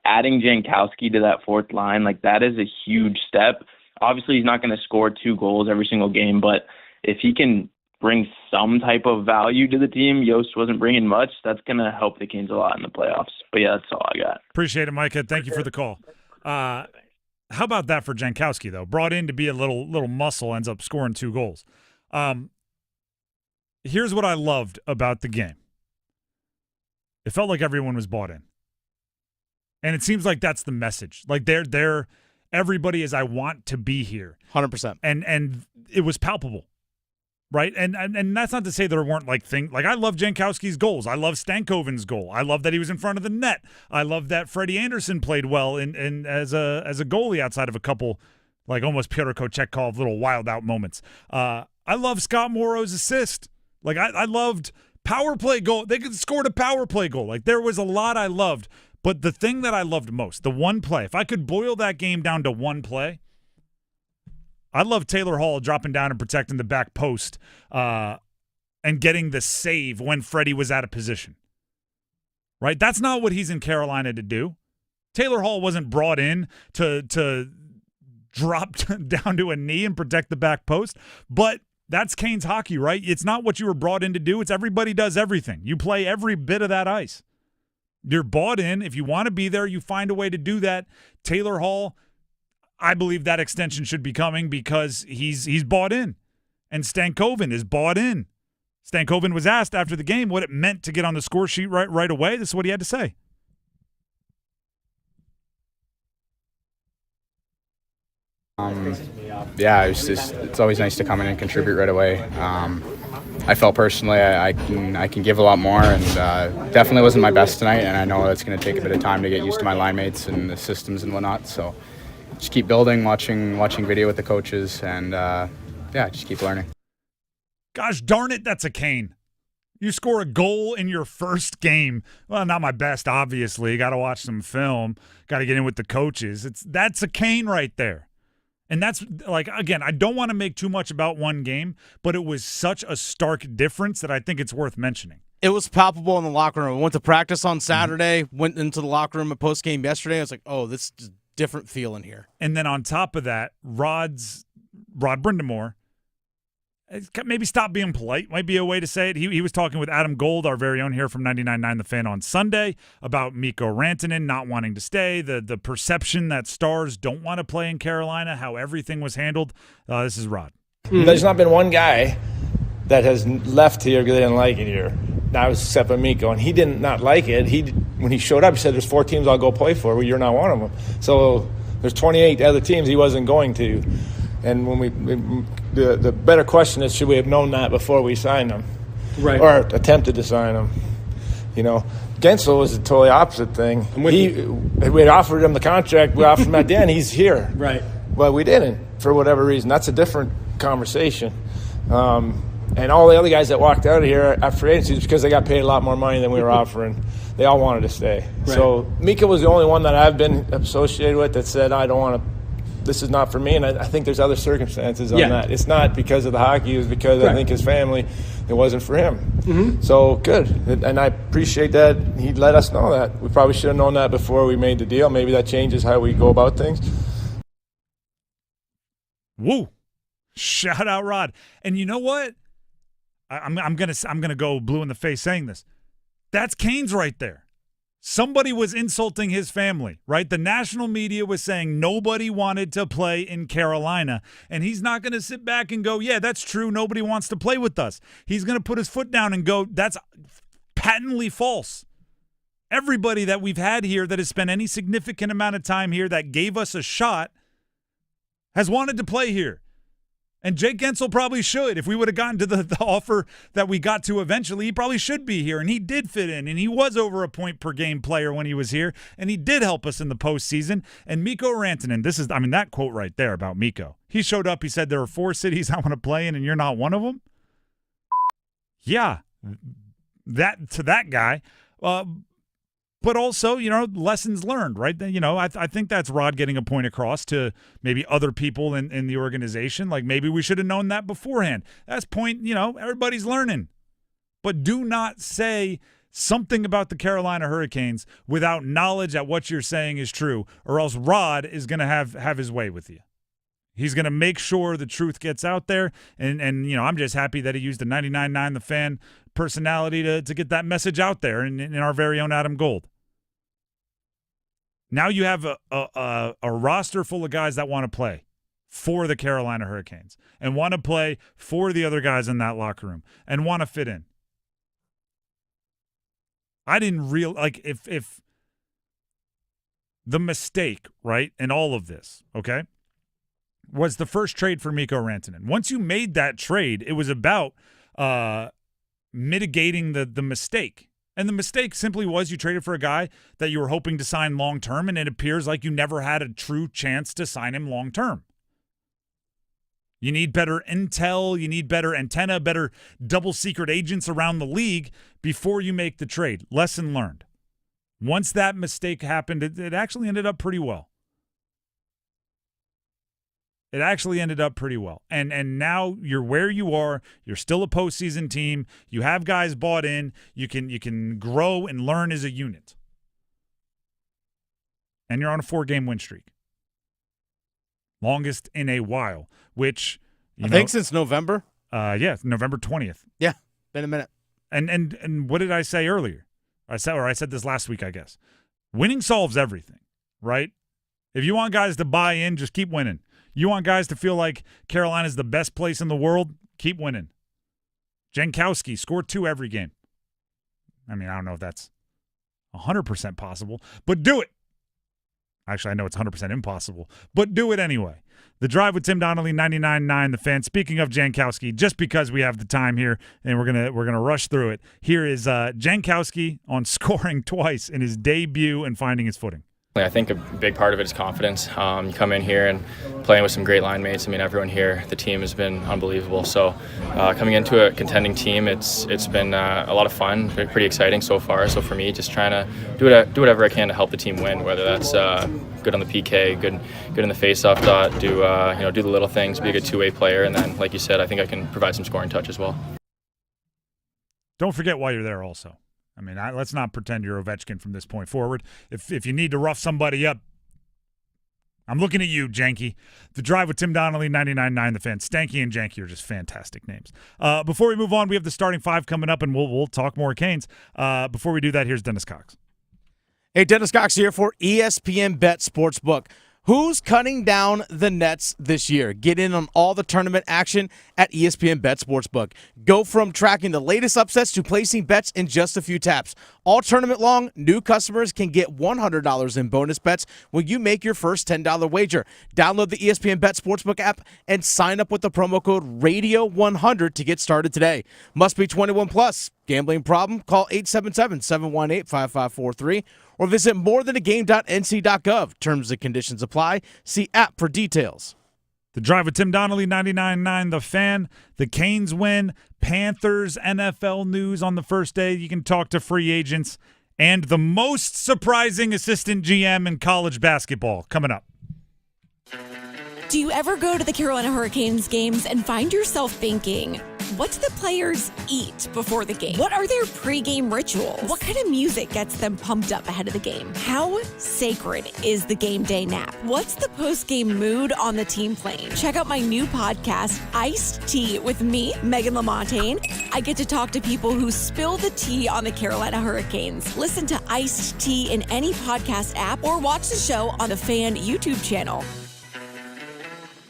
adding Jankowski to that fourth line, that is a huge step. Obviously, he's not going to score 2 goals every single game, but if he can bring some type of value to the team, Yost wasn't bringing much, that's going to help the Canes a lot in the playoffs. But yeah, that's all I got. Appreciate it, Micah. Thank you for the call. How about that for Jankowski, though? Brought in to be a little muscle, ends up scoring 2 goals. Here's what I loved about the game. It felt like everyone was bought in. And it seems like that's the message. Like they're everybody is I want to be here. 100%. And it was palpable. Right? And that's not to say there weren't things. I love Jankowski's goals. I love Stankoven's goal. I love that he was in front of the net. I love that Freddie Anderson played well in as a goalie outside of a couple almost Pyotr Kochetkov little wild out moments. I love Scott Morrow's assist. I loved power play goal. They could score a power play goal. There was a lot I loved. But the thing that I loved most, the one play, if I could boil that game down to one play, I love Taylor Hall dropping down and protecting the back post and getting the save when Freddie was out of position. Right? That's not what he's in Carolina to do. Taylor Hall wasn't brought in to drop down to a knee and protect the back post, but that's Canes hockey, right? It's not what you were brought in to do. It's everybody does everything. You play every bit of that ice. You're bought in. If you want to be there, you find a way to do that. Taylor Hall, I believe that extension should be coming because he's bought in. And Stankoven is bought in. Stankoven was asked after the game what it meant to get on the score sheet right away. This is what he had to say. Yeah, it's always nice to come in and contribute right away. I felt personally I can give a lot more, and definitely wasn't my best tonight, and I know it's going to take a bit of time to get used to my line mates and the systems and whatnot, so just keep building, watching video with the coaches, and just keep learning. Gosh darn it, that's a Kane. You score a goal in your first game. Well, not my best, obviously. Got to watch some film. Got to get in with the coaches. That's a Kane right there. And that's, again, I don't want to make too much about one game, but it was such a stark difference that I think it's worth mentioning. It was palpable in the locker room. I went to practice on Saturday, went into the locker room at postgame yesterday. I was like, oh, this is a different feeling here. And then on top of that, Rod Brindamore, maybe stop being polite, might be a way to say it. He was talking with Adam Gold, our very own here from 99.9 The Fan on Sunday, about Mikko Rantanen not wanting to stay, the perception that stars don't want to play in Carolina, how everything was handled. This is Rod. There's not been one guy that has left here because they didn't like it here. That was except for Mikko, and he did not like it. When he showed up, he said, there's 4 teams I'll go play for. Well, you're not one of them. So there's 28 other teams he wasn't going to. And when the better question is, should we have known that before we signed him, right? Or attempted to sign him? Gensel was a totally opposite thing. We had offered him the contract. We offered him at the end. He's here, right? But we didn't for whatever reason. That's a different conversation. And all the other guys that walked out of here at free agency is because they got paid a lot more money than we were offering. They all wanted to stay. Right. So Mika was the only one that I've been associated with that said, I don't want to. This is not for me, and I think there's other circumstances on that. It's not because of the hockey. It was because I think his family, it wasn't for him. Mm-hmm. So good, and I appreciate that he let us know that. We probably should have known that before we made the deal. Maybe that changes how we go about things. Woo! Shout out Rod. And you know what? I'm gonna go blue in the face saying this. That's Canes right there. Somebody was insulting his family, right? The national media was saying nobody wanted to play in Carolina, and he's not going to sit back and go, yeah, that's true. Nobody wants to play with us. He's going to put his foot down and go, that's patently false. Everybody that we've had here that has spent any significant amount of time here that gave us a shot has wanted to play here. And Jake Gensel probably should. If we would have gotten to the offer that we got to eventually, he probably should be here. And he did fit in. And he was over a point per game player when he was here. And he did help us in the postseason. And Mikko Rantanen, that quote right there about Mikko. He showed up. He said, there are 4 cities I want to play in, and you're not one of them? Yeah, that guy. But also, lessons learned, right? I think that's Rod getting a point across to maybe other people in the organization. Like maybe we should have known that beforehand. That's point, everybody's learning. But do not say something about the Carolina Hurricanes without knowledge that what you're saying is true, or else Rod is going to have his way with you. He's going to make sure the truth gets out there. And I'm just happy that he used the 99.9 The Fan personality to get that message out there in our very own Adam Gold. Now you have a roster full of guys that want to play for the Carolina Hurricanes and want to play for the other guys in that locker room and want to fit in. I didn't if the mistake, right, in all of this, okay, was the first trade for Mikko Rantanen. Once you made that trade, it was about mitigating the mistake. And the mistake simply was you traded for a guy that you were hoping to sign long-term, and it appears like you never had a true chance to sign him long-term. You need better intel, you need better antenna, better double secret agents around the league before you make the trade. Lesson learned. Once that mistake happened, it actually ended up pretty well. It actually ended up pretty well. And now you're where you are. You're still a postseason team. You have guys bought in. You can grow and learn as a unit. And you're on a 4-game win streak. Longest in a while, which I think since November. Yeah, November 20th. Yeah, been a minute. And what did I say earlier? I said this last week, I guess. Winning solves everything, right? If you want guys to buy in, just keep winning. You want guys to feel like Carolina's the best place in the world, keep winning. Jankowski scored 2 every game. I mean, I don't know if that's 100% possible, but do it. Actually, I know it's 100% impossible, but do it anyway. The Drive with Tim Donnelly, 99.9 The Fan. Speaking of Jankowski, just because we have the time here and we're gonna rush through it, here is Jankowski on scoring twice in his debut and finding his footing. I think a big part of it is confidence. You come in here and playing with some great line mates. I mean, everyone here, the team has been unbelievable. So coming into a contending team, it's been a lot of fun, pretty exciting so far. So for me, just trying to do whatever I can to help the team win, whether that's good on the PK, good in the face-off dot, do the little things, be a good two-way player, and then, like you said, I think I can provide some scoring touch as well. Don't forget why you're there also. I mean, let's not pretend you're Ovechkin from this point forward. If you need to rough somebody up, I'm looking at you, Janky. The Drive with Tim Donnelly, 99.9 The Fan. Stanky and Janky are just fantastic names. Before we move on, we have the starting 5 coming up, and we'll talk more Canes. Before we do that, here's Dennis Cox. Hey, Dennis Cox here for ESPN Bet Sportsbook. Who's cutting down the nets this year? Get in on all the tournament action at ESPN Bet Sportsbook. Go from tracking the latest upsets to placing bets in just a few taps. All tournament long, new customers can get $100 in bonus bets when you make your first $10 wager. Download the ESPN Bet Sportsbook app and sign up with the promo code RADIO100 to get started today. Must be 21 plus. Gambling problem? Call 877-718-5543 or visit morethanagame.nc.gov. Terms and conditions apply. See app for details. The Drive with Tim Donnelly, 99.9 The Fan. The Canes win. Panthers NFL news on the first day. You can talk to free agents. And the most surprising assistant GM in college basketball coming up. Do you ever go to the Carolina Hurricanes games and find yourself thinking, what do the players eat before the game? What are their pregame rituals? What kind of music gets them pumped up ahead of the game? How sacred is the game day nap? What's the post-game mood on the team plane? Check out my new podcast, Iced Tea, with me, Megan LaMontagne. I get to talk to people who spill the tea on the Carolina Hurricanes. Listen to Iced Tea in any podcast app or watch the show on the Fan YouTube channel.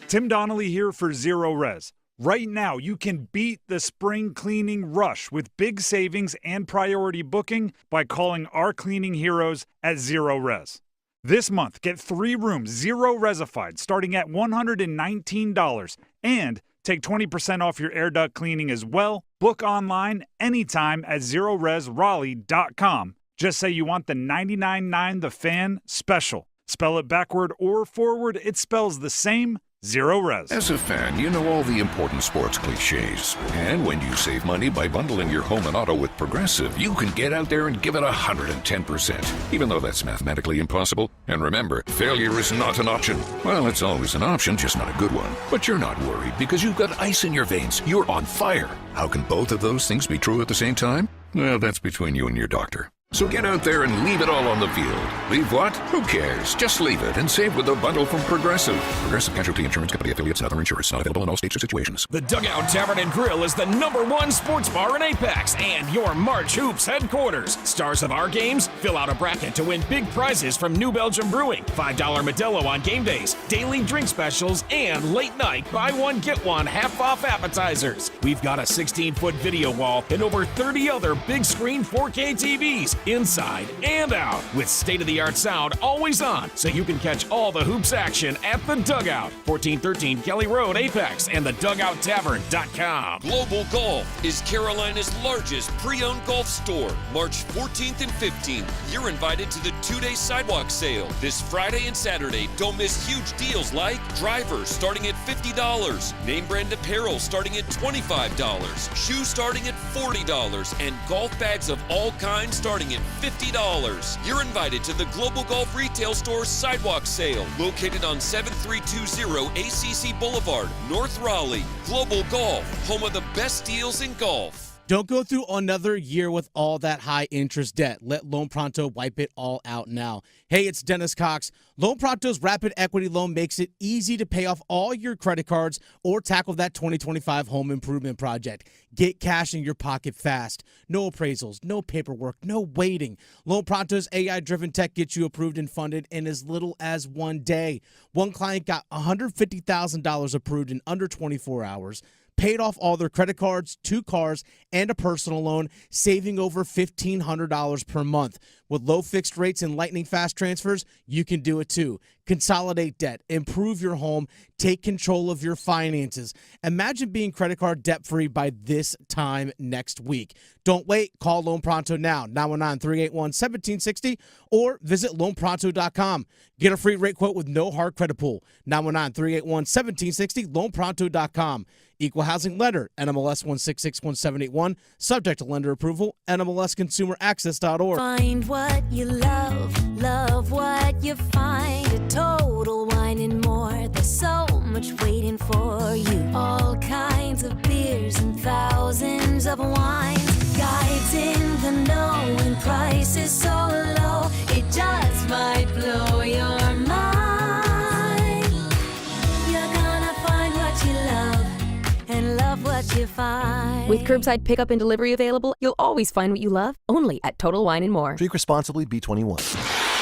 Tim Donnelly here for Zero Res. Right now, you can beat the spring cleaning rush with big savings and priority booking by calling our cleaning heroes at Zero Res. This month, get 3 rooms Zero Resified starting at $119 and take 20% off your air duct cleaning as well. Book online anytime at ZeroResRaleigh.com. Just say you want the 99.9 The Fan special. Spell it backward or forward, it spells the same. Zero Res. As a fan, you know all the important sports cliches. And when you save money by bundling your home and auto with Progressive, you can get out there and give it 110%, even though that's mathematically impossible. And remember, failure is not an option. Well, it's always an option, just not a good one. But you're not worried because you've got ice in your veins. You're on fire. How can both of those things be true at the same time? Well, that's between you and your doctor. So get out there and leave it all on the field. Leave what? Who cares? Just leave it and save with a bundle from Progressive. Progressive Casualty Insurance Company affiliates and other insurers. Not available in all states or situations. The Dugout Tavern and Grill is the #1 sports bar in Apex and your March Hoops headquarters. Stars of our games? Fill out a bracket to win big prizes from New Belgium Brewing, $5 Modelo on game days, daily drink specials, and late night buy one get one half off appetizers. We've got a 16-foot video wall and over 30 other big screen 4K TVs inside and out with state-of-the-art sound always on so you can catch all the hoops action at the Dugout. 1413 Kelly Road, Apex, and the DugoutTavern.com. Global Golf is Carolina's largest pre-owned golf store. March 14th and 15th. You're invited to the 2-day sidewalk sale this Friday and Saturday. Don't miss huge deals like drivers starting at $50, name brand apparel starting at $25, shoes starting at $40, and golf bags of all kinds starting at $50. You're invited to the Global Golf Retail Store Sidewalk Sale, located on 7320 ACC Boulevard, North Raleigh. Global Golf, home of the best deals in golf. Don't go through another year with all that high interest debt. Let Loan Pronto wipe it all out now. Hey, it's Dennis Cox. Loan Pronto's Rapid Equity Loan makes it easy to pay off all your credit cards or tackle that 2025 home improvement project. Get cash in your pocket fast. No appraisals, no paperwork, no waiting. Loan Pronto's AI-driven tech gets you approved and funded in as little as 1 day. One client got $150,000 approved in under 24 hours. Paid off all their credit cards, 2 cars, and a personal loan, saving over $1,500 per month. With low fixed rates and lightning fast transfers, you can do it too. Consolidate debt, improve your home, take control of your finances. Imagine being credit card debt-free by this time next week. Don't wait. Call Loan Pronto now, 919-381-1760, or visit loanpronto.com. Get a free rate quote with no hard credit pull, 919-381-1760, loanpronto.com. Equal housing lender, NMLS 1661781, subject to lender approval, NMLSconsumeraccess.org. Find what you love, love what you find. A Total Wine and More. There's so much waiting for you. All kinds of beers and thousands of wines. Guides in the know and prices so low, it just might blow your mind. You're gonna find what you love and love what you find. With curbside pickup and delivery available, you'll always find what you love, only at Total Wine & More. Drink responsibly, B21.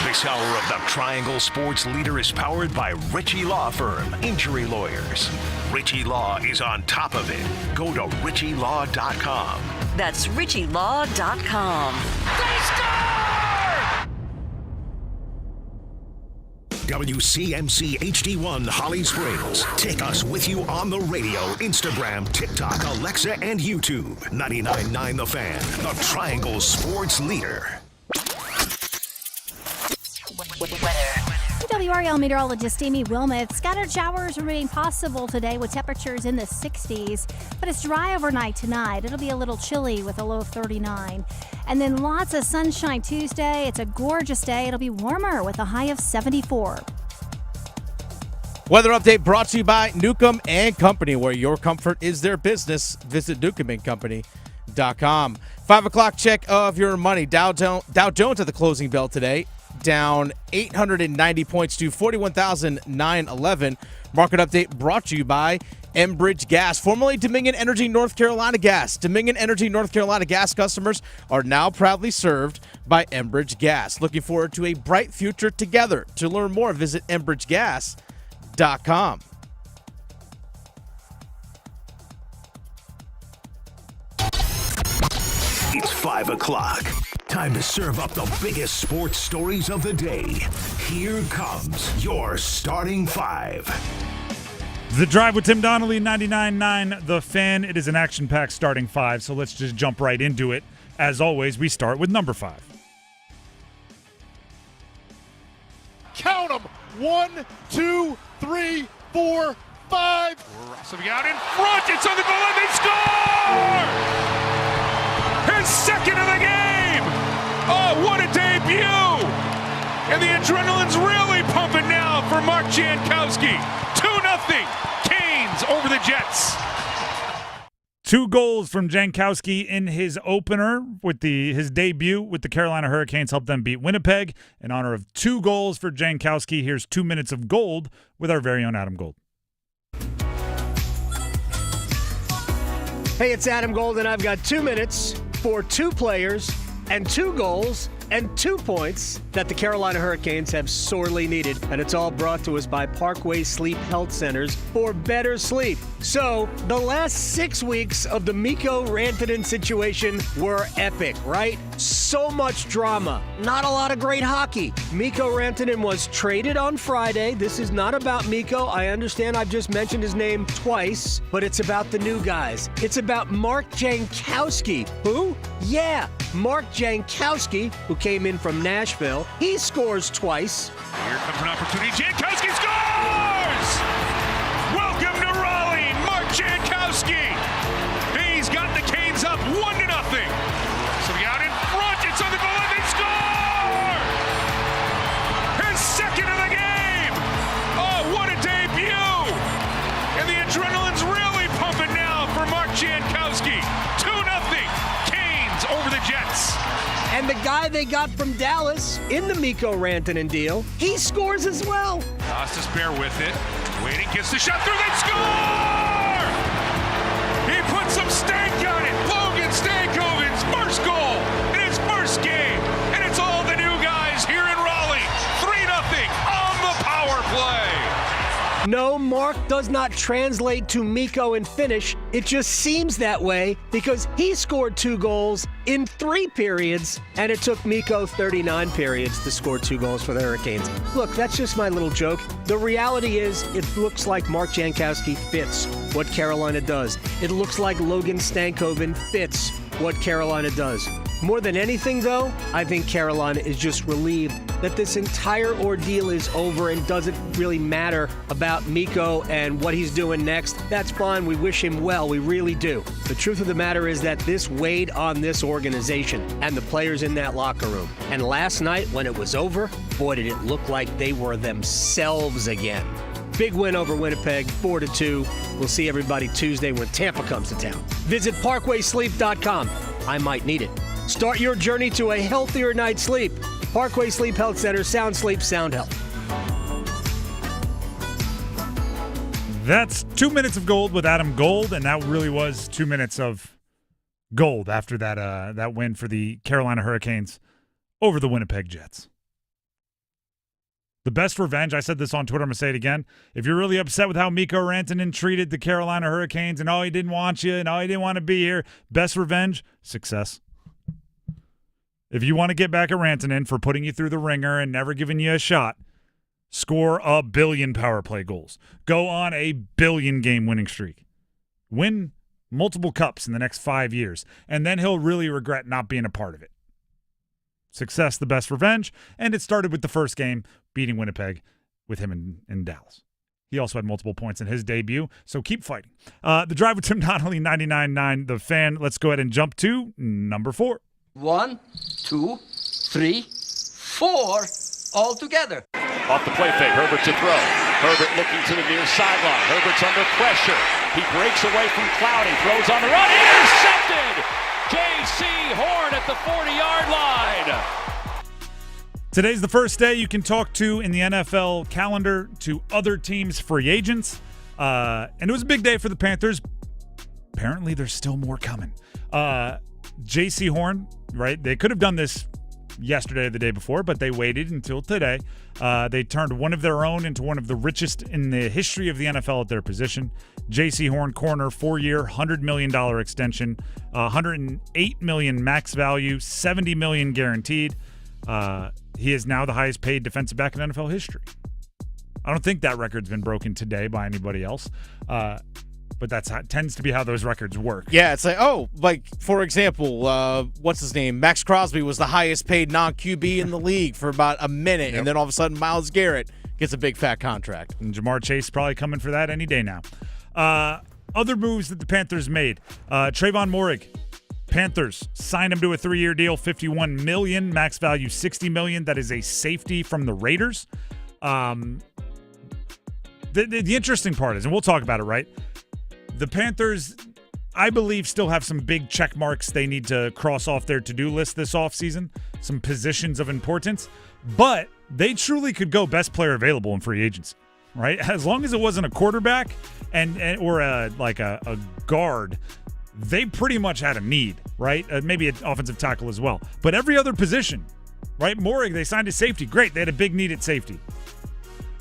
This hour of the Triangle Sports Leader is powered by Ritchie Law Firm, Injury Lawyers. Ritchie Law is on top of it. Go to ritchielaw.com. That's ritchielaw.com. They score! WCMC HD1 Holly Springs. Take us with you on the radio, Instagram, TikTok, Alexa, and YouTube. 99.9 The Fan, the Triangle Sports Leader. WRL meteorologist Amy Wilmoth. Scattered showers remain possible today with temperatures in the 60s, but it's dry overnight tonight. It'll be a little chilly with a low of 39. And then lots of sunshine Tuesday. It's a gorgeous day. It'll be warmer with a high of 74. Weather update brought to you by Newcomb and Company, where your comfort is their business. Visit newcombandcompany.com. 5 o'clock check of your money. Dow Jones at the closing bell today, down 890 points to 41,911. Market update brought to you by Enbridge Gas, formerly Dominion Energy North Carolina Gas. Dominion Energy North Carolina Gas customers are now proudly served by Enbridge Gas. Looking forward to a bright future together. To learn more, visit enbridgegas.com. It's 5 o'clock. Time to serve up the biggest sports stories of the day. Here comes your starting 5. The Drive with Tim Donnelly, 99.9 The Fan. It is an action-packed starting 5, so let's just jump right into it. As always, we start with number 5. Count them. 1, 2, 3, 4, 5. Racing out in front. It's on the goal line. They score! His second of the game. Oh, what a debut. And the adrenaline's really pumping now for Mark Jankowski. 2-0. Canes over the Jets. 2 goals from Jankowski in his opener with his debut with the Carolina Hurricanes helped them beat Winnipeg. In honor of 2 goals for Jankowski, here's 2 minutes of gold with our very own Adam Gold. Hey, it's Adam Gold, and I've got 2 minutes for 2 players and 2 goals and 2 points that the Carolina Hurricanes have sorely needed. And it's all brought to us by Parkway Sleep Health Centers for better sleep. So, the last 6 weeks of the Mikko Rantanen situation were epic, right? So much drama. Not a lot of great hockey. Mikko Rantanen was traded on Friday. This is not about Mikko. I understand I've just mentioned his name twice, but it's about the new guys. It's about Mark Jankowski. Who? Yeah, Mark Jankowski, who came in from Nashville. He scores twice. Here comes an opportunity. Jankowski scores! Welcome to Raleigh, Mark Jankowski. He's got the Canes up 1-0. So out in front, it's on the goal and they score! His second of the game! Oh, what a debut! And the adrenaline's really pumping now for Mark Jankowski. 2-0, Canes over the Jets. And the guy they got from Dallas in the Mikko Rantanen deal, he scores as well. Costas bear with it. Waiting, gets the shot through, they score! He put some stank on it. Logan Stankoven's first goal in his first game. And it's all the new guys here in Raleigh. 3-0 on the power play. No, Mark does not translate to Mikko in Finnish. It just seems that way because he scored 2 goals in 3 periods, and it took Mikko 39 periods to score 2 goals for the Hurricanes. Look, that's just my little joke. The reality is it looks like Mark Jankowski fits what Carolina does. It looks like Logan Stankoven fits what Carolina does. More than anything, though, I think Carolina is just relieved that this entire ordeal is over and doesn't really matter about Mikko and what he's doing next. That's fine. We wish him well. We really do. The truth of the matter is that this weighed on this organization and the players in that locker room. And last night, when it was over, boy, did it look like they were themselves again. Big win over Winnipeg, 4-2. We'll see everybody Tuesday when Tampa comes to town. Visit ParkwaySleep.com. I might need it. Start your journey to a healthier night's sleep. Parkway Sleep Health Center, sound sleep, sound health. That's 2 minutes of gold with Adam Gold, and that really was 2 minutes of gold after that win for the Carolina Hurricanes over the Winnipeg Jets. The best revenge, I said this on Twitter, I'm going to say it again. If you're really upset with how Mikko Rantanen treated the Carolina Hurricanes and he didn't want you and he didn't want to be here, best revenge, success. If you want to get back at Rantanen for putting you through the ringer and never giving you a shot, score 1 billion power play goals. Go on a 1 billion game winning streak. Win multiple cups in the next 5 years, and then he'll really regret not being a part of it. Success, the best revenge, and it started with the first game, beating Winnipeg with him in Dallas. He also had multiple points in his debut, so keep fighting. The Drive with Tim Donnelly, 99.9 The Fan. Let's go ahead and jump to number 4. 1, 2, 3, 4, all together. Off the play fake, Herbert to throw. Herbert looking to the near sideline. Herbert's under pressure. He breaks away from Cloudy, throws on the run, intercepted! Jaycee Horn at the 40-yard line. Today's the first day you can talk to in the NFL calendar to other teams' free agents. And it was a big day for the Panthers. Apparently, there's still more coming. Jaycee Horn, right? They could have done this yesterday or the day before, but they waited until today. They turned one of their own into one of the richest in the history of the NFL at their position. Jaycee Horn, corner, 4-year, $100 million extension, $108 million max value, $70 million guaranteed. He is now the highest paid defensive back in NFL history. I don't think that record's been broken today by anybody else. But that's tends to be how those records work. Yeah, it's like, for example, what's his name? Max Crosby was the highest paid non-QB in the league for about a minute, and then all of a sudden Myles Garrett gets a big fat contract. And Jamar Chase probably coming for that any day now. Other moves that the Panthers made. Trayvon Moehrig, Panthers signed him to a 3-year deal, $51 million, max value $60 million. That is a safety from the Raiders. The interesting part is, and we'll talk about it, right? The Panthers, I believe, still have some big check marks they need to cross off their to-do list this offseason, some positions of importance, but they truly could go best player available in free agency, right? As long as it wasn't a quarterback or a guard, they pretty much had a need, right? Maybe an offensive tackle as well. But every other position, right? Morrig, they signed a safety. Great. They had a big need at safety.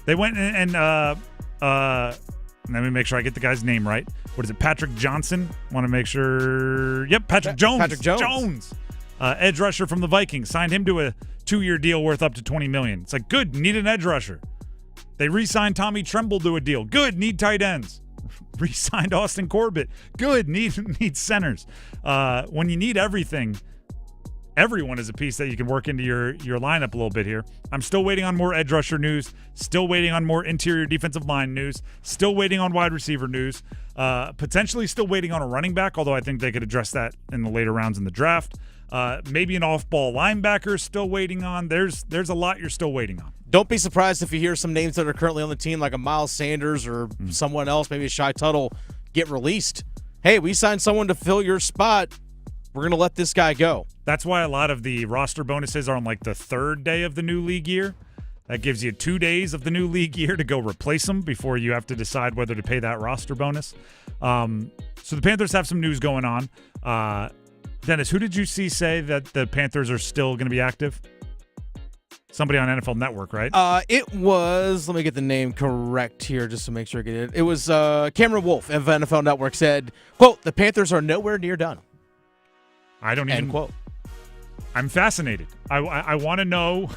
They went and let me make sure I get the guy's name right. What is it? Patrick Johnson? Want to make sure. Yep, Patrick Jones. Patrick Jones. Edge rusher from the Vikings. Signed him to a 2-year deal worth up to $20 million. It's like, good, need an edge rusher. They re-signed Tommy Tremble to a deal. Good, need tight ends. Re-signed Austin Corbett. Good, need centers. When you need everything, everyone is a piece that you can work into your lineup a little bit here. I'm still waiting on more edge rusher news. Still waiting on more interior defensive line news. Still waiting on wide receiver news. Potentially still waiting on a running back, although I think they could address that in the later rounds in the draft. Maybe an off-ball linebacker still waiting on. There's a lot you're still waiting on. Don't be surprised if you hear some names that are currently on the team, like a Miles Sanders or someone else, maybe a Shai Tuttle, get released. Hey, we signed someone to fill your spot. We're going to let this guy go. That's why a lot of the roster bonuses are on like the third day of the new league year. That gives you 2 days of the new league year to go replace them before you have to decide whether to pay that roster bonus. So the Panthers have some news going on. Dennis, who did you see say that the Panthers are still going to be active? Somebody on NFL Network, right? It was, let me get the name correct here just to make sure I get it. It was Cameron Wolfe of NFL Network said, quote, the Panthers are nowhere near done. I don't even. End quote. I'm fascinated. I want to know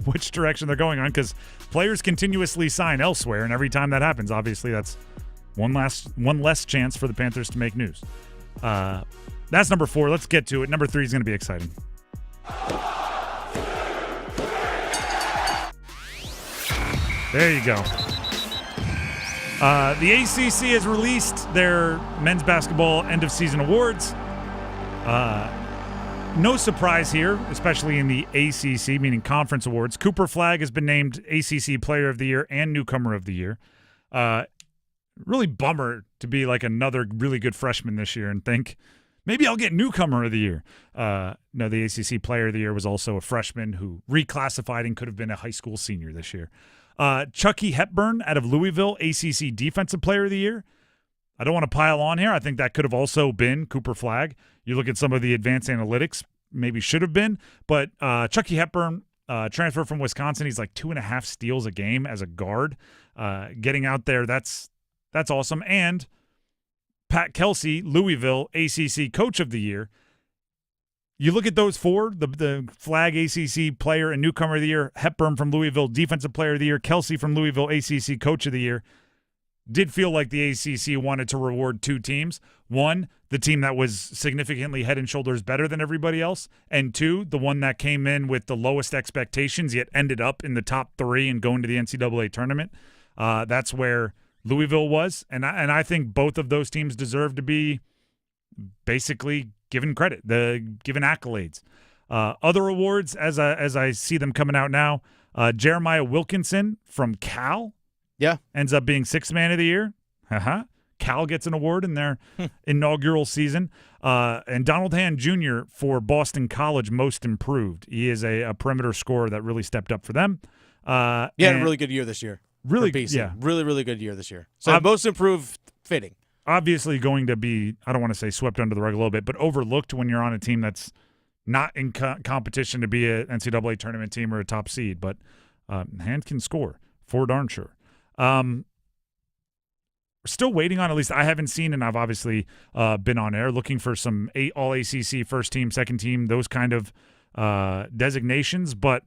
which direction they're going on because players continuously sign elsewhere, and every time that happens, obviously that's one less chance for the Panthers to make news. That's number 4. Let's get to it. Number 3 is going to be exciting. There you go. The ACC has released their men's basketball end-of-season awards. No surprise here, especially in the ACC, meaning Conference Awards. Cooper Flagg has been named ACC Player of the Year and Newcomer of the Year. Really bummer to be like another really good freshman this year and think, maybe I'll get Newcomer of the Year. No, the ACC Player of the Year was also a freshman who reclassified and could have been a high school senior this year. Chucky Hepburn out of Louisville, ACC Defensive Player of the Year. I don't want to pile on here. I think that could have also been Cooper Flagg. You look at some of the advanced analytics, maybe should have been. But Chucky Hepburn, transfer from Wisconsin, he's like 2.5 steals a game as a guard. Getting out there, that's awesome. And Pat Kelsey, Louisville, ACC Coach of the Year. You look at those 4, the Flagg ACC Player and Newcomer of the Year, Hepburn from Louisville, Defensive Player of the Year, Kelsey from Louisville, ACC Coach of the Year. Did feel like the ACC wanted to reward 2 teams. 1, the team that was significantly head and shoulders better than everybody else. And 2, the one that came in with the lowest expectations yet ended up in the top 3 and going to the NCAA tournament. That's where Louisville was. And I think both of those teams deserve to be basically given credit, given accolades. Other awards, as I see them coming out now, Jeremiah Wilkinson from Cal. Yeah. Ends up being 6th man of the year. Cal gets an award in their inaugural season. And Donald Hand Jr. for Boston College Most Improved. He is a perimeter scorer that really stepped up for them. Had a really good year this year. Really, yeah. Really, really good year this year. So Most Improved fitting. Obviously going to be, I don't want to say swept under the rug a little bit, but overlooked when you're on a team that's not in competition to be an NCAA tournament team or a top seed. But Hand can score, for darn sure. We're still waiting on, at least I haven't seen, and I've obviously been on air looking for some all-ACC first team, second team, those kind of designations. But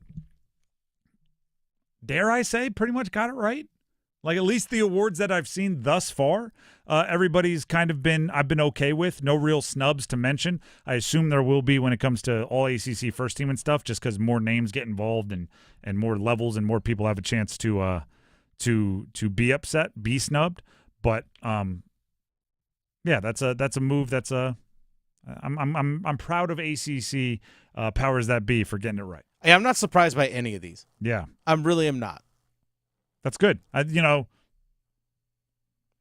dare I say, pretty much got it right. Like, at least the awards that I've seen thus far, everybody's kind of been, I've been okay with. No real snubs to mention. I assume there will be when it comes to all ACC first team and stuff, just because more names get involved and more levels and more people have a chance to be upset, be snubbed. But yeah, that's a move. I'm proud of ACC powers that be for getting it right. Yeah, I'm not surprised by any of these. Yeah, I really am not. That's good.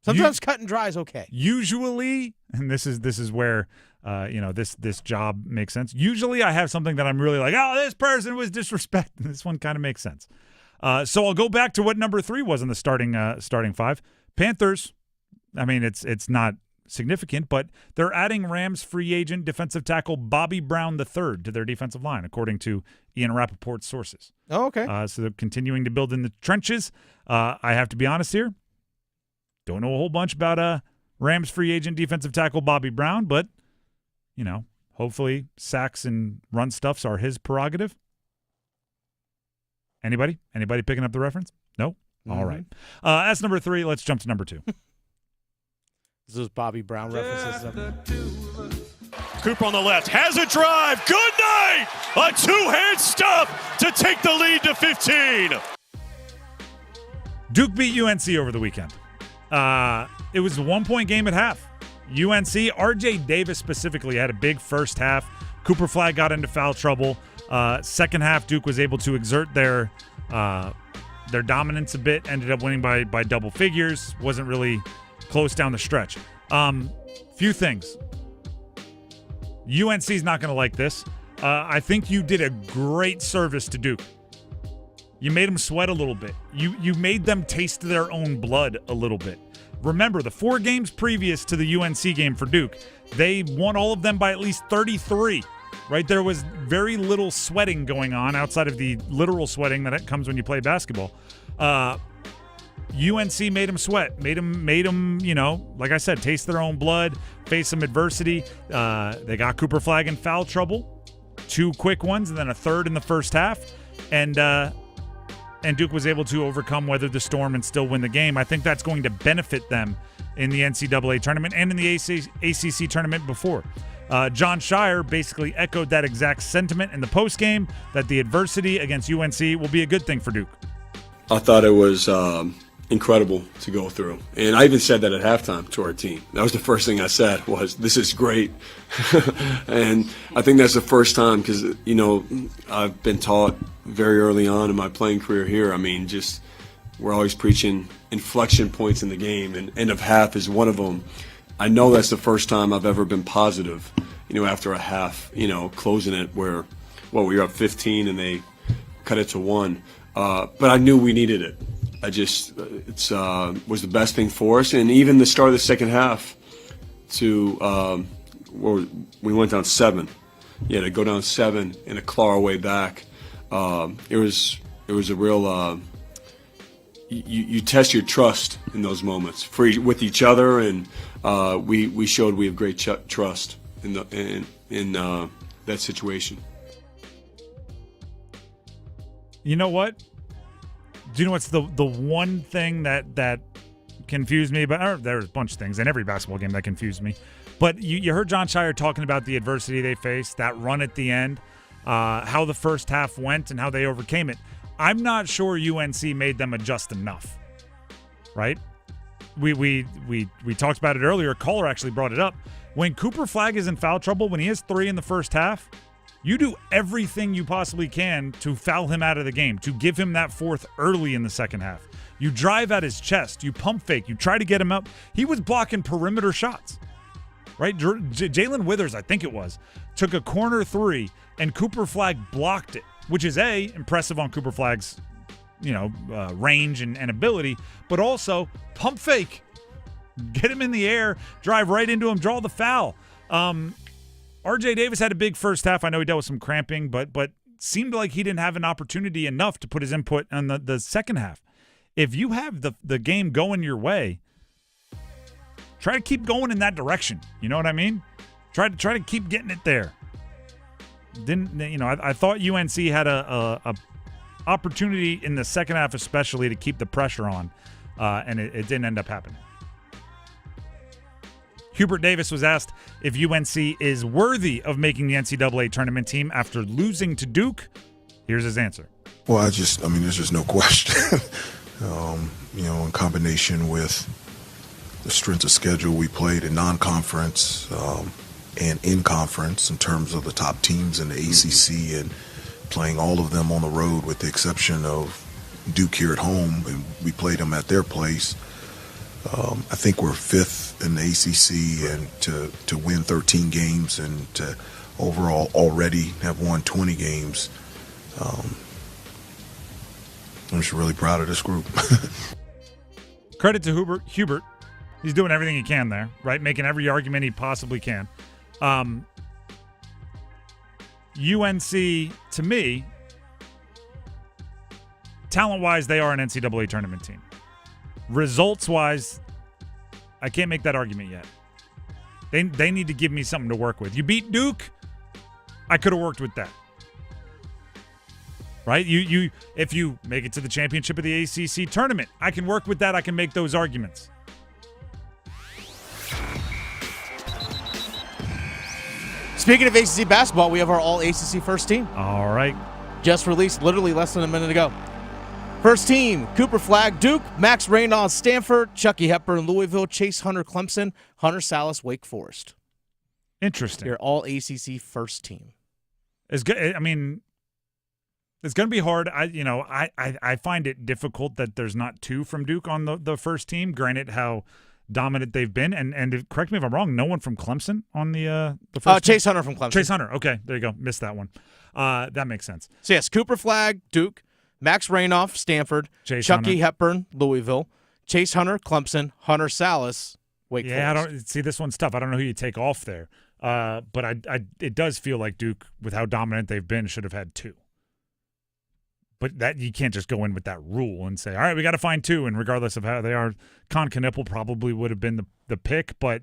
Sometimes cut and dry is okay. Usually, and this is where this job makes sense. Usually I have something that I'm really like, oh, this person was disrespecting. This one kind of makes sense. So I'll go back to what number 3 was in the starting 5. Panthers, I mean, it's not significant, but they're adding Rams free agent defensive tackle Bobby Brown III to their defensive line, according to Ian Rappaport's sources. Oh, okay. So they're continuing to build in the trenches. I have to be honest here. Don't know a whole bunch about Rams free agent defensive tackle Bobby Brown, but, hopefully sacks and run stuffs are his prerogative. Anybody? Anybody picking up the reference? No? Mm-hmm. All right. That's number 3. Let's jump to number 2. This is Bobby Brown references. Cooper on the left has a drive. Good night! A two-hand stuff to take the lead to 15. Duke beat UNC over the weekend. It was a 1-point game at half. UNC, RJ Davis specifically, had a big first half. Cooper Flagg got into foul trouble. Second half, Duke was able to exert their dominance a bit, ended up winning by double figures. Wasn't really close down the stretch. Few things. UNC's not going to like this. I think you did a great service to Duke. You made them sweat a little bit. You made them taste their own blood a little bit. Remember, the 4 games previous to the UNC game for Duke, they won all of them by at least 33. Right? There was very little sweating going on outside of the literal sweating that comes when you play basketball. UNC made them sweat, made them, like I said, taste their own blood, face some adversity. They got Cooper Flagg in foul trouble, 2 quick ones, and then a third in the first half. And Duke was able to overcome, weather the storm, and still win the game. I think that's going to benefit them in the NCAA tournament and in the ACC tournament before. John Shire basically echoed that exact sentiment in the postgame, that the adversity against UNC will be a good thing for Duke. I thought it was incredible to go through. And I even said that at halftime to our team. That was the first thing I said was, this is great. And I think that's the first time because, I've been taught very early on in my playing career here. I mean, just we're always preaching inflection points in the game, and end of half is one of them. I know that's the first time I've ever been positive, after a half, closing it where, we were up 15 and they cut it to 1. But I knew we needed it. Was the best thing for us. And even the start of the second half we went down 7. Yeah, to go down 7 and to claw our way back. It was a real, you test your trust in those moments with each other, and we showed we have great trust in that situation. You know what? Do you know what's the one thing that confused me? But there's a bunch of things in every basketball game that confused me. But you heard John Shire talking about the adversity they faced, that run at the end, how the first half went, and how they overcame it. I'm not sure UNC made them adjust enough, right? We talked about it earlier. A caller actually brought it up. When Cooper Flagg is in foul trouble, when he has 3 in the first half, you do everything you possibly can to foul him out of the game, to give him that 4th early in the second half. You drive at his chest. You pump fake. You try to get him up. He was blocking perimeter shots, right? Jalen Withers, I think it was, took a corner 3, and Cooper Flagg blocked it, which is impressive on Cooper Flagg's, range and ability, but also pump fake, get him in the air, drive right into him, draw the foul. RJ Davis had a big first half. I know he dealt with some cramping, but seemed like he didn't have an opportunity enough to put his input on the second half. If you have the game going your way, try to keep going in that direction. You know what I mean? Try to keep getting it there. I thought UNC had a opportunity in the second half, especially, to keep the pressure on, and it didn't end up happening. Hubert Davis was asked if UNC is worthy of making the NCAA tournament team after losing to Duke. Here's his answer. Well, there's just no question. In combination with the strength of schedule we played in non-conference and in conference in terms of the top teams in the ACC, and playing all of them on the road with the exception of Duke here at home, and we played them at their place. I think we're 5th in the ACC, and to win 13 games and to overall already have won 20 games, I'm just really proud of this group. Credit to Hubert. He's doing everything he can there, right? Making every argument he possibly can. UNC, to me, talent-wise, they are an NCAA tournament team. Results-wise, I can't make that argument yet. They need to give me something to work with. You beat Duke, I could have worked with that. Right? If you make it to the championship of the ACC tournament, I can work with that. I can make those arguments. Speaking of ACC basketball, we have our all-ACC first team. All right. Just released literally less than a minute ago. First team, Cooper Flagg, Duke, Max Reynaud, Stanford, Chucky Hepburn, Louisville, Chase Hunter, Clemson, Hunter Salas, Wake Forest. Interesting. Your all-ACC first team. It's good. I mean, it's going to be hard. I find it difficult that there's not two from Duke on the first team. Granted, how dominant they've been, and correct me if I'm wrong, no one from Clemson on the first team? Chase Hunter from Clemson. Chase Hunter. Okay, there you go. Missed that one. That makes sense. So yes, Cooper Flagg, Duke, Max Reynaud, Stanford, Chucky Hepburn, Louisville, Chase Hunter, Clemson, Hunter Salas, Wake Forest. Yeah, I don't see this one's tough. I don't know who you take off there, but it does feel like Duke, with how dominant they've been, should have had two. But that you can't just go in with that rule and say, all right, we got to find two, and regardless of how they are, Con Knippel probably would have been the pick, but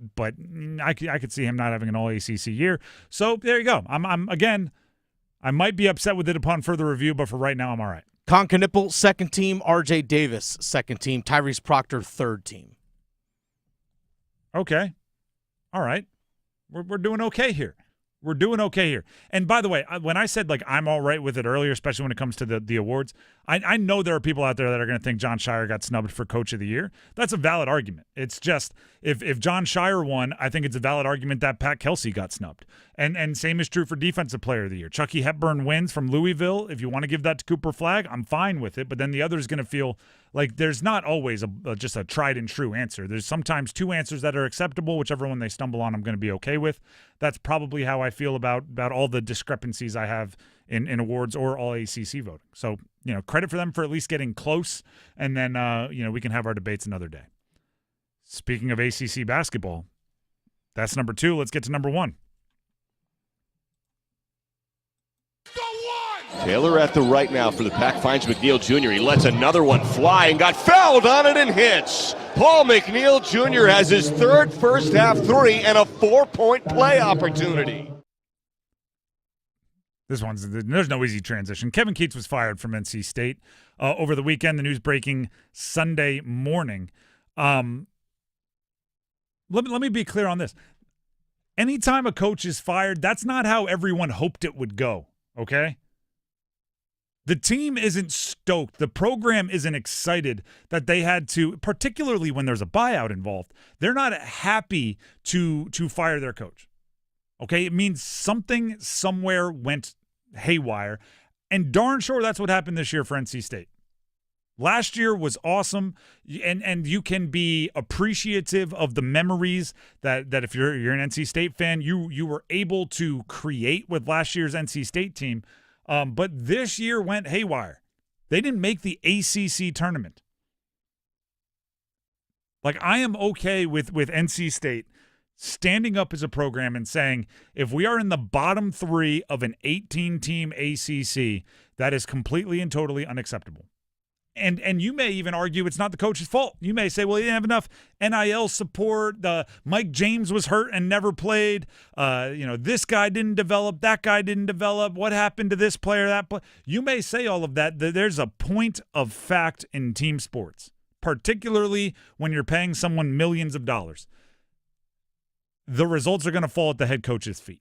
I could see him not having an all-ACC year. So there you go. I'm again, I might be upset with it upon further review, but for right now, I'm all right. Con Knippel, second team. R.J. Davis, second team. Tyrese Proctor, third team. Okay. All right. We're doing okay here. We're doing okay here. And by the way, when I said like I'm all right with it earlier, especially when it comes to the awards, I know there are people out there that are going to think John Shire got snubbed for Coach of the Year. That's a valid argument. It's just if John Shire won, I think it's a valid argument that Pat Kelsey got snubbed. And same is true for Defensive Player of the Year. Chucky Hepburn wins from Louisville. If you want to give that to Cooper Flagg, I'm fine with it. But then the other is going to feel like there's not always just a tried and true answer. There's sometimes two answers that are acceptable. Whichever one they stumble on, I'm going to be okay with. That's probably how I feel about all the discrepancies I have in awards or all ACC voting. So, credit for them for at least getting close, and then, we can have our debates another day. Speaking of ACC basketball, that's number 2. Let's get to number 1. Taylor at the right now for the pack, finds McNeil Jr. He lets another one fly and got fouled on it and hits. Paul McNeil Jr. has his third first-half three and a 4-point play opportunity. There's no easy transition. Kevin Keatts was fired from NC State over the weekend. The news breaking Sunday morning. Let me be clear on this. Anytime a coach is fired, that's not how everyone hoped it would go, okay? The team isn't stoked. The program isn't excited that they had to, particularly when there's a buyout involved. They're not happy to fire their coach. Okay? It means something somewhere went haywire. And darn sure that's what happened this year for NC State. Last year was awesome, and you can be appreciative of the memories that if you're an NC State fan, you were able to create with last year's NC State team. But this year went haywire. They didn't make the ACC tournament. Like, I am okay with NC State standing up as a program and saying, if we are in the bottom 3 of an 18-team ACC, that is completely and totally unacceptable. And you may even argue it's not the coach's fault. You may say, well, he didn't have enough NIL support. Mike James was hurt and never played. This guy didn't develop. That guy didn't develop. What happened to this player, that player? You may say all of that. There's a point of fact in team sports, particularly when you're paying someone millions of dollars. The results are going to fall at the head coach's feet.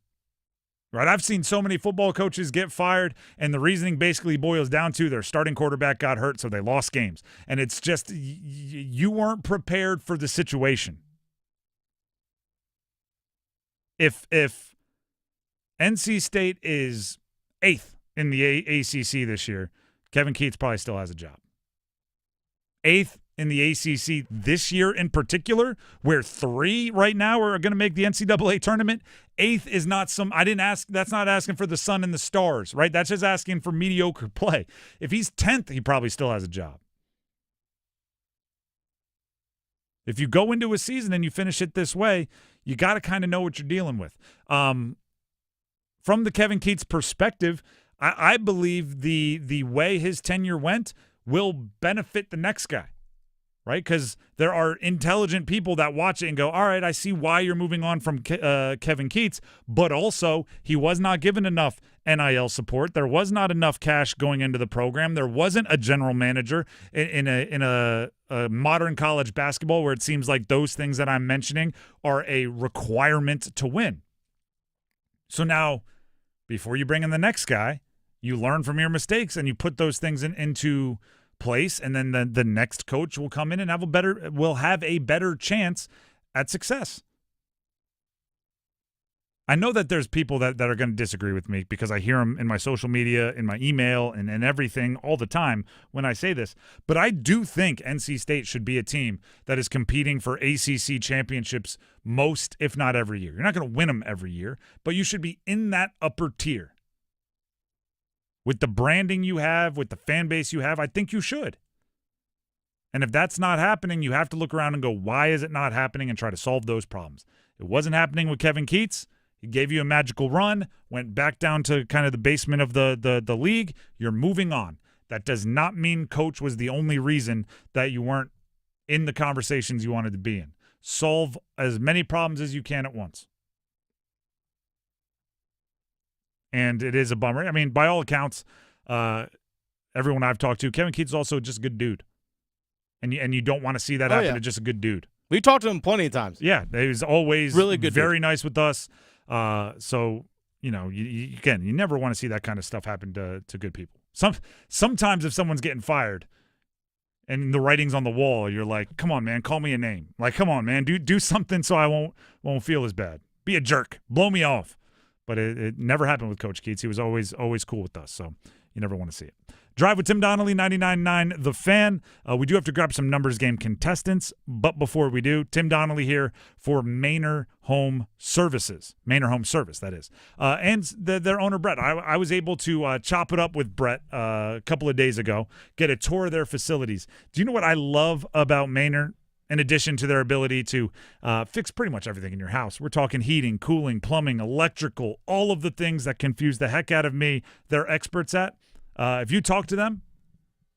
Right, I've seen so many football coaches get fired, and the reasoning basically boils down to their starting quarterback got hurt, so they lost games. And it's just you weren't prepared for the situation. If NC State is 8th in the ACC this year, Kevin Keatts probably still has a job. 8th in the ACC this year in particular, where 3 right now are going to make the NCAA tournament. 8th is not that's not asking for the sun and the stars, right? That's just asking for mediocre play. If he's 10th, he probably still has a job. If you go into a season and you finish it this way, you got to kind of know what you're dealing with. From the Kevin Keatts perspective, I believe the way his tenure went will benefit the next guy, right? Because there are intelligent people that watch it and go, all right, I see why you're moving on from Kevin Keatts, but also he was not given enough NIL support. There was not enough cash going into the program. There wasn't a general manager in a modern college basketball where it seems like those things that I'm mentioning are a requirement to win. So now, before you bring in the next guy, you learn from your mistakes and you put those things into place, and then the next coach will come in and will have a better chance at success. I know that there's people that are going to disagree with me because I hear them in my social media, in my email, and everything all the time when I say this. But I do think NC State should be a team that is competing for ACC championships most, if not every year. You're not going to win them every year, but you should be in that upper tier. With the branding you have, with the fan base you have, I think you should. And if that's not happening, you have to look around and go, why is it not happening, and try to solve those problems. It wasn't happening with Kevin Keatts. He gave you a magical run, went back down to kind of the basement of the league. You're moving on. That does not mean coach was the only reason that you weren't in the conversations you wanted to be in. Solve as many problems as you can at once. And it is a bummer. I mean, by all accounts, everyone I've talked to, Kevin Keatts is also just a good dude. And you don't want to see that happen to just a good dude. We talked to him plenty of times. Yeah, he was always really good, very nice with us. So, you never want to see that kind of stuff happen to good people. Sometimes if someone's getting fired and the writing's on the wall, you're like, come on, man, call me a name. Like, come on, man, do something so I won't feel as bad. Be a jerk. Blow me off. But it never happened with Coach Keatts. He was always cool with us, so you never want to see it. Drive with Tim Donnelly, 99.9 The Fan. We do have to grab some numbers game contestants, but before we do, Tim Donnelly here for Manor Home Services. Manor Home Service, that is. And their owner, Brett. I was able to chop it up with Brett a couple of days ago, get a tour of their facilities. Do you know what I love about Manor? In addition to their ability to fix pretty much everything in your house. We're talking heating, cooling, plumbing, electrical, all of the things that confuse the heck out of me they're experts at. If you talk to them,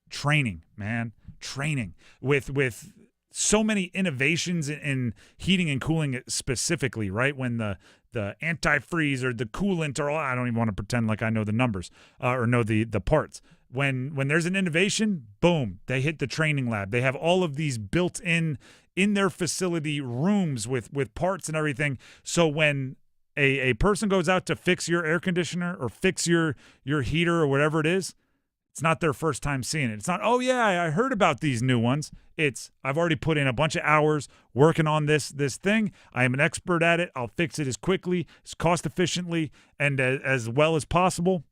training, man, training. With so many innovations in heating and cooling specifically, right? When the antifreeze or the coolant or I don't even want to pretend like I know the numbers or know the parts. When there's an innovation, boom, they hit the training lab. They have all of these built in their facility rooms with parts and everything. So when a person goes out to fix your air conditioner or fix your heater or whatever it is, it's not their first time seeing it. It's not, oh yeah, I heard about these new ones. It's, I've already put in a bunch of hours working on this thing. I am an expert at it. I'll fix it as quickly, as cost efficiently, and as well as possible,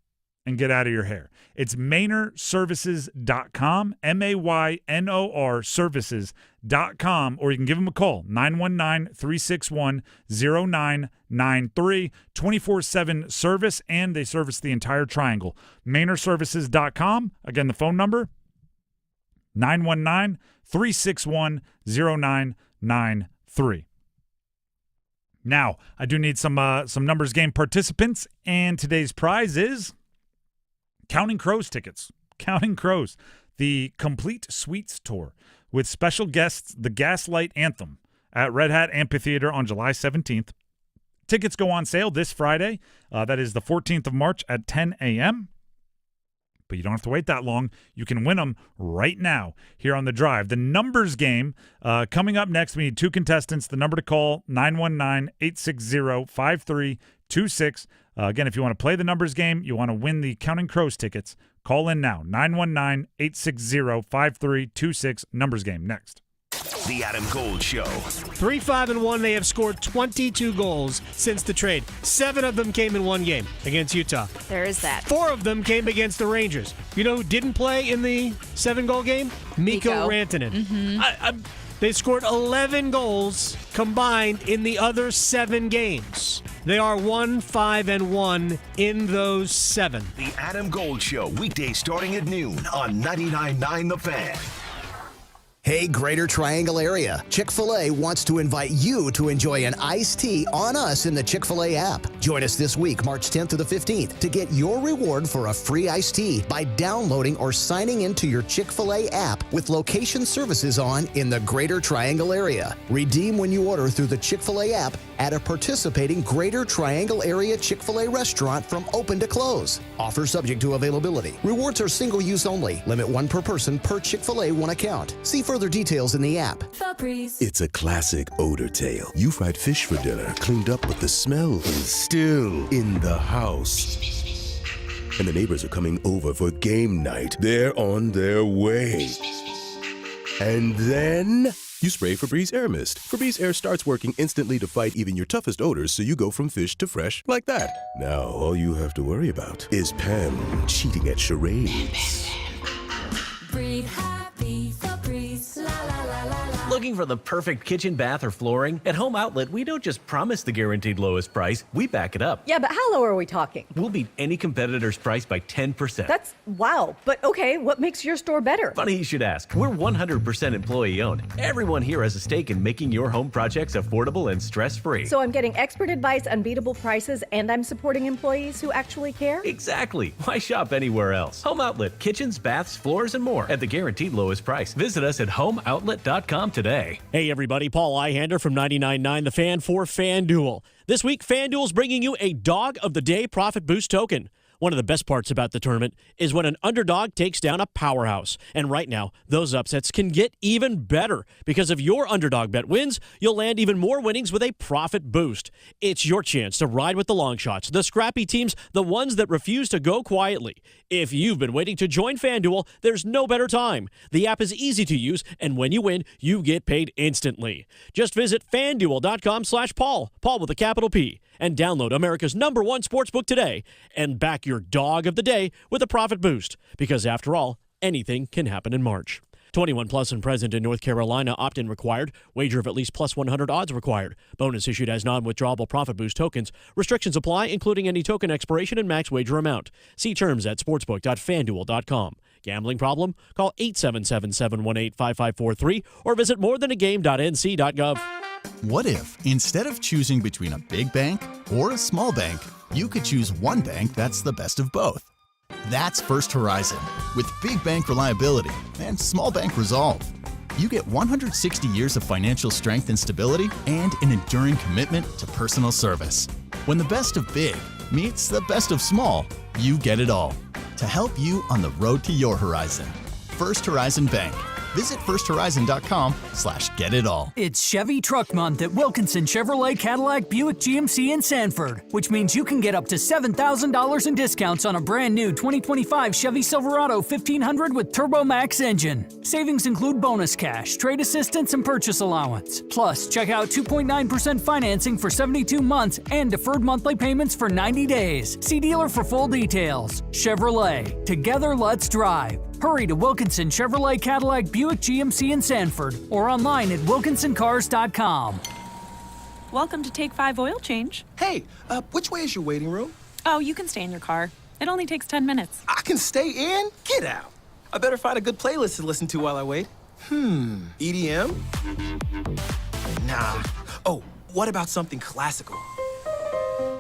and get out of your hair. It's ManorServices.com, MAYNOR Services.com, or you can give them a call, 919-361-0993, 24/7 service, and they service the entire triangle. ManorServices.com, again, the phone number, 919-361-0993. Now, I do need some numbers game participants, and today's prize is Counting Crows tickets. Counting Crows, the Complete Suites Tour with special guests, the Gaslight Anthem at Red Hat Amphitheater on July 17th. Tickets go on sale this Friday. That is the 14th of March at 10 a.m. But you don't have to wait that long. You can win them right now here on The Drive. The numbers game coming up next. We need 2 contestants. The number to call, 919-860-5326. Again, if you want to play the numbers game, you want to win the Counting Crows tickets, call in now. 919-860-5326. Numbers game next. The Adam Gold Show. 3-5-1. They have scored 22 goals since the trade. 7 of them came in one game against Utah. There is that. 4 of them came against the Rangers. You know who didn't play in the 7-goal game? Mikko Rantanen. Mm-hmm. They scored 11 goals combined in the other 7 games. They are 1-5-1 in those 7. The Adam Gold Show, weekdays starting at noon on 99.9 The Fan. Hey, Greater Triangle area. Chick-fil-A wants to invite you to enjoy an iced tea on us in the Chick-fil-A app. Join us this week, March 10th to the 15th, to get your reward for a free iced tea by downloading or signing into your Chick-fil-A app with location services on in the Greater Triangle area. Redeem when you order through the Chick-fil-A app at a participating Greater Triangle area Chick-fil-A restaurant from open to close. Offer subject to availability. Rewards are single-use only. Limit 1 per person per Chick-fil-A 1 account. See further details in the app. It's a classic odor tale. You fried fish for dinner, cleaned up, but the smell is still in the house. And the neighbors are coming over for game night. They're on their way. And then you spray Febreze Air Mist. Febreze Air starts working instantly to fight even your toughest odors, so you go from fish to fresh like that. Now, all you have to worry about is Pam cheating at charades. Breathe happy, Febreze, la la la la la. Looking for the perfect kitchen, bath, or flooring? At Home Outlet, we don't just promise the guaranteed lowest price, we back it up. Yeah, but how low are we talking? We'll beat any competitor's price by 10%. That's wow. But okay, what makes your store better? Funny you should ask. We're 100% employee-owned. Everyone here has a stake in making your home projects affordable and stress-free. So I'm getting expert advice, unbeatable prices, and I'm supporting employees who actually care? Exactly. Why shop anywhere else? Home Outlet. Kitchens, baths, floors, and more at the guaranteed lowest price. Visit us at homeoutlet.com today. Hey everybody, Paul Ihander from 99.9 The Fan for FanDuel. This week, FanDuel's bringing you a Dog of the Day Profit Boost token. One of the best parts about the tournament is when an underdog takes down a powerhouse. And right now, those upsets can get even better because if your underdog bet wins, you'll land even more winnings with a profit boost. It's your chance to ride with the long shots, the scrappy teams, the ones that refuse to go quietly. If you've been waiting to join FanDuel, there's no better time. The app is easy to use, and when you win, you get paid instantly. Just visit FanDuel.com/Paul, Paul with a capital P, and download America's #1 sportsbook today and back your dog of the day with a profit boost. Because after all, anything can happen in March. 21 plus and present in North Carolina. Opt-in required. Wager of at least plus 100 odds required. Bonus issued as non-withdrawable profit boost tokens. Restrictions apply, including any token expiration and max wager amount. See terms at sportsbook.fanduel.com. Gambling problem? Call 877-718-5543 or visit morethanagame.nc.gov. What if, instead of choosing between a big bank or a small bank, you could choose one bank that's the best of both? That's First Horizon, with big bank reliability and small bank resolve. You get 160 years of financial strength and stability and an enduring commitment to personal service. When the best of big meets the best of small, you get it all. To help you on the road to your horizon. First Horizon Bank. Visit firsthorizon.com/getitall. It's Chevy Truck Month at Wilkinson Chevrolet Cadillac Buick GMC in Sanford, which means you can get up to $7,000 in discounts on a brand new 2025 Chevy Silverado 1500 with Turbo Max engine. Savings include bonus cash, trade assistance, and purchase allowance. Plus, check out 2.9% financing for 72 months and deferred monthly payments for 90 days. See dealer for full details. Chevrolet. Together, let's drive. Hurry to Wilkinson Chevrolet Cadillac Buick GMC in Sanford or online at wilkinsoncars.com. Welcome to Take 5 Oil Change. Hey, which way is your waiting room? Oh, you can stay in your car. It only takes 10 minutes. I can stay in? Get out. I better find a good playlist to listen to while I wait. EDM? Nah. Oh, what about something classical?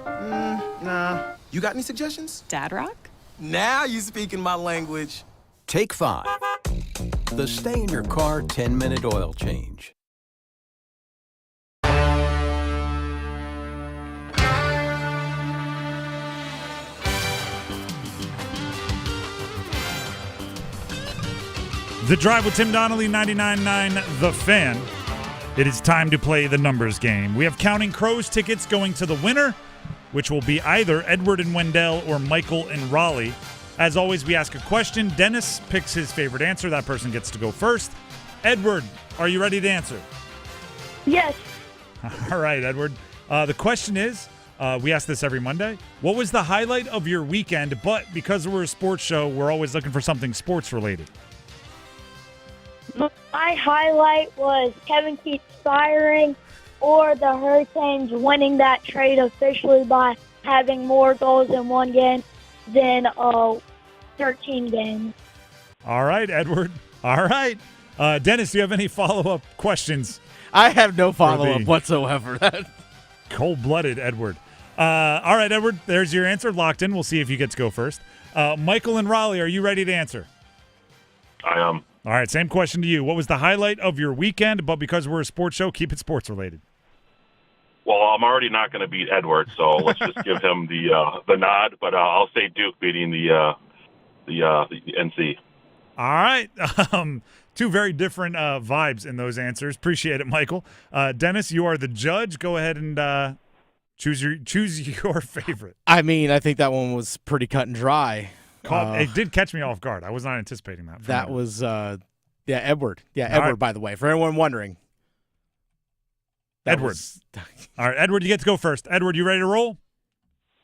Nah. You got any suggestions? Dad rock? Now you speaking my language. Take 5. The stay in your car 10-minute oil change. The Drive with Tim Donnelly, 99.9 The Fan. It is time to play the numbers game. We have Counting Crows tickets going to the winner, which will be either Edward and Wendell or Michael and Raleigh. As always, we ask a question. Dennis picks his favorite answer. That person gets to go first. Edward, are you ready to answer? Yes. All right, Edward. The question is, we ask this every Monday. What was the highlight of your weekend? But because we're a sports show, we're always looking for something sports related. My highlight was Kevin Keatts firing or the Hurricanes winning that trade officially by having more goals in one game than 13 games. All right, Edward. All right. Dennis, do you have any follow-up questions? I have no follow-up whatsoever. Cold-blooded, Edward. All right, Edward, there's your answer. Locked in. We'll see if you get to go first. Michael and Raleigh, are you ready to answer? I am. All right, same question to you. What was the highlight of your weekend? But because we're a sports show, keep it sports-related. Well, I'm already not going to beat Edward, so let's just give him the nod. But I'll say Duke beating the NC. All right. Two very different vibes in those answers. Appreciate it, Michael. Dennis, you are the judge. Go ahead and choose your favorite. I mean, I think that one was pretty cut and dry. It did catch me off guard. I was not anticipating that. That was, Edward. Yeah, All Edward, right. by the way, for anyone wondering. Edward. All right, Edward, you get to go first. Edward, you ready to roll?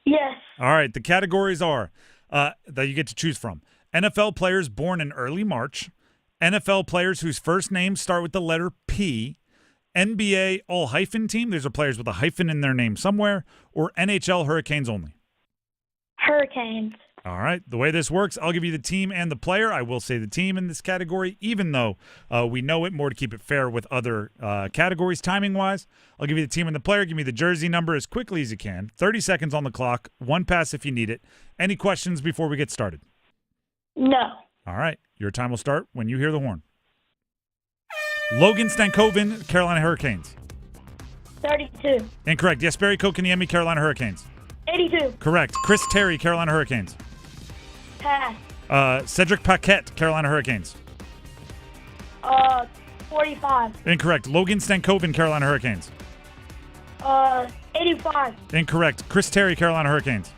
Yes. All right, the categories are that you get to choose from. NFL players born in early March, NFL players whose first names start with the letter P, NBA all-hyphen team, these are players with a hyphen in their name somewhere, or NHL Hurricanes only. Hurricanes. All right, the way this works, I'll give you the team and the player. I will say the team in this category, even though we know it more to keep it fair with other categories timing-wise. I'll give you the team and the player. Give me the jersey number as quickly as you can. 30 seconds on the clock, one pass if you need it. Any questions before we get started? No. All right, your time will start when you hear the horn. Logan Stankoven, Carolina Hurricanes. 32. Incorrect. Jesperi Kotkaniemi, Carolina Hurricanes. 82. Correct. Chris Terry, Carolina Hurricanes. Pass. Cedric Paquette, Carolina Hurricanes. 45. Incorrect. Logan Stankoven, Carolina Hurricanes. 85. Incorrect. Chris Terry, Carolina Hurricanes.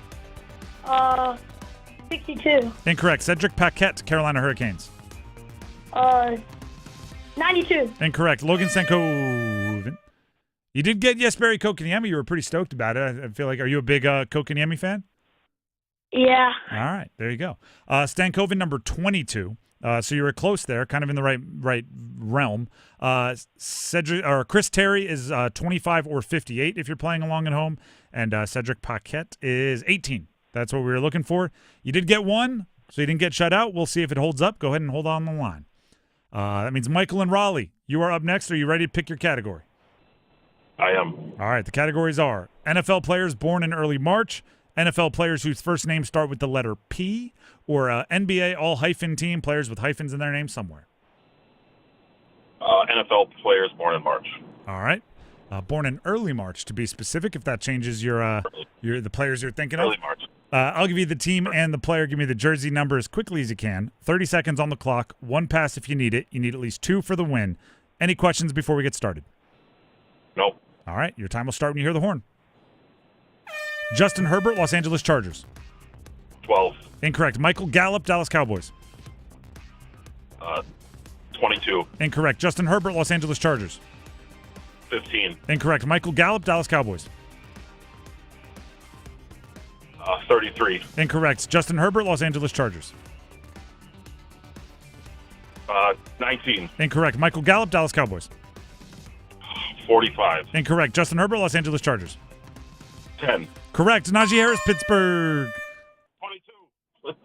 62. Incorrect. Cedric Paquette, Carolina Hurricanes. 92. Incorrect. Logan Stankoven. You did get Jesperi Kotkaniemi. You were pretty stoked about it. I feel like, are you a big Kotkaniemi fan? Yeah. All right, there you go. Stankoven, number 22. So you were close there, kind of in the right realm. Chris Terry is 25 or 58 if you're playing along at home, and Cedric Paquette is 18. That's what we were looking for. You did get one, so you didn't get shut out. We'll see if it holds up. Go ahead and hold on the line. That means Michael and Raleigh, you are up next. Are you ready to pick your category? I am. All right, the categories are NFL players born in early March, NFL players whose first names start with the letter P, or NBA all-hyphen team, players with hyphens in their name somewhere. NFL players born in March. All right. Born in early March, to be specific, if that changes your the players you're thinking of. Early March. I'll give you the team and the player. Give me the jersey number as quickly as you can. 30 seconds on the clock. One pass if you need it. You need at least two for the win. Any questions before we get started? Nope. All right. Your time will start when you hear the horn. Justin Herbert, Los Angeles Chargers. 12. Incorrect. Michael Gallup, Dallas Cowboys. 22. Incorrect. Justin Herbert, Los Angeles Chargers. 15. Incorrect. Michael Gallup, Dallas Cowboys. 33. Incorrect. Justin Herbert, Los Angeles Chargers. 19. Incorrect. Michael Gallup, Dallas Cowboys. 45. Incorrect. Justin Herbert, Los Angeles Chargers. 10. Correct. Najee Harris, Pittsburgh. 22.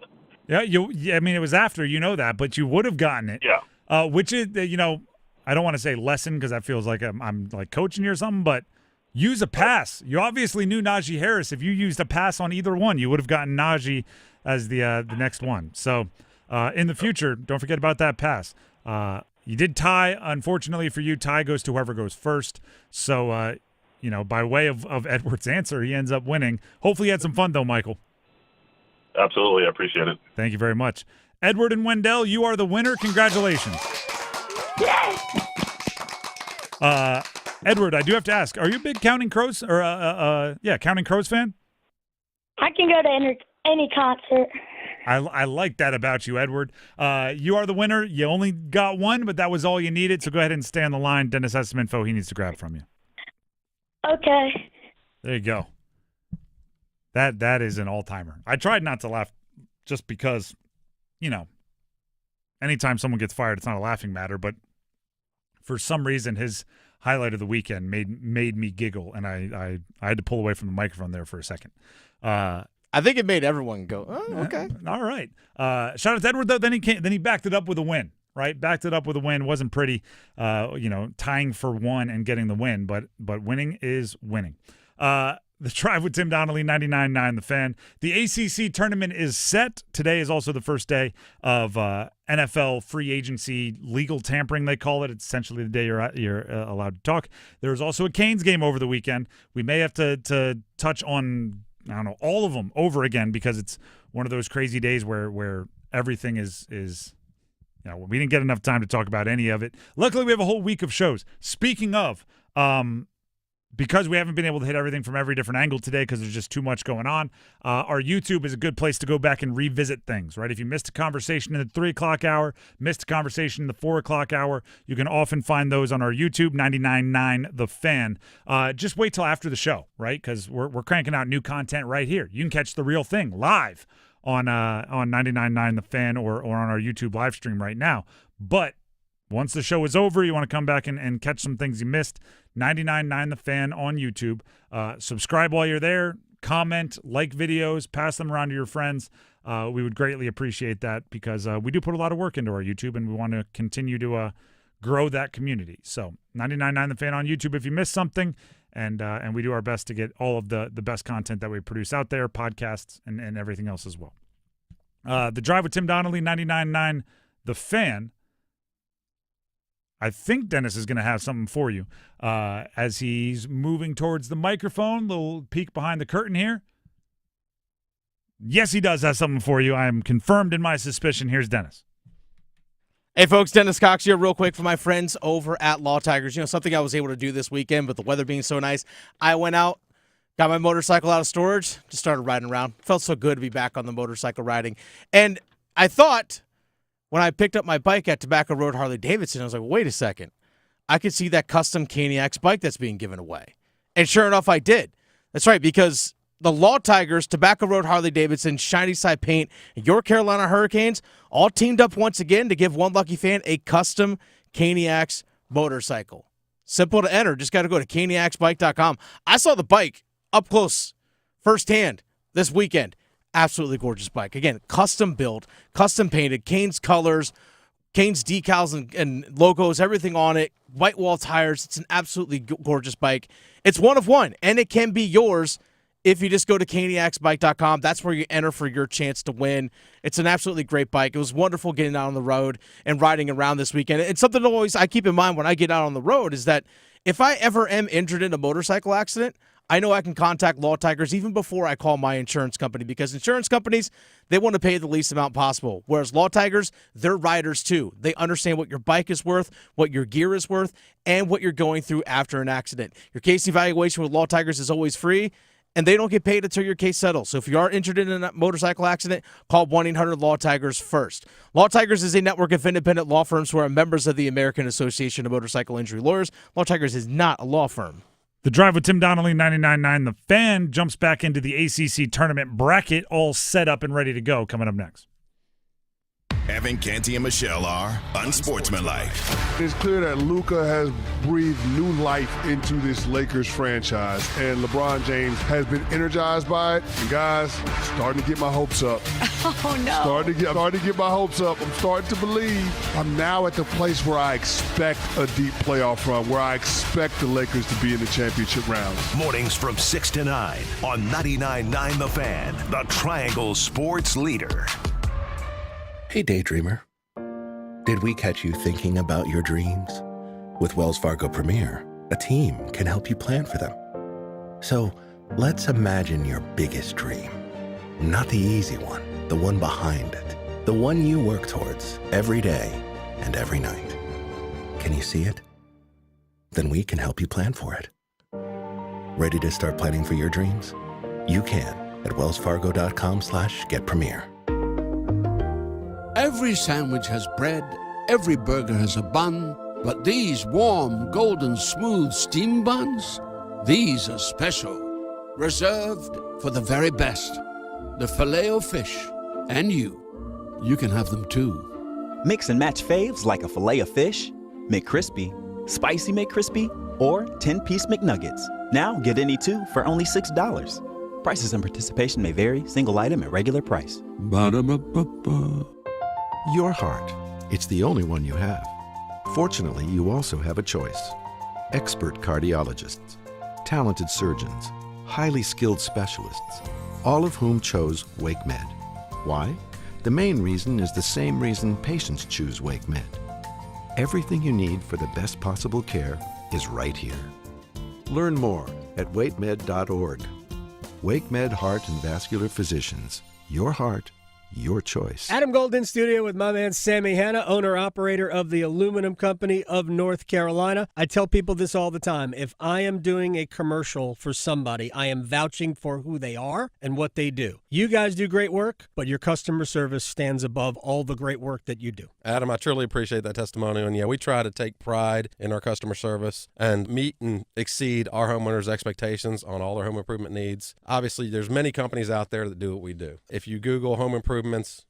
Yeah, I mean, it was after, you know that, but you would have gotten it. Yeah. Which is, I don't want to say lesson because that feels like I'm like coaching you or something, but use a pass. You obviously knew Najee Harris. If you used a pass on either one, you would have gotten Najee as the next one. So in the future, don't forget about that pass. You did tie. Unfortunately for you, tie goes to whoever goes first. So, by way of Edward's answer, he ends up winning. Hopefully you had some fun, though, Michael. Absolutely. I appreciate it. Thank you very much. Edward and Wendell, you are the winner. Congratulations. Edward, I do have to ask, are you a big Counting Crows or Counting Crows fan? I can go to any concert. I like that about you, Edward. You are the winner. You only got one, but that was all you needed. So go ahead and stay on the line. Dennis has some info he needs to grab from you. Okay. There you go. That is an all-timer. I tried not to laugh just because, anytime someone gets fired, it's not a laughing matter. But for some reason, his highlight of the weekend made me giggle, and I had to pull away from the microphone there for a second. I think it made everyone go, oh, okay. All right. Shout out to Edward, though. Then he backed it up with a win, right? Backed it up with a win. Wasn't pretty, tying for one and getting the win, but winning is winning. The Drive with Tim Donnelly, 99.9 The Fan. The ACC tournament is set. Today is also the first day of NFL free agency legal tampering, they call it. It's essentially the day you're allowed to talk. There's also a Canes game over the weekend. We may have to touch on, I don't know, all of them over again because it's one of those crazy days where everything is we didn't get enough time to talk about any of it. Luckily, we have a whole week of shows. Speaking of, because we haven't been able to hit everything from every different angle today because there's just too much going on, our YouTube is a good place to go back and revisit things, right? If you missed a conversation in the 3 o'clock hour, missed a conversation in the 4 o'clock hour, you can often find those on our YouTube, 99.9 The Fan. Just wait till after the show, right? Because we're cranking out new content right here. You can catch the real thing live on 99.9 The Fan or on our YouTube live stream right now. But once the show is over, you want to come back and catch some things you missed, 99.9 The Fan on YouTube. Subscribe while you're there. Comment, like videos, pass them around to your friends. We would greatly appreciate that because we do put a lot of work into our YouTube, and we want to continue to grow that community. So 99.9 The Fan on YouTube if you missed something, and we do our best to get all of the best content that we produce out there, podcasts, and everything else as well. The Drive with Tim Donnelly, 99.9 The Fan. I think Dennis is going to have something for you as he's moving towards the microphone. Little peek behind the curtain here. Yes, he does have something for you. I am confirmed in my suspicion. Here's Dennis. Hey, folks, Dennis Cox here real quick for my friends over at Law Tigers. Something I was able to do this weekend, but the weather being so nice, I went out, got my motorcycle out of storage, just started riding around. Felt so good to be back on the motorcycle riding. And I thought, when I picked up my bike at Tobacco Road Harley-Davidson, I was like, wait a second. I could see that custom Canales bike that's being given away. And sure enough, I did. That's right, because the Law Tigers, Tobacco Road Harley-Davidson, Shiny Side Paint, and your Carolina Hurricanes all teamed up once again to give one lucky fan a custom Canales motorcycle. Simple to enter. Just got to go to caniacsbike.com. I saw the bike up close, firsthand, this weekend. Absolutely gorgeous bike. Again, custom built, custom painted, Canes colors, Canes decals and logos, everything on it, white wall tires. It's an absolutely gorgeous bike. It's one of one, and it can be yours if you just go to caniacsbike.com. That's where you enter for your chance to win. It's an absolutely great bike. It was wonderful getting out on the road and riding around this weekend. It's something always I keep in mind when I get out on the road is that if I ever am injured in a motorcycle accident, I know I can contact Law Tigers even before I call my insurance company because insurance companies, they want to pay the least amount possible. Whereas Law Tigers, they're riders too. They understand what your bike is worth, what your gear is worth, and what you're going through after an accident. Your case evaluation with Law Tigers is always free, and they don't get paid until your case settles. So if you are injured in a motorcycle accident, call 1-800-LAW-TIGERS first. Law Tigers is a network of independent law firms who are members of the American Association of Motorcycle Injury Lawyers. Law Tigers is not a law firm. The Drive with Tim Donnelly, 99.9 The Fan, jumps back into the ACC tournament bracket, all set up and ready to go. Coming up next. Evan, Canty, and Michelle are unsportsmanlike. It's clear that Luka has breathed new life into this Lakers franchise, and LeBron James has been energized by it. And guys, starting to get my hopes up. Oh, no. Starting to get my hopes up. I'm starting to believe. I'm now at the place where I expect a deep playoff run, where I expect the Lakers to be in the championship round. Mornings from 6 to 9 on 99.9 The Fan, the Triangle Sports Leader. Hey, daydreamer. Did we catch you thinking about your dreams? With Wells Fargo Premier, a team can help you plan for them. So let's imagine your biggest dream. Not the easy one, the one behind it. The one you work towards every day and every night. Can you see it? Then we can help you plan for it. Ready to start planning for your dreams? You can at wellsfargo.com/getpremier. Every sandwich has bread, every burger has a bun, but these warm, golden, smooth steam buns, these are special. Reserved for the very best. The Filet-O-Fish. And you can have them too. Mix and match faves like a Filet-O-Fish, McCrispy, Spicy McCrispy, or 10-piece McNuggets. Now get any 2 for only $6. Prices and participation may vary. Single item at regular price. Ba-da-ba-ba-ba. Your heart. It's the only one you have. Fortunately, you also have a choice. Expert cardiologists, talented surgeons, highly skilled specialists, all of whom chose WakeMed. Why? The main reason is the same reason patients choose WakeMed. Everything you need for the best possible care is right here. Learn more at wakemed.org. WakeMed Heart and Vascular Physicians. Your heart, your choice. Adam Gold in studio with my man Sammy Hanna, owner-operator of the Aluminum Company of North Carolina. I tell people this all the time. If I am doing a commercial for somebody, I am vouching for who they are and what they do. You guys do great work, but your customer service stands above all the great work that you do. Adam, I truly appreciate that testimonial. And yeah, we try to take pride in our customer service and meet and exceed our homeowners' expectations on all their home improvement needs. Obviously, there's many companies out there that do what we do. If you Google home improvements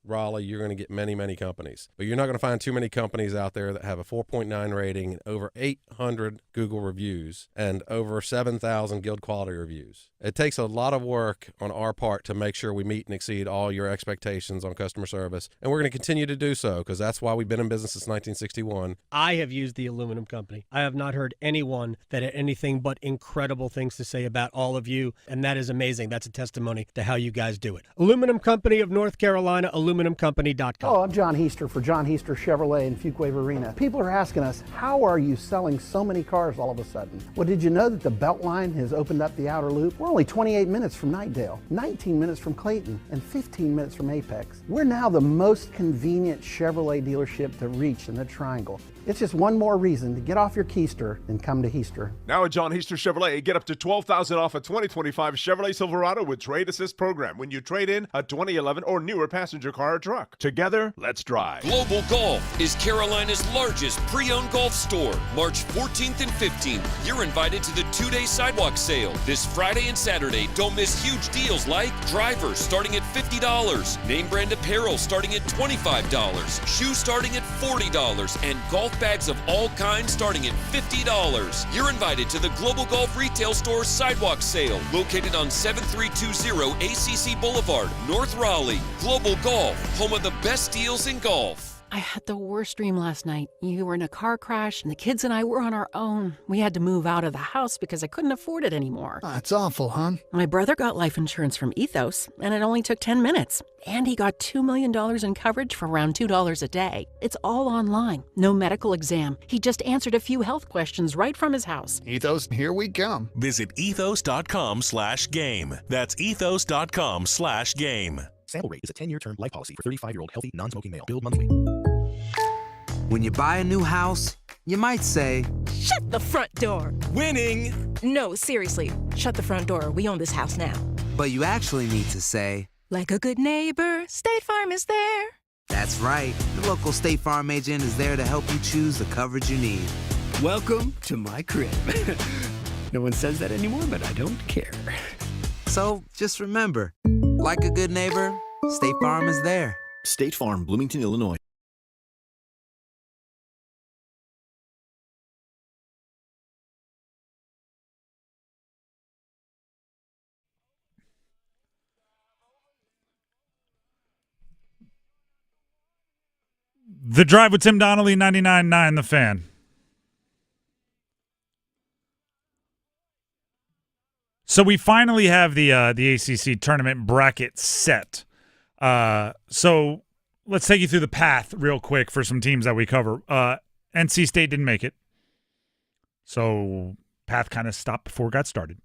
Raleigh, you're going to get many, many companies. But you're not going to find too many companies out there that have a 4.9 rating and over 800 Google reviews and over 7,000 Guild quality reviews. It takes a lot of work on our part to make sure we meet and exceed all your expectations on customer service. And we're going to continue to do so because that's why we've been in business since 1961. I have used the Aluminum Company. I have not heard anyone that had anything but incredible things to say about all of you, and that is amazing. That's a testimony to how you guys do it. Aluminum Company of North Carolina, aluminumcompany.com. Oh, I'm John Heister for John Heister Chevrolet in Fuquay Arena. People are asking us, how are you selling so many cars all of a sudden? Well, did you know that the Beltline has opened up the outer loop? We're only 28 minutes from Knightdale, 19 minutes from Clayton, and 15 minutes from Apex. We're now the most convenient Chevrolet dealership to reach in the Triangle. It's just one more reason to get off your keister and come to Heister. Now at John Heister Chevrolet, get up to $12,000 off a 2025 Chevrolet Silverado with Trade Assist program when you trade in a 2011 or newer passenger car or truck. Together, let's drive. Global Golf is Carolina's largest pre-owned golf store. March 14th and 15th, you're invited to the 2-day sidewalk sale. This Friday and Saturday, don't miss huge deals like drivers starting at $50, name brand apparel starting at $25, shoes starting at $40, and golf bags of all kinds starting at $50. You're invited to the Global Golf Retail Store Sidewalk Sale, located on 7320 ACC Boulevard, North Raleigh. Global Golf, home of the best deals in golf. I had the worst dream last night. You were in a car crash, and the kids and I were on our own. We had to move out of the house because I couldn't afford it anymore. That's awful, hon. My brother got life insurance from Ethos, and it only took 10 minutes. And he got $2 million in coverage for around $2 a day. It's all online. No medical exam. He just answered a few health questions right from his house. Ethos, here we come. Visit ethos.com/game. That's ethos.com/game. Sample rate is a 10-year term life policy for 35-year-old healthy, non-smoking male. Billed monthly. When you buy a new house, you might say, "Shut the front door." Winning. No, seriously. Shut the front door. We own this house now. But you actually need to say, like a good neighbor, State Farm is there. That's right. The local State Farm agent is there to help you choose the coverage you need. Welcome to my crib. No one says that anymore, but I don't care. So just remember, like a good neighbor, State Farm is there. State Farm, Bloomington, Illinois. The Drive with Tim Donnelly, 99.9 The Fan. So we finally have the ACC tournament bracket set. So let's take you through the path real quick for some teams that we cover. NC State didn't make it. So path kind of stopped before it got started.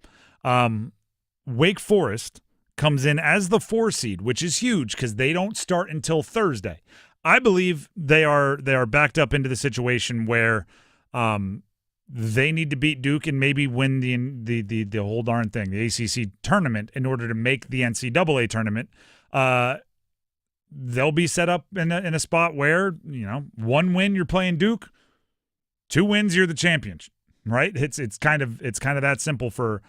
Wake Forest comes in as the 4 seed, which is huge because they don't start until Thursday. I believe they are backed up into the situation where they need to beat Duke and maybe win the whole darn thing, the ACC tournament, in order to make the NCAA tournament. they'll be set up in a spot where, 1 win you're playing Duke, 2 wins you're the champion, right? It's kind of that simple for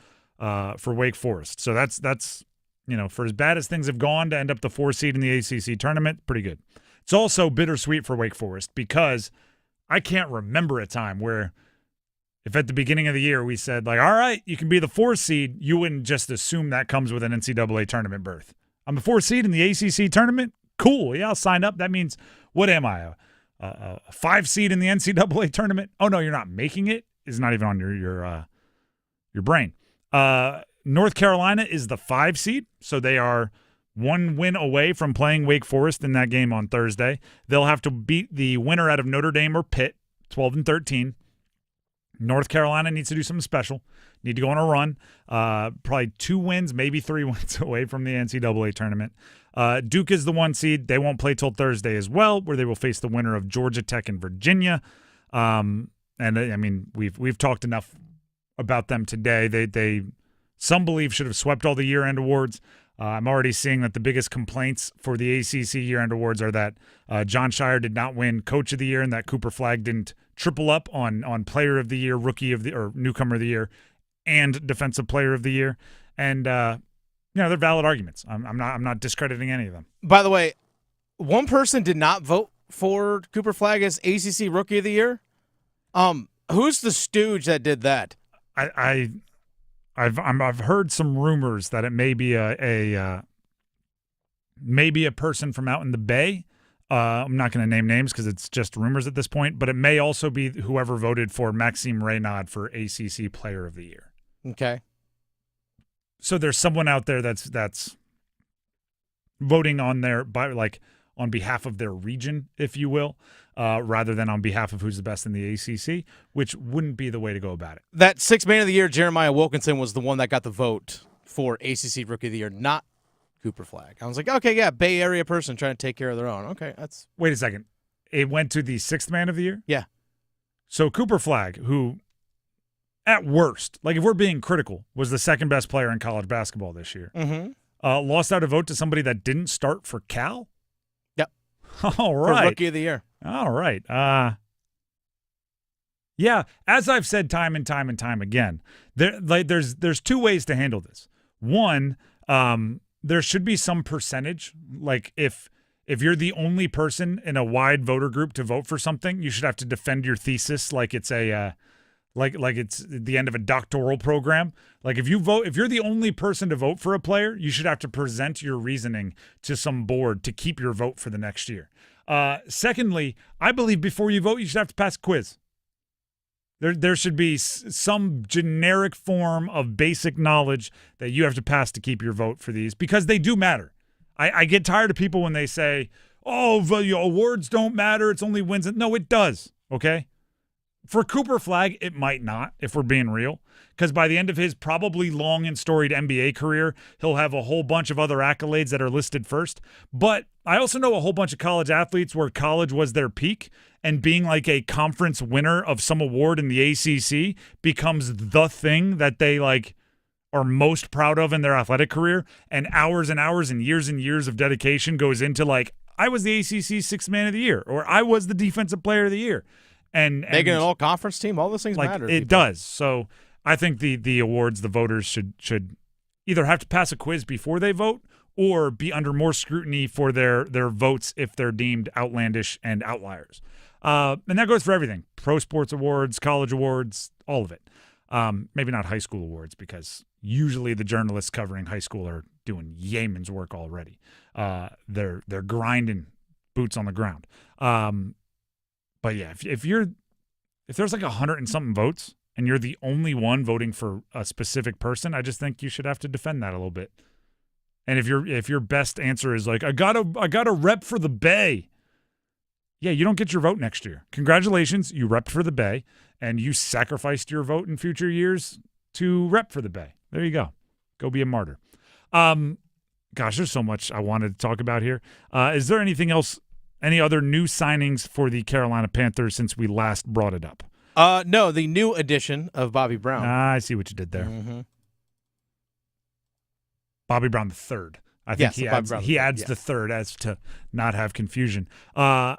Wake Forest. So that's for as bad as things have gone to end up the 4 seed in the ACC tournament, pretty good. It's also bittersweet for Wake Forest because I can't remember a time where if at the beginning of the year we said, all right, you can be the 4 seed, you wouldn't just assume that comes with an NCAA tournament berth. I'm the 4 seed in the ACC tournament? Cool. Yeah, I'll sign up. That means, what am I, a 5 seed in the NCAA tournament? Oh, no, you're not making it? It's not even on your brain. North Carolina is the 5 seed, so they are 1 win away from playing Wake Forest in that game on Thursday. They'll have to beat the winner out of Notre Dame or Pitt, 12-13. North Carolina needs to do something special. Need to go on a run. Probably 2 wins, maybe 3 wins away from the NCAA tournament. Duke is the 1 seed. They won't play till Thursday as well, where they will face the winner of Georgia Tech and Virginia. We've talked enough about them today. They some believe should have swept all the year-end awards. I'm already seeing that the biggest complaints for the ACC year-end awards are that John Shire did not win Coach of the Year and that Cooper Flagg didn't triple up on Player of the Year, Rookie of the or Newcomer of the Year, and Defensive Player of the Year. And they're valid arguments. I'm not discrediting any of them. By the way, one person did not vote for Cooper Flagg as ACC Rookie of the Year. Who's the stooge that did that? I've heard some rumors that it may be a person from out in the Bay. I'm not going to name names because it's just rumors at this point, but it may also be whoever voted for Maxime Reynaud for ACC Player of the Year. Okay. So there's someone out there that's voting on on behalf of their region, if you will, rather than on behalf of who's the best in the ACC, which wouldn't be the way to go about it. That 6th man of the year, Jeremiah Wilkinson, was the one that got the vote for ACC Rookie of the Year, not Cooper Flagg. I was like, okay, yeah, Bay Area person trying to take care of their own. Okay, that's... Wait a second. It went to the 6th man of the year? Yeah. So Cooper Flagg, who at worst, if we're being critical, was the 2nd best player in college basketball this year, lost out a vote to somebody that didn't start for Cal? Yep. All right. For Rookie of the Year. All right. Yeah, as I've said time and time and time again, there's 2 ways to handle this. One, there should be some percentage. If you're the only person in a wide voter group to vote for something, you should have to defend your thesis like it's it's the end of a doctoral program. If you're the only person to vote for a player, you should have to present your reasoning to some board to keep your vote for the next year. Secondly, I believe before you vote, you should have to pass a quiz. There should be some generic form of basic knowledge that you have to pass to keep your vote for these because they do matter. I get tired of people when they say, oh, awards don't matter. It's only wins. No, it does. Okay. For Cooper Flagg, it might not, if we're being real, because by the end of his probably long and storied NBA career, he'll have a whole bunch of other accolades that are listed first. But I also know a whole bunch of college athletes where college was their peak, and being a conference winner of some award in the ACC becomes the thing that they are most proud of in their athletic career, and hours and years of dedication goes into I was the ACC 6th man of the year, or I was the defensive player of the year. And making an all-conference team, all those things matter. It does. So I think the awards, the voters should either have to pass a quiz before they vote or be under more scrutiny for their votes if they're deemed outlandish and outliers. And that goes for everything. Pro sports awards, college awards, all of it. Maybe not high school awards because usually the journalists covering high school are doing yeoman's work already. They're grinding boots on the ground. But yeah, if there's 100 and something votes and you're the only one voting for a specific person, I just think you should have to defend that a little bit. And if your best answer is I gotta rep for the Bay, yeah, you don't get your vote next year. Congratulations, you repped for the Bay and you sacrificed your vote in future years to rep for the Bay. There you go. Go be a martyr. Gosh, there's so much I wanted to talk about here. Is there anything else? Any other new signings for the Carolina Panthers since we last brought it up? No, the new addition of Bobby Brown. I see what you did there. Mm-hmm. Bobby Brown the third. I think Yes, he adds the third as to not have confusion. I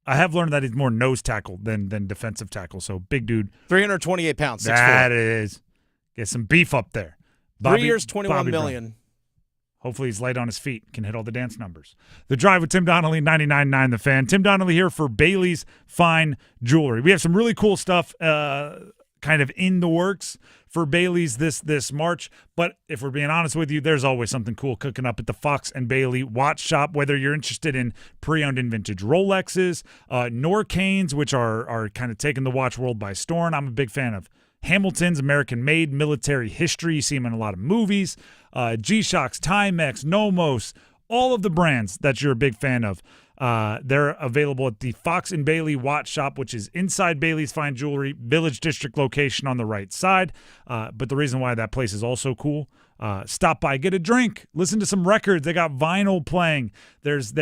have learned that he's more nose tackle than defensive tackle, so big dude. 328 pounds, 6'4". That is. Get some beef up there. 3 years, $21 million. Brown. Hopefully he's light on his feet, can hit all the dance numbers. The Drive with Tim Donnelly, 99.9 The Fan. Tim Donnelly here for Bailey's Fine Jewelry. We have some really cool stuff kind of in the works for Bailey's this March. But if we're being honest with you, there's always something cool cooking up at the Fox and Bailey Watch Shop, whether you're interested in pre-owned and vintage Rolexes, Norcanes, which are kind of taking the watch world by storm. I'm a big fan of Hamilton's, American-made military history. You see them in a lot of movies. G-Shocks, Timex, Nomos, all of the brands that you're a big fan of. They're available at the Fox and Bailey Watch Shop, which is inside Bailey's Fine Jewelry, Village District location on the right side. But the reason why that place is also cool, stop by, get a drink, listen to some records. They got vinyl playing. There's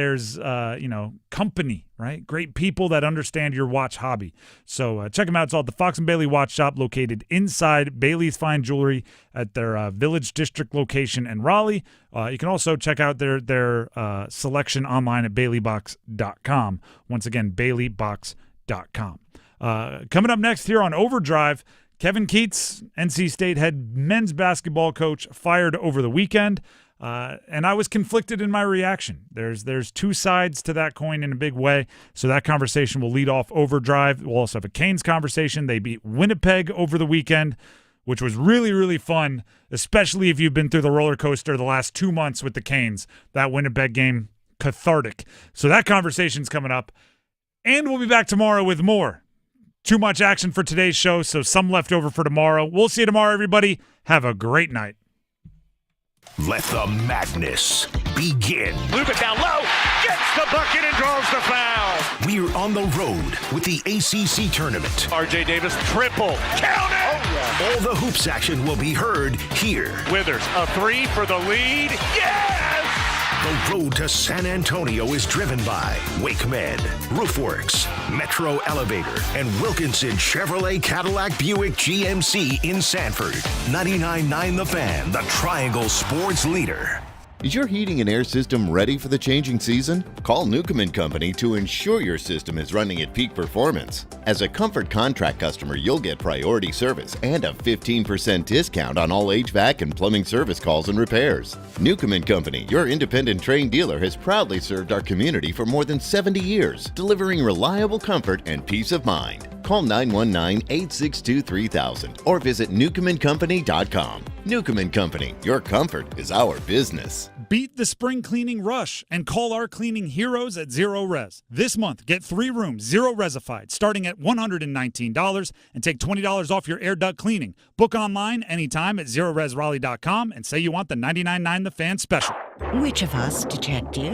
company, right? Great people that understand your watch hobby. So check them out. It's all at the Fox and Bailey Watch Shop, located inside Bailey's Fine Jewelry at their Village District location in Raleigh. You can also check out their selection online at baileybox.com. Once again, baileybox.com. Coming up next here on Overdrive, Kevin Keatts, NC State head men's basketball coach, fired over the weekend. And I was conflicted in my reaction. There's two sides to that coin in a big way. So that conversation will lead off Overdrive. We'll also have a Canes conversation. They beat Winnipeg over the weekend, which was really, really fun, especially if you've been through the roller coaster the last 2 months with the Canes. That Winnipeg game, cathartic. So that conversation's coming up. And we'll be back tomorrow with more. Too much action for today's show, so some left over for tomorrow. We'll see you tomorrow, everybody. Have a great night. Let the madness begin. Luka down low, gets the bucket and draws the foul. We're on the road with the ACC Tournament. R.J. Davis triple, count it! Oh, yeah. All the hoops action will be heard here. Withers, a three for the lead, yes! The road to San Antonio is driven by WakeMed, Roofworks, Metro Elevator, and Wilkinson Chevrolet Cadillac Buick GMC in Sanford. 99.9 The Fan, the Triangle Sports leader. Is your heating and air system ready for the changing season? Call Newcomb & Company to ensure your system is running at peak performance. As a Comfort Contract customer, you'll get priority service and a 15% discount on all HVAC and plumbing service calls and repairs. Newcomb & Company, your independent trained dealer, has proudly served our community for more than 70 years, delivering reliable comfort and peace of mind. Call 919-862-3000 or visit newcombandcompany.com. Newcomb & Company, your comfort is our business. Beat the spring cleaning rush and call our cleaning heroes at Zero Res. This month, get 3 rooms, Zero Resified, starting at $119 and take $20 off your air duct cleaning. Book online anytime at ZeroResRaleigh.com and say you want the 99.9 The Fan special. Which of us, detective?